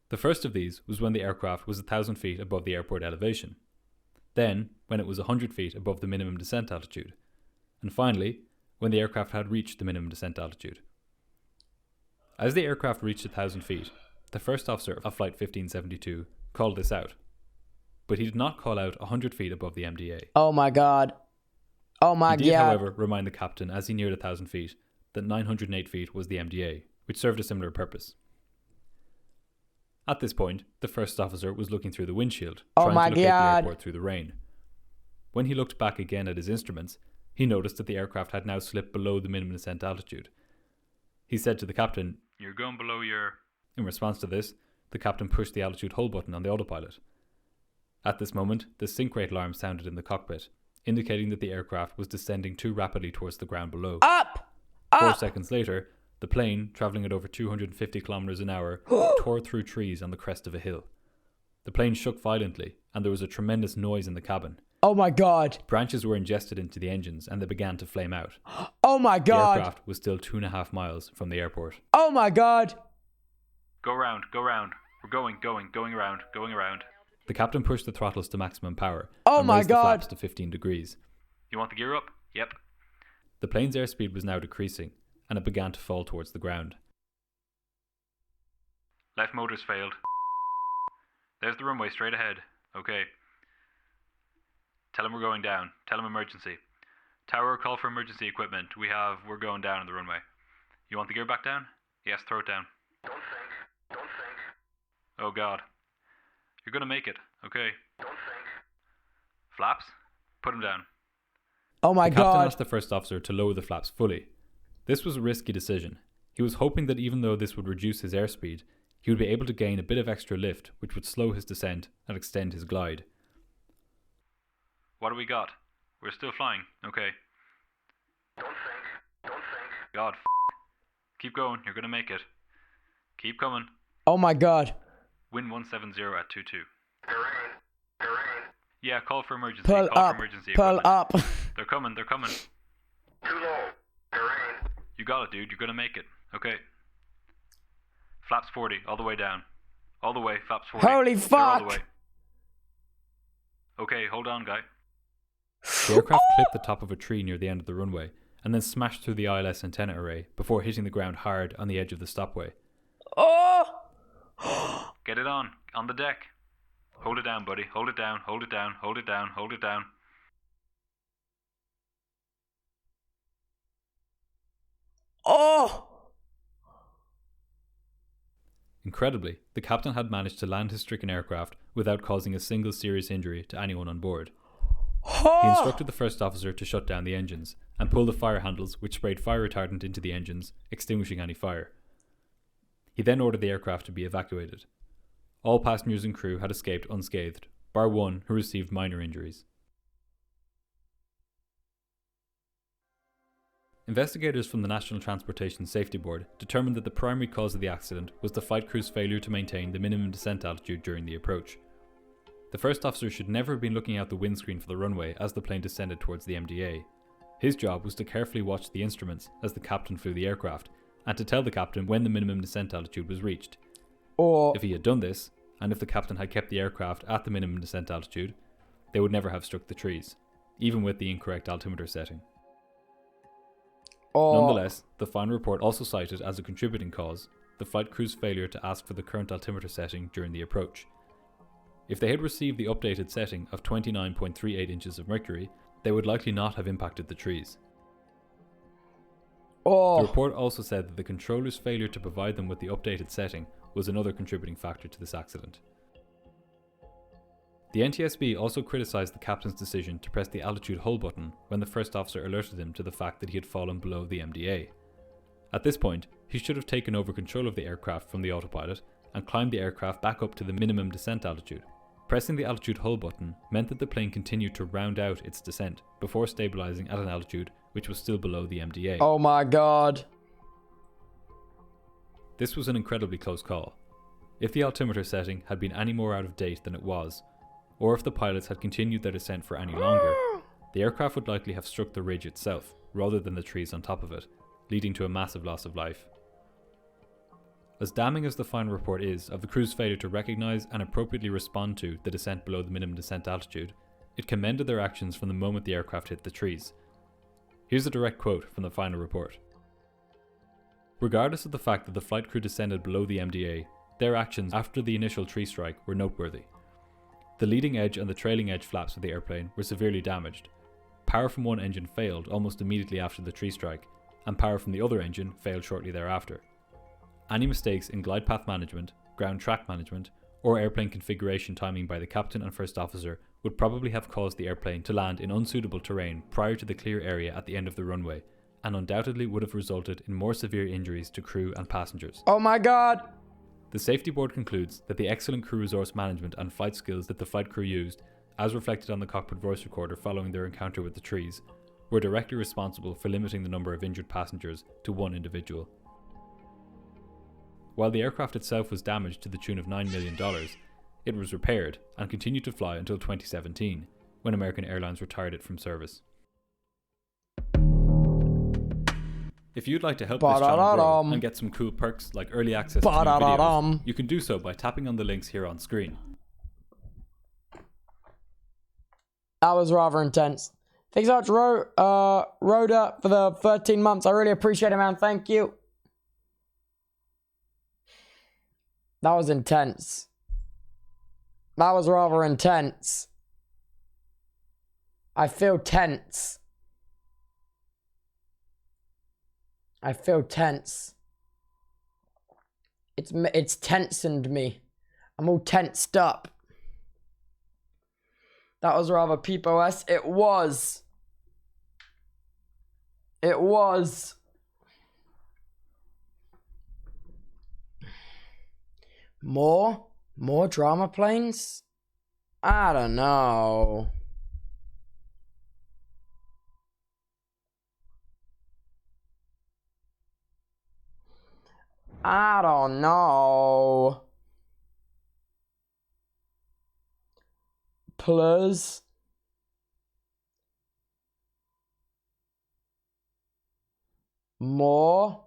The first of these was when the aircraft was 1,000 feet above the airport elevation. Then, when it was 100 feet above the minimum descent altitude. And finally, when the aircraft had reached the minimum descent altitude. As the aircraft reached 1,000 feet, the first officer of Flight 1572 called this out. But he did not call out 100 feet above the MDA. Oh my god. Oh my god. He did, however, remind the captain as he neared 1,000 feet that 908 feet was the MDA, which served a similar purpose. At this point, the first officer was looking through the windshield, trying to locate the airport through the rain. When he looked back again at his instruments, he noticed that the aircraft had now slipped below the minimum descent altitude. He said to the captain, "You're going below your..." In response to this, the captain pushed the altitude hold button on the autopilot. At this moment, the sink rate alarm sounded in the cockpit, indicating that the aircraft was descending too rapidly towards the ground below. Up! 4 seconds later, the plane, travelling at over 250 kilometers an hour, tore through trees on the crest of a hill. The plane shook violently, and there was a tremendous noise in the cabin. Oh my god. Branches were ingested into the engines, and they began to flame out. Oh my god. The aircraft was still 2.5 miles from the airport. Oh my god. Go round, go round. We're going around, going around. The captain pushed the throttles to maximum power Oh and my raised the god. flaps to 15 degrees. You want the gear up? Yep. The plane's airspeed was now decreasing, and it began to fall towards the ground. Left motor's failed. There's the runway straight ahead. Okay. Tell him we're going down. Tell him emergency. Tower, call for emergency equipment. We're going down on the runway. You want the gear back down? Yes, throw it down. Don't think. Oh god. You're gonna make it, okay? Don't think. Flaps? Put him down. Oh my The captain god. asked the first officer to lower the flaps fully. This was a risky decision. He was hoping that even though this would reduce his airspeed, he would be able to gain a bit of extra lift, which would slow his descent and extend his glide. What do we got? We're still flying, okay. Don't think. God, keep going, you're gonna make it. Keep coming. Oh my god. Wind 170 at 22. Yeah, call for emergency. Pull call up. for emergency Pull equipment. up. They're coming. Too low. You got it, dude. You're gonna make it. Okay. Flaps 40, all the way down. All the way, flaps 40. Holy They're all the fuck. way. Okay, hold on, guy. The aircraft clipped the top of a tree near the end of the runway, and then smashed through the ILS antenna array before hitting the ground hard on the edge of the stopway. Oh! Get it on the deck. Hold it down, buddy. Hold it down, hold it down, hold it down, hold it down. Oh! Incredibly, the captain had managed to land his stricken aircraft without causing a single serious injury to anyone on board. He instructed the first officer to shut down the engines and pull the fire handles, which sprayed fire retardant into the engines, extinguishing any fire. He then ordered the aircraft to be evacuated. All passengers and crew had escaped unscathed, bar one who received minor injuries. Investigators from the National Transportation Safety Board determined that the primary cause of the accident was the flight crew's failure to maintain the minimum descent altitude during the approach. The first officer should never have been looking out the windscreen for the runway as the plane descended towards the MDA. His job was to carefully watch the instruments as the captain flew the aircraft, and to tell the captain when the minimum descent altitude was reached. Or If he had done this, and if the captain had kept the aircraft at the minimum descent altitude, they would never have struck the trees, even with the incorrect altimeter setting. Nonetheless, the final report also cited as a contributing cause the flight crew's failure to ask for the current altimeter setting during the approach. If they had received the updated setting of 29.38 inches of mercury, they would likely not have impacted the trees. The report also said that the controller's failure to provide them with the updated setting was another contributing factor to this accident. The NTSB also criticised the captain's decision to press the altitude hold button when the first officer alerted him to the fact that he had fallen below the MDA. At this point, he should have taken over control of the aircraft from the autopilot and climbed the aircraft back up to the minimum descent altitude. Pressing the altitude hold button meant that the plane continued to round out its descent before stabilising at an altitude which was still below the MDA. oh my god. This was an incredibly close call. If the altimeter setting had been any more out of date than it was, or if the pilots had continued their descent for any longer, the aircraft would likely have struck the ridge itself, rather than the trees on top of it, leading to a massive loss of life. As damning as the final report is of the crew's failure to recognise and appropriately respond to the descent below the minimum descent altitude, it commended their actions from the moment the aircraft hit the trees. Here's a direct quote from the final report. Regardless of the fact that the flight crew descended below the MDA, their actions after the initial tree strike were noteworthy. The leading edge and the trailing edge flaps of the airplane were severely damaged. Power from one engine failed almost immediately after the tree strike, and power from the other engine failed shortly thereafter. Any mistakes in glide path management, ground track management, or airplane configuration timing by the captain and first officer would probably have caused the airplane to land in unsuitable terrain prior to the clear area at the end of the runway, and undoubtedly would have resulted in more severe injuries to crew and passengers. Oh my god. The safety board concludes that the excellent crew resource management and flight skills that the flight crew used, as reflected on the cockpit voice recorder following their encounter with the trees, were directly responsible for limiting the number of injured passengers to one individual. While the aircraft itself was damaged to the tune of $9 million, it was repaired and continued to fly until 2017, when American Airlines retired it from service. If you'd like to help this channel grow and get some cool perks like early access to new videos, you can do so by tapping on the links here on screen. That was rather intense. Thanks so much, Rhoda, for the 13 months. I really appreciate it, man. Thank you. That was intense. That was rather intense. I feel tense. I feel tense. It's tensened me. I'm all tensed up. That was rather POS. It was. It was. More drama planes? I don't know. I don't know. Plus. More.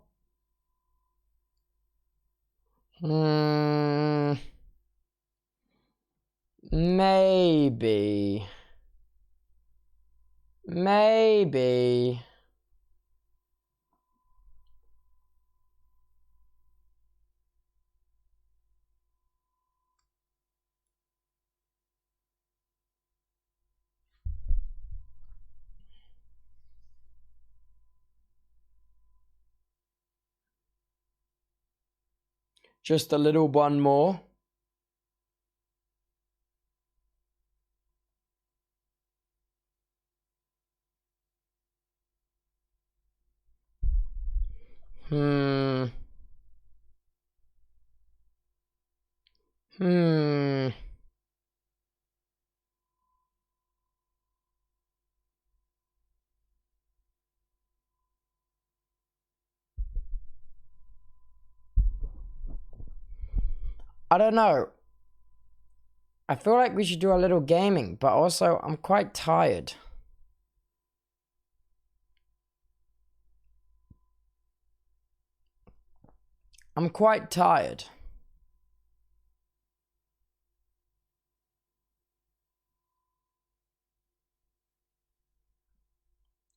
Maybe. Maybe. Just a little one more. I don't know. I feel like we should do a little gaming, but also I'm quite tired. I'm quite tired.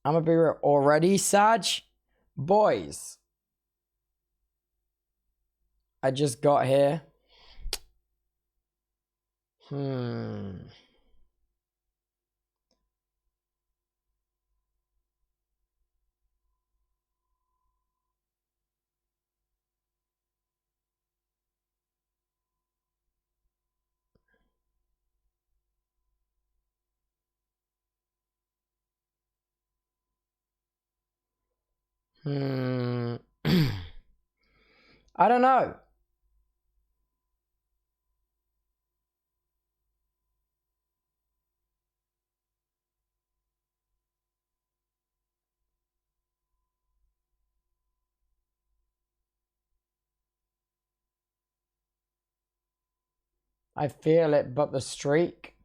I'm gonna be real. Already, Saj? Boys. I just got here. I don't know. I feel it, but the streak.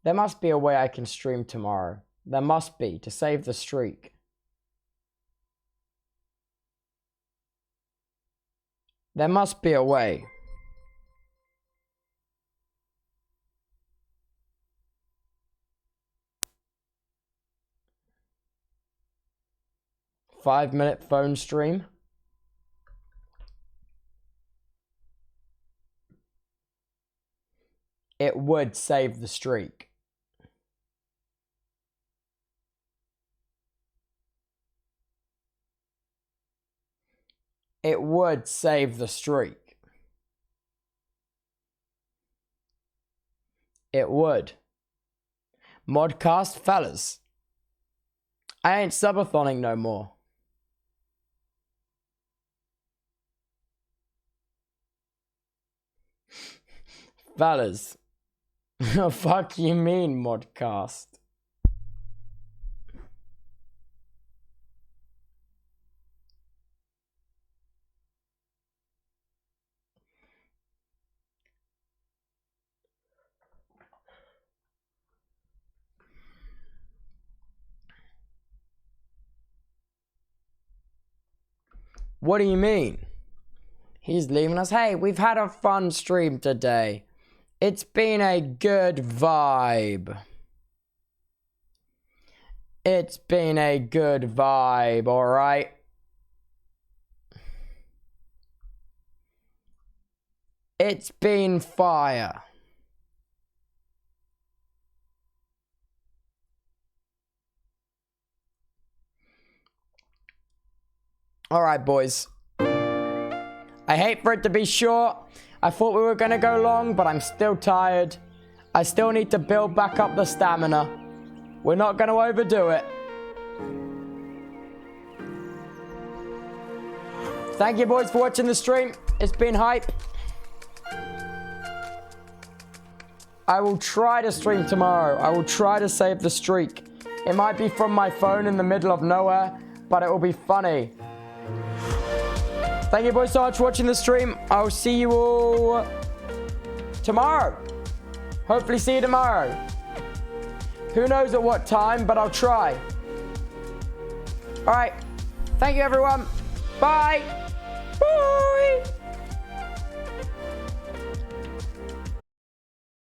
There must be a way I can stream tomorrow. There must be, to save the streak. There must be a way. Five-minute phone stream. It would save the streak. It would save the streak. It would. Modcast, fellas. I ain't subathoning no more. Fellas. Fuck you mean, Modcast? What do you mean? He's leaving us. Hey, we've had a fun stream today. It's been a good vibe. It's been a good vibe, alright? It's been fire. Alright, boys. I hate for it to be short. I thought we were going to go long, but I'm still tired. I still need to build back up the stamina. We're not going to overdo it. Thank you, boys, for watching the stream. It's been hype. I will try to stream tomorrow. I will try to save the streak. It might be from my phone in the middle of nowhere, but it will be funny. Thank you, boys, so much for watching the stream. I'll see you all tomorrow. Hopefully see you tomorrow. Who knows at what time, but I'll try. All right. Thank you, everyone. Bye. Bye.